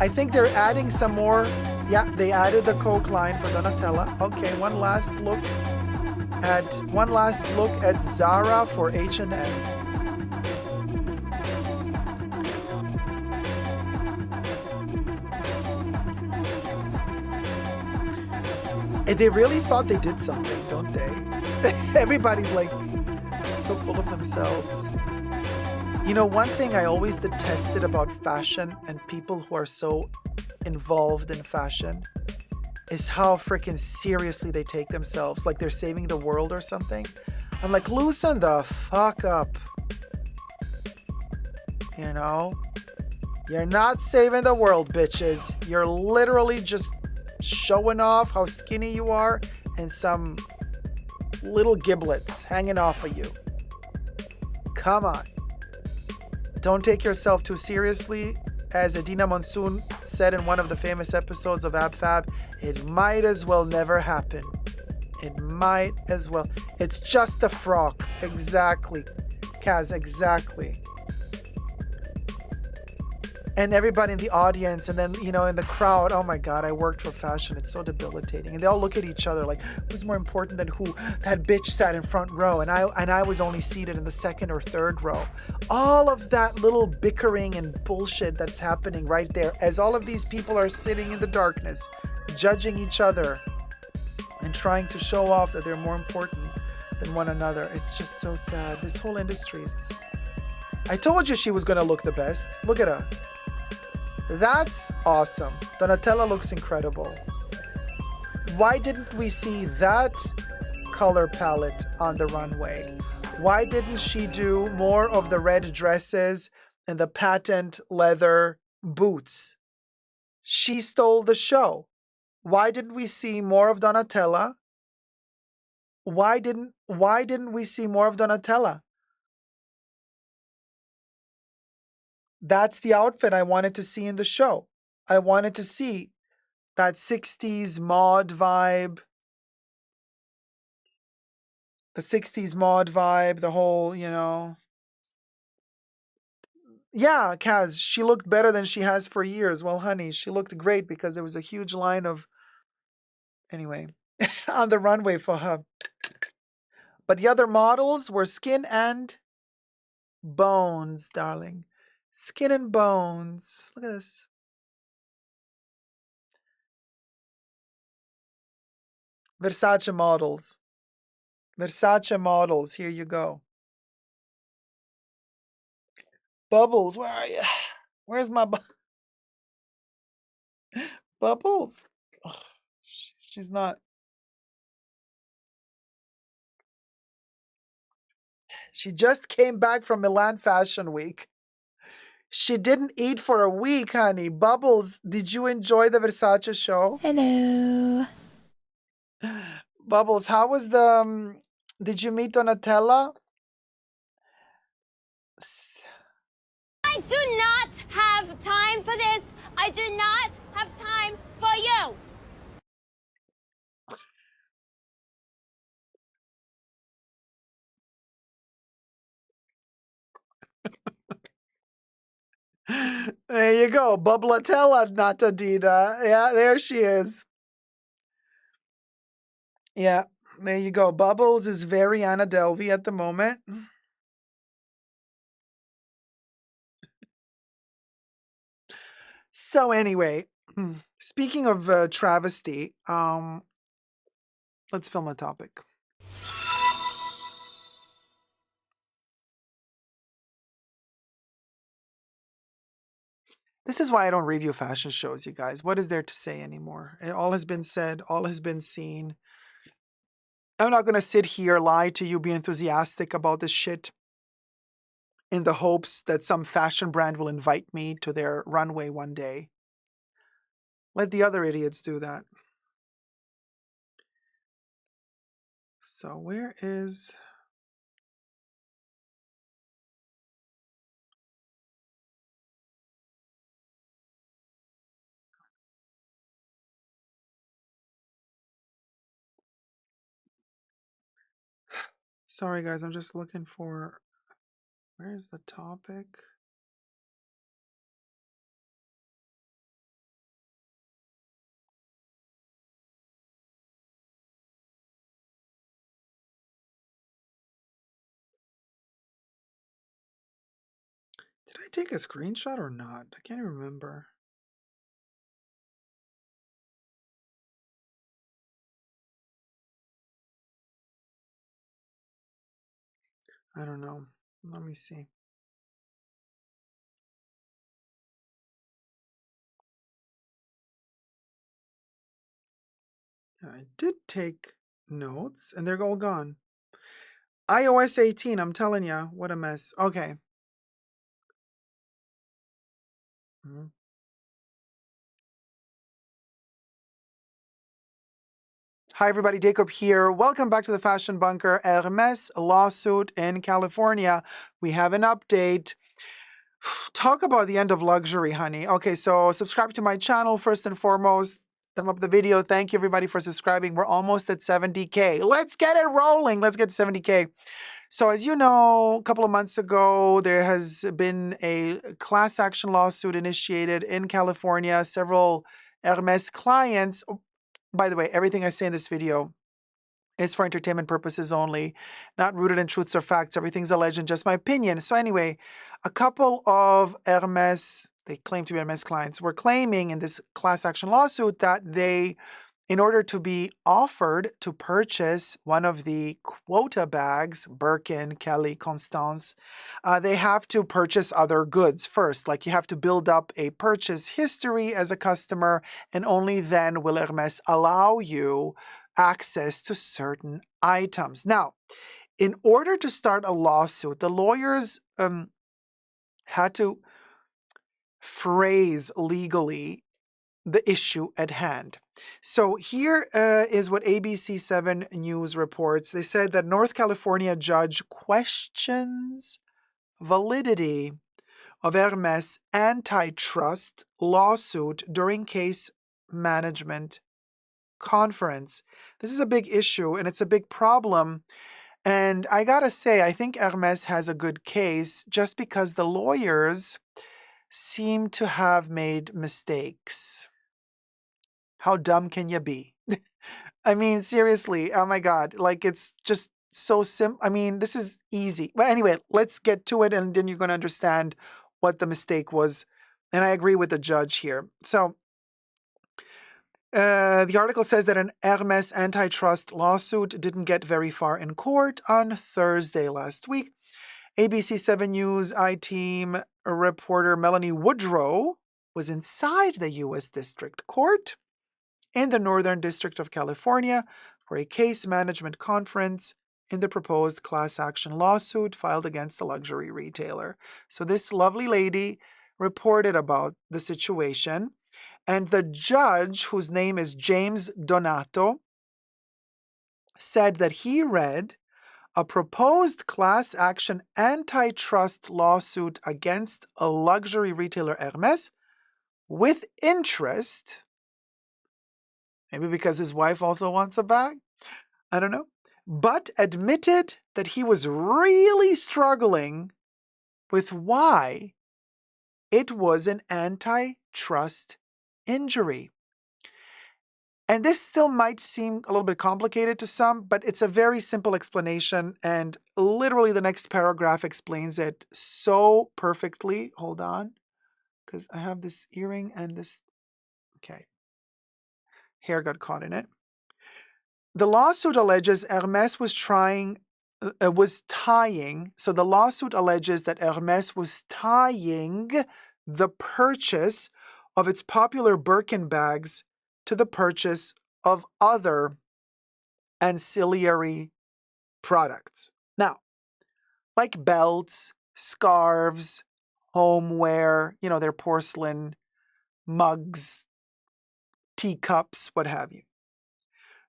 I think they're adding some more. Yeah, they added the Coke line for Donatella. Okay, one last look at Zara for H&M. They really thought they did something, don't they? Everybody's like so full of themselves. You know, one thing I always detested about fashion and people who are so involved in fashion is how freaking seriously they take themselves, like they're saving the world or something. I'm like, loosen the fuck up. You know? You're not saving the world, bitches. You're literally just showing off how skinny you are and some little giblets hanging off of you. Come on. Don't take yourself too seriously. As Adina Monsoon said in one of the famous episodes of AbFab, it might as well never happen. It might as well. It's just a frock. Exactly. Kaz, exactly. And everybody in the audience, and then, you know, in the crowd, oh my God, I worked for fashion. It's so debilitating. And they all look at each other like, who's more important than who? That bitch sat in front row, and I was only seated in the second or third row. All of that little bickering and bullshit that's happening right there, as all of these people are sitting in the darkness, judging each other, and trying to show off that they're more important than one another. It's just so sad. This whole industry is... I told you she was going to look the best. Look at her. That's awesome. Donatella looks incredible. Why didn't we see that color palette on the runway? Why didn't she do more of the red dresses and the patent leather boots? She stole the show. Why didn't we see more of Donatella? Why didn't we see more of Donatella? That's the outfit I wanted to see in the show. I wanted to see that 60s mod vibe. The 60s mod vibe, the whole, you know. Yeah, Kaz, she looked better than she has for years. Well, honey, she looked great because there was a huge line of, anyway, on the runway for her. But the other models were skin and bones, darling. Skin and bones. Look at this. Versace models. Versace models. Here you go. Bubbles, where are you? Where's my Bubbles? Ugh, she's not. She just came back from Milan Fashion Week. She didn't eat for a week, honey. Bubbles, did you enjoy the Versace show? Hello. Bubbles, how was the? Did you meet Donatella? I do not have time for this. I do not have time for you. There you go. Bublatella, not Adida. Yeah, there she is. Yeah, there you go. Bubbles is very Anna Delvey at the moment. So anyway, speaking of travesty, let's film a topic. This is why I don't review fashion shows, you guys. What is there to say anymore? All has been said, all has been seen. I'm not going to sit here, lie to you, be enthusiastic about this shit in the hopes that some fashion brand will invite me to their runway one day. Let the other idiots do that. So where is... Sorry, guys, I'm just looking for... Where's the topic? Did I take a screenshot or not? I can't even remember. I don't know. Let me see. I did take notes, and they're all gone. iOS 18, I'm telling you, what a mess. Okay. Hi, everybody. Dacob here. Welcome back to the Fashion Bunker. Hermes lawsuit in California. We have an update. Talk about the end of luxury, honey. Okay, so subscribe to my channel first and foremost. Thumb up the video. Thank you, everybody, for subscribing. We're almost at 70K. Let's get it rolling. Let's get to 70K. So as you know, a couple of months ago, there has been a class action lawsuit initiated in California. Several Hermes clients... By the way, everything I say in this video is for entertainment purposes only, not rooted in truths or facts. Everything's a legend, just my opinion. So anyway, a couple of Hermes, they claim to be Hermes clients, were claiming in this class action lawsuit that they, in order to be offered to purchase one of the quota bags, Birkin, Kelly, Constance, they have to purchase other goods first. Like you have to build up a purchase history as a customer, and only then will Hermes allow you access to certain items. Now, in order to start a lawsuit, the lawyers had to phrase legally the issue at hand. So here is what ABC7 News reports. They said that North California judge questions validity of Hermes antitrust lawsuit during case management conference. This is a big issue and it's a big problem. And I gotta say, I think Hermes has a good case just because the lawyers seem to have made mistakes. How dumb can you be? I mean, seriously, oh my God. Like, it's just so simple. I mean, this is easy. But anyway, let's get to it and then you're going to understand what the mistake was. And I agree with the judge here. So the article says that an Hermes antitrust lawsuit didn't get very far in court on Thursday last week. ABC 7 News I-Team reporter Melanie Woodrow was inside the U.S. District Court in the Northern District of California for a case management conference in the proposed class action lawsuit filed against the luxury retailer. So this lovely lady reported about the situation, and the judge, whose name is James Donato, said that he read a proposed class action antitrust lawsuit against a luxury retailer Hermes with interest, maybe because his wife also wants a bag, I don't know, but admitted that he was really struggling with why it was an antitrust injury. And this still might seem a little bit complicated to some, but it's a very simple explanation, and literally the next paragraph explains it so perfectly. Hold on, because I have this earring and this, okay, hair got caught in it. The lawsuit alleges Hermes was tying, so the lawsuit alleges that Hermes was tying the purchase of its popular Birkin bags to the purchase of other ancillary products. Now, like belts, scarves, homeware, their porcelain, mugs, teacups, what have you.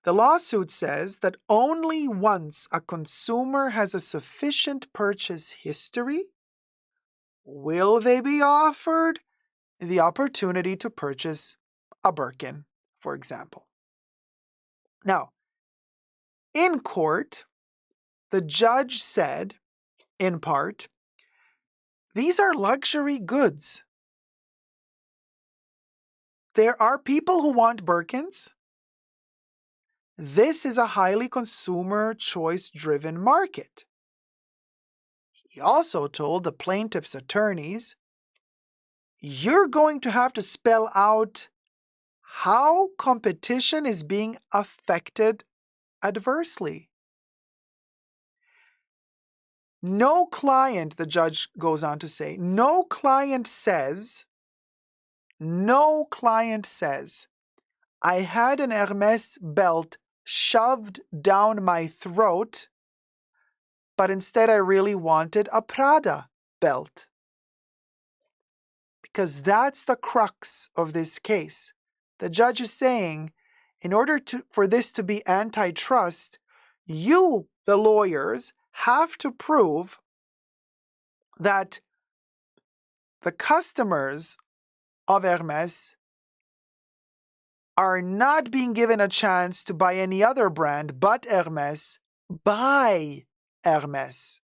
The lawsuit says that only once a consumer has a sufficient purchase history will they be offered the opportunity to purchase a Birkin, for example. Now, in court, the judge said, in part, these are luxury goods. There are people who want Birkins. This is a highly consumer choice-driven market. He also told the plaintiff's attorneys, you're going to have to spell out how competition is being affected adversely. No client, the judge goes on to say, no client says, I had an Hermes belt shoved down my throat, but instead I really wanted a Prada belt. Because that's the crux of this case. The judge is saying, in order for this to be antitrust, you, the lawyers, have to prove that the customers of Hermes are not being given a chance to buy any other brand but Hermes by Hermes.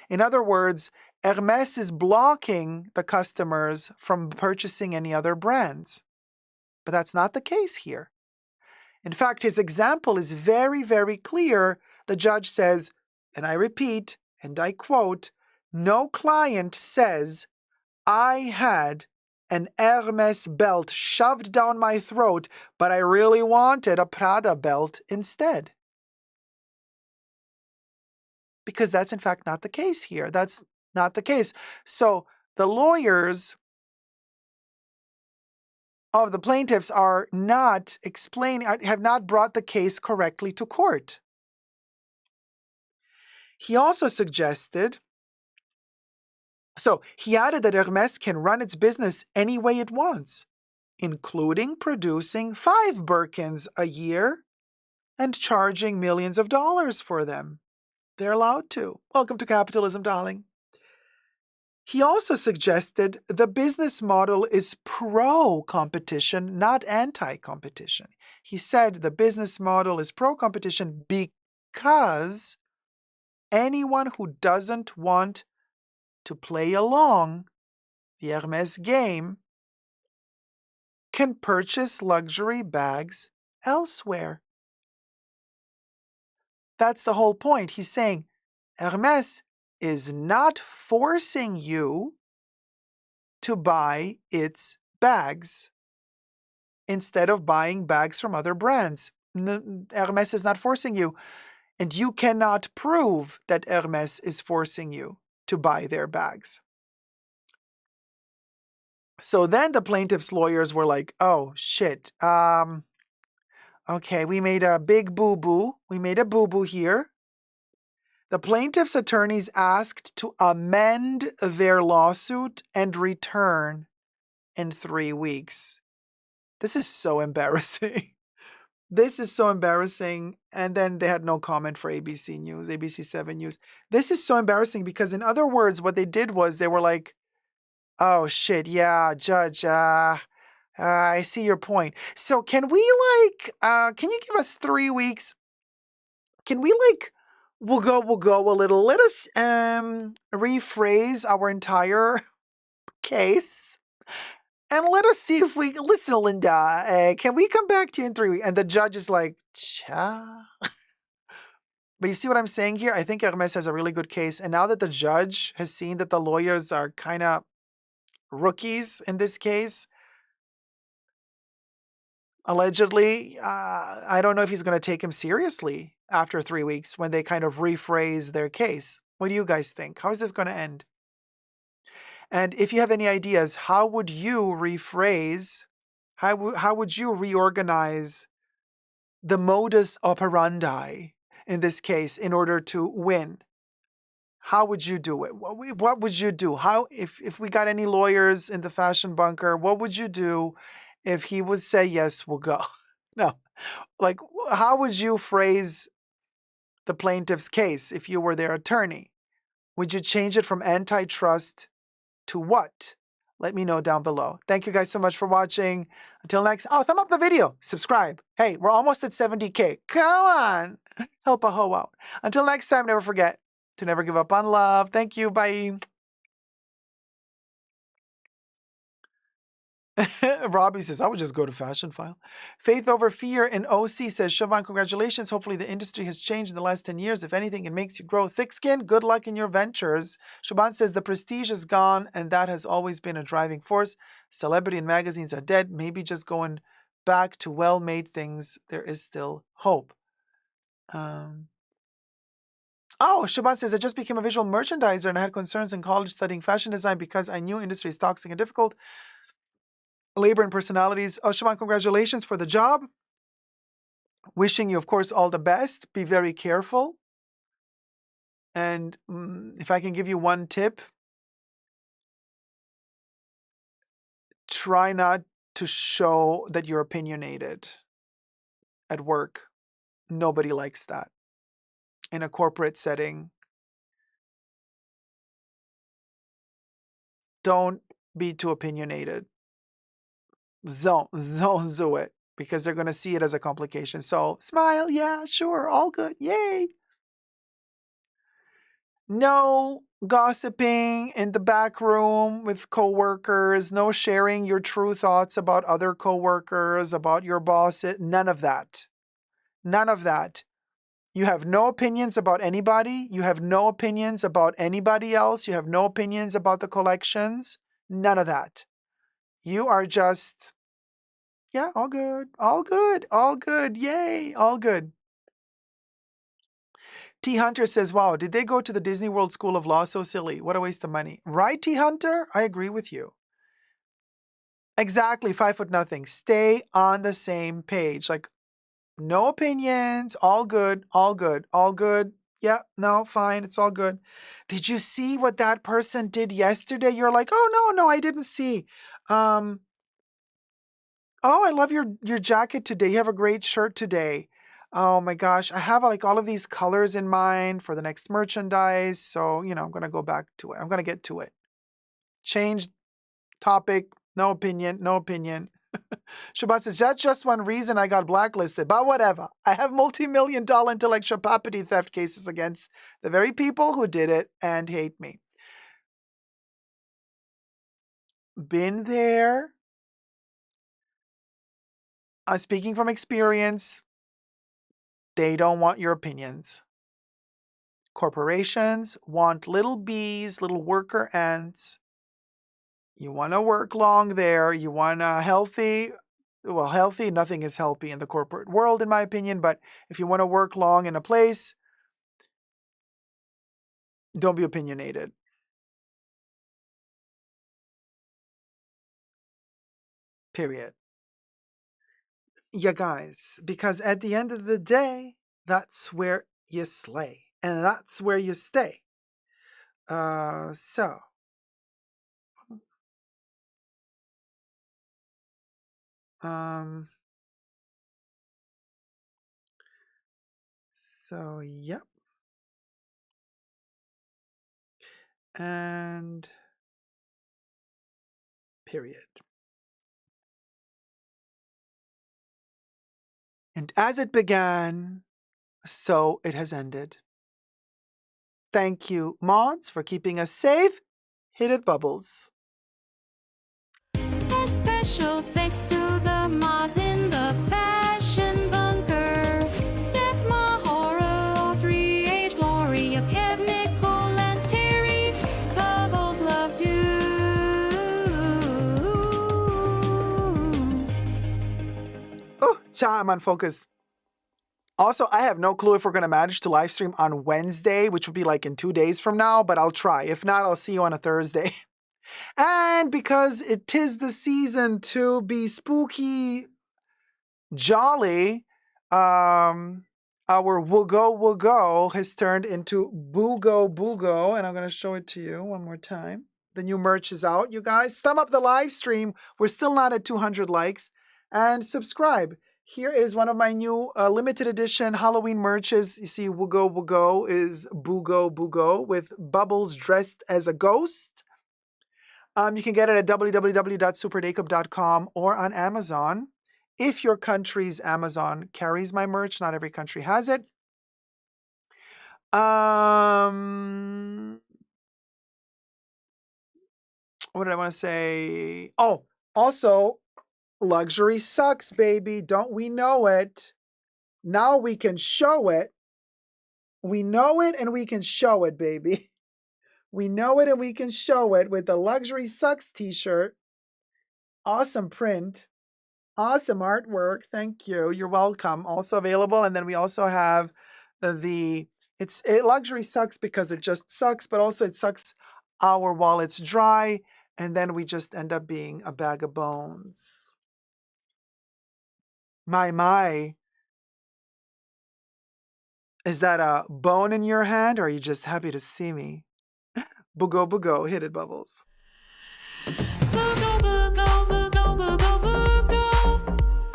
In other words, Hermes is blocking the customers from purchasing any other brands. But that's not the case here. In fact, his example is very, very clear. The judge says, and I repeat, and I quote, no client says, I had an Hermes belt shoved down my throat, but I really wanted a Prada belt instead. Because that's in fact not the case here. That's not the case. So the lawyers of the plaintiffs are not have not brought the case correctly to court. He also suggested, he added that Hermes can run its business any way it wants, including producing 5 Birkins a year and charging millions of dollars for them. They're allowed to. Welcome to capitalism, darling. He also suggested the business model is pro-competition, not anti-competition. He said the business model is pro-competition because anyone who doesn't want to play along the Hermes game can purchase luxury bags elsewhere. That's the whole point. He's saying Hermes is not forcing you to buy its bags instead of buying bags from other brands. Hermes is not forcing you, and you cannot prove that Hermes is forcing you to buy their bags. So then the plaintiff's lawyers were like, oh, shit. Okay, we made a big boo-boo. We made a boo-boo here. The plaintiff's attorneys asked to amend their lawsuit and return in 3 weeks. This is so embarrassing. This is so embarrassing. And then they had no comment for ABC News, ABC 7 News. This is so embarrassing because, in other words, what they did was they were like, oh, shit, yeah, Judge, I see your point. So can we, can you give us 3 weeks? Can we, we'll go a little. Let us rephrase our entire case. And let us see if we, listen, Linda, can we come back to you in 3 weeks? And the judge is like, cha. But you see what I'm saying here? I think Hermes has a really good case. And now that the judge has seen that the lawyers are kind of rookies in this case, allegedly, I don't know if he's going to take him seriously after 3 weeks when they kind of rephrase their case. What do you guys think? How is this going to end? And if you have any ideas, how would you rephrase, how would you reorganize the modus operandi in this case in order to win? How would you do it? What would you do? How, if we got any lawyers in the fashion bunker, what would you do if he would say, yes, we'll go? No. Like, how would you phrase the plaintiff's case if you were their attorney? Would you change it from antitrust to what? Let me know down below. Thank you guys so much for watching. Until next, thumb up the video, subscribe. Hey, we're almost at 70K. Come on, help a hoe out. Until next time, never forget to never give up on love. Thank you, bye. Robbie says, I would just go to Fashion File. Faith Over Fear in OC says, Siobhan, congratulations. Hopefully the industry has changed in the last 10 years. If anything, it makes you grow thick skin. Good luck in your ventures. Siobhan says, the prestige is gone, and that has always been a driving force. Celebrity and magazines are dead. Maybe just going back to well-made things. There is still hope. Siobhan says, I just became a visual merchandiser and I had concerns in college studying fashion design because I knew industry is toxic and difficult. Labor and personalities. Siobhan, congratulations for the job. Wishing you, of course, all the best. Be very careful. And if I can give you one tip, try not to show that you're opinionated at work. Nobody likes that. In a corporate setting, don't be too opinionated. Don't do it, because they're going to see it as a complication. So smile, yeah, sure, all good, yay. No gossiping in the back room with coworkers, no sharing your true thoughts about other coworkers, about your boss, none of that. None of that. You have no opinions about anybody. You have no opinions about anybody else. You have no opinions about the collections. None of that. You are just, yeah, all good, all good, all good, yay, all good. T. Hunter says, wow, did they go to the Disney World School of Law? So silly. What a waste of money. Right, T. Hunter? I agree with you. Exactly, 5 foot nothing. Stay on the same page. Like, no opinions, all good, all good, all good. Yeah, no, fine, it's all good. Did you see what that person did yesterday? You're like, oh, no, I didn't see. Oh, I love your jacket today. You have a great shirt today. Oh my gosh, I have like all of these colors in mind for the next merchandise. So, I'm going to go back to it. I'm going to get to it. Change topic, no opinion, no opinion. Shabbat says, that's just one reason I got blacklisted, but whatever. I have multi-million-dollar intellectual property theft cases against the very people who did it and hate me. Been there. Speaking from experience, they don't want your opinions. corporations want little bees, little worker ants. You want to work long there. You want a healthy, well, healthy, nothing is healthy in the corporate world, in my opinion. But if you want to work long in a place, don't be opinionated. Period. Yeah, guys, because at the end of the day, that's where you slay and that's where you stay. So yep. And period. And as it began, so it has ended. Thank you, mods, for keeping us safe. Hit it, Bubbles. A special thanks to the mods in the fashion bunker. That's my horror, Audrey, Age, Gloria, Kev, Nicole, and Terry. Bubbles loves you. Oh, cha, I'm unfocused. Also, I have no clue if we're going to manage to live stream on Wednesday, which would be like in 2 days from now, but I'll try. If not, I'll see you on a Thursday. And because it is the season to be spooky, jolly, our Woogo has turned into Boogo, and I'm going to show it to you one more time. The new merch is out, you guys. Thumb up the live stream. We're still not at 200 likes. And subscribe. Here is one of my new limited edition Halloween merches. You see, Woogo is Boogo with Bubbles dressed as a ghost. You can get it at www.superdacob.com or on Amazon. If your country's Amazon carries my merch, not every country has it. What did I want to say? Oh, also, luxury sucks, baby. Don't we know it? Now we can show it. We know it and we can show it, baby. We know it and we can show it with the Luxury Sucks t-shirt. Awesome print. Awesome artwork. Thank you. You're welcome. Also available. And then we also have Luxury Sucks because it just sucks, but also it sucks our while it's dry. And then we just end up being a bag of bones. My. Is that a bone in your hand or are you just happy to see me? Boogo, hit it, Bubbles. Boogo, boogo, boogo, boogo, boogo.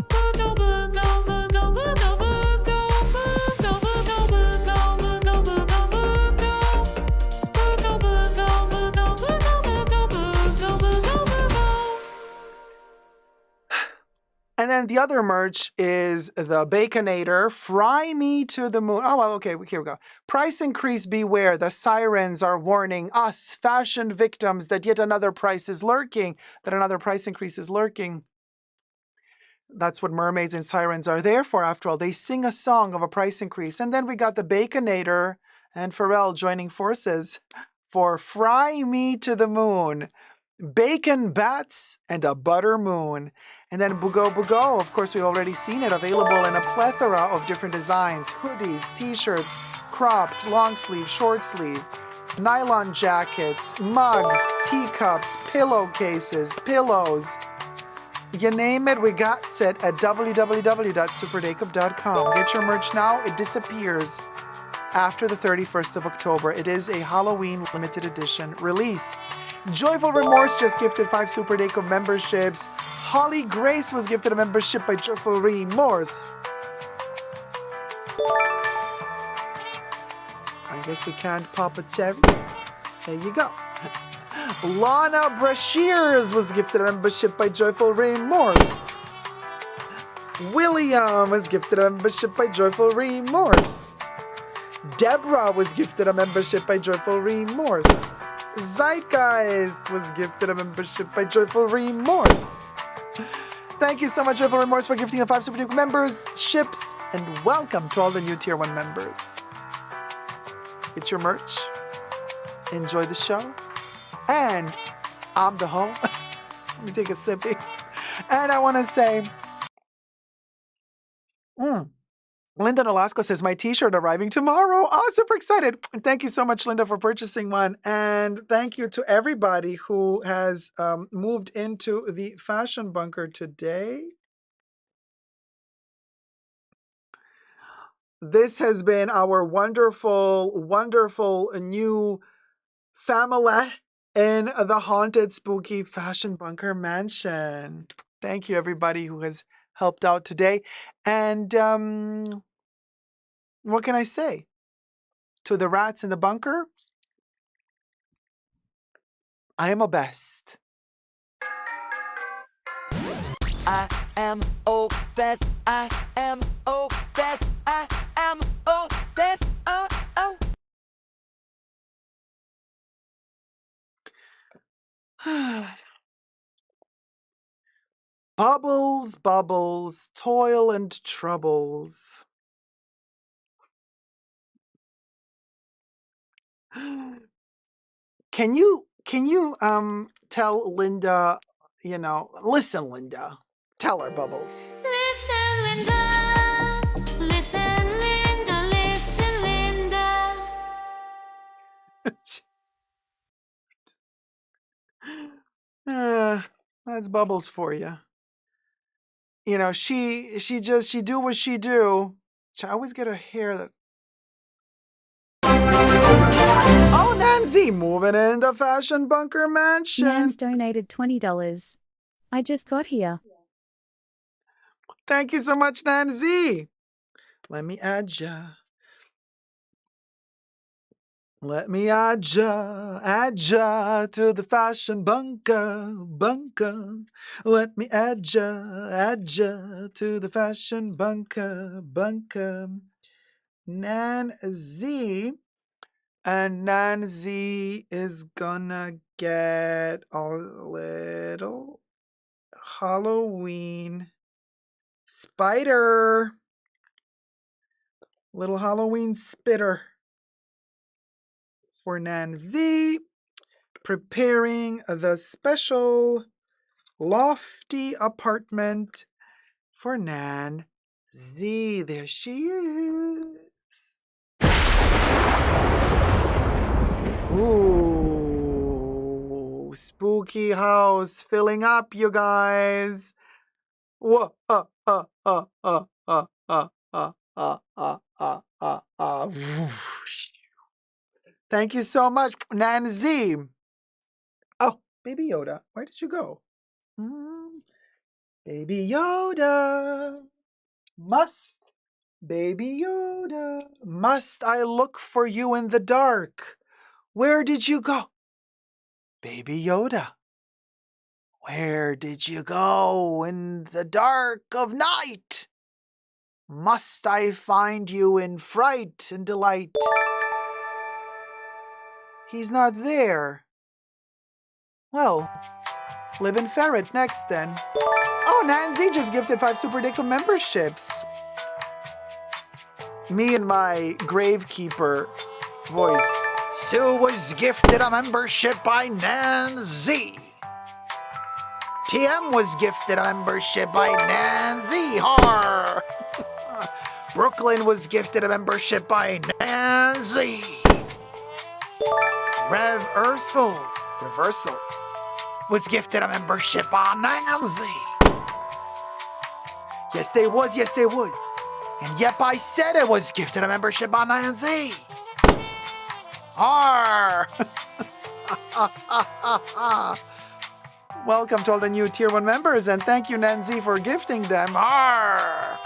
Boogo, boogo, boogo, boogo, boogo. Boogo, boogo, boogo, boogo, boogo, boogo. Boogo, boogo, boogo, boogo, boogo, boogo, boogo. And then the other merch is the Baconator, Fry Me to the Moon. Oh, well, okay, here we go. Price increase, beware. The sirens are warning us, fashion victims, that yet another price is lurking, that another price increase is lurking. That's what mermaids and sirens are there for, after all. They sing a song of a price increase. And then we got the Baconator and Pharrell joining forces for Fry Me to the Moon. Bacon bats and a butter moon. And then Boogo, of course, we've already seen it, available in a plethora of different designs. Hoodies, t-shirts, cropped, long sleeve, short sleeve, nylon jackets, mugs, teacups, pillowcases, pillows. You name it, we got it at www.superdacob.com. Get your merch now. It disappears after the 31st of October. It is a Halloween limited edition release. Joyful Remorse just gifted 5 Super Dacob memberships. Holly Grace was gifted a membership by Joyful Remorse. I guess we can't pop a cherry. There you go. Lana Brashears was gifted a membership by Joyful Remorse. William was gifted a membership by Joyful Remorse. Deborah was gifted a membership by Joyful Remorse. Zeitgeist was gifted a membership by Joyful Remorse. Thank you so much, Joyful Remorse, for gifting the 5 Super Duke memberships, and welcome to all the new Tier 1 members. Get your merch. Enjoy the show. And I'm the hoe. Let me take a sippy. And I want to say, Linda Nolasco says, my t-shirt arriving tomorrow. Oh, super excited. Thank you so much, Linda, for purchasing one. And thank you to everybody who has moved into the fashion bunker today. This has been our wonderful, wonderful new family in the haunted, spooky fashion bunker mansion. Thank you, everybody who has helped out today. And what can I say? To the rats in the bunker, I am a best. I am best. I am best. I am best. Bubbles, bubbles, toil and troubles. Can you tell Linda, listen, Linda. Tell her, Bubbles. Listen, Linda. Listen, Linda. Listen, Linda. That's Bubbles for you. She do what she do. She always get her hair that. Oh, Nancy, moving in the fashion bunker mansion. Nans donated $20. I just got here. Thank you so much, Nancy. Let me add ya. Let me add ya to the fashion bunker. Let me add ya to the fashion bunker. Nancy. And Nancy is gonna get a little Halloween spider. Little Halloween spitter for Nancy. Preparing the special lofty apartment for Nancy. There she is. Ooh, spooky house filling up, you guys. Whoa, Thank you so much, Nancy. Oh, Baby Yoda, where did you go? Baby Yoda, Baby Yoda, must I look for you in the dark? Where did you go? Baby Yoda, where did you go in the dark of night? Must I find you in fright and delight? He's not there. Well, live in Ferret next then. Oh, Nancy just gifted 5 Super Dacob memberships. Me and my gravekeeper voice. Sue was gifted a membership by Nancy. TM was gifted a membership by Nancy. Har. Brooklyn was gifted a membership by Nancy. Reversal was gifted a membership by Nancy. Yes, they was. And yep, I said it was gifted a membership by Nancy. Arr! Welcome to all the new Tier 1 members, and thank you, Nancy, for gifting them. Arr!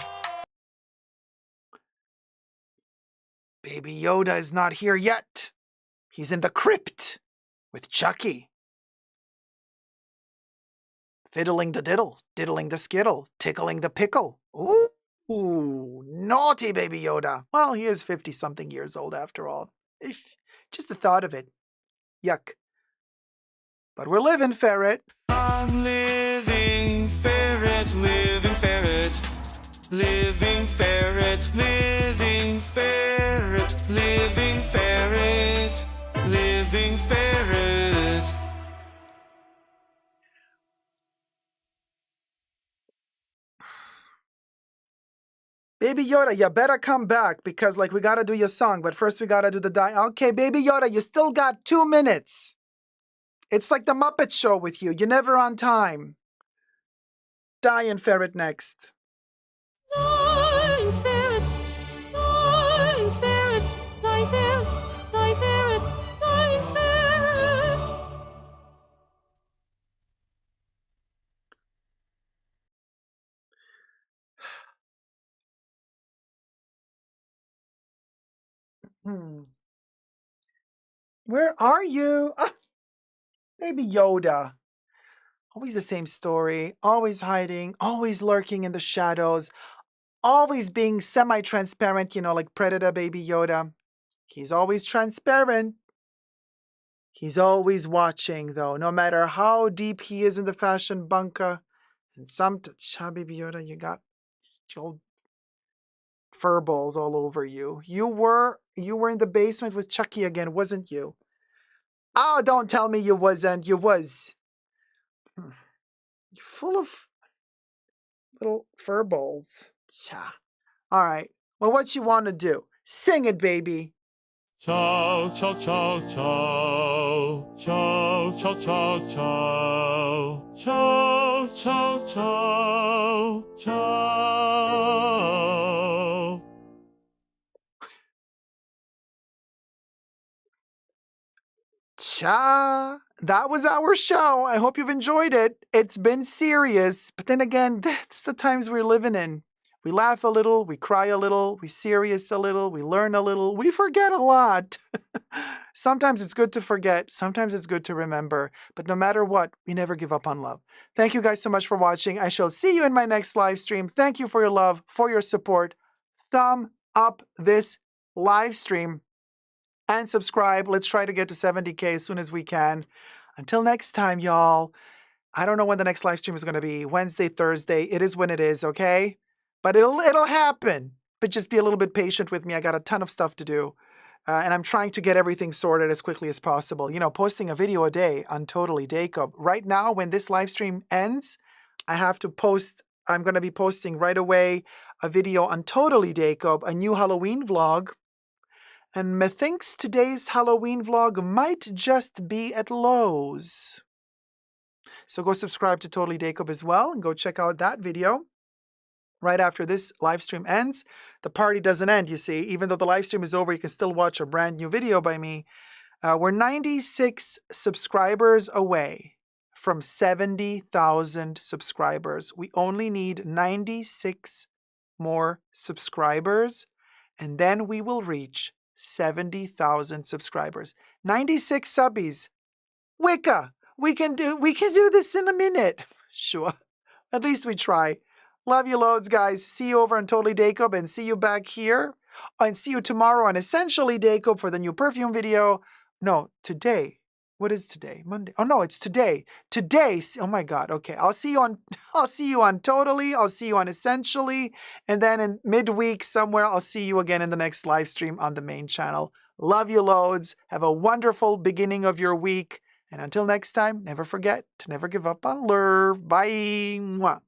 Baby Yoda is not here yet. He's in the crypt with Chucky. Fiddling the diddle, diddling the skittle, tickling the pickle. Ooh, naughty Baby Yoda. Well, he is 50-something years old after all. Just the thought of it. Yuck. But we're living, Ferret. I'm living ferret, living ferret, living ferret, living ferret, living ferret. Baby Yoda, you better come back because like we gotta do your song, but first we gotta do the die. Okay, Baby Yoda, you still got 2 minutes. It's like the Muppet Show with you. You're never on time. Die and ferret next. Nine ferret, nine ferret, nine ferret, nine ferret, nine ferret. Where are you? Ah, Baby Yoda. Always the same story. Always hiding. Always lurking in the shadows. Always being semi-transparent, you know, like Predator Baby Yoda. He's always transparent. He's always watching, though, no matter how deep he is in the fashion bunker. And Baby Yoda, you got your old fur balls all over you. You were in the basement with Chucky again, wasn't you? Oh, don't tell me you wasn't. You was. You're full of little fur balls. Cha. All right. Well, what you want to do? Sing it, baby. Ciao, ciao, ciao, ciao. Ciao, ciao, ciao, ciao. Ciao, ciao, ciao. Ciao. Cha. That was our show. I hope you've enjoyed it. It's been serious, but then again, that's the times we're living in. We laugh a little, we cry a little, we serious a little, we learn a little, we forget a lot. Sometimes it's good to forget, sometimes it's good to remember, but no matter what, we never give up on love. Thank you guys so much for watching. I shall see you in my next live stream. Thank you for your love, for your support. Thumb up this live stream and subscribe. Let's try to get to 70K as soon as we can. Until next time, y'all. I don't know when the next live stream is going to be. Wednesday, Thursday. It is when it is, okay? But it'll happen. But just be a little bit patient with me. I got a ton of stuff to do. And I'm trying to get everything sorted as quickly as possible. You know, posting a video a day on Totally Dacob. Right now, when this live stream ends, I have to post. I'm going to be posting right away a video on Totally Dacob, a new Halloween vlog. And methinks today's Halloween vlog might just be at Lowe's. So go subscribe to Totally Dacob as well and go check out that video. Right after this live stream ends, the party doesn't end, you see. Even though the live stream is over, you can still watch a brand new video by me. We're 96 subscribers away from 70,000 subscribers. We only need 96 more subscribers, and then we will reach 70,000 subscribers. 96 subbies. Wicca, we can do this in a minute. Sure. At least we try. Love you loads, guys. See you over on Totally Dacob and see you back here. And see you tomorrow on Essentially Dacob for the new perfume video. No, today. What is today? Monday. Oh no, it's today. Today. Oh my God. Okay. I'll see you on Totally. I'll see you on Essentially. And then in midweek somewhere, I'll see you again in the next live stream on the main channel. Love you loads. Have a wonderful beginning of your week. And until next time, never forget to never give up on love. Bye. Mwah.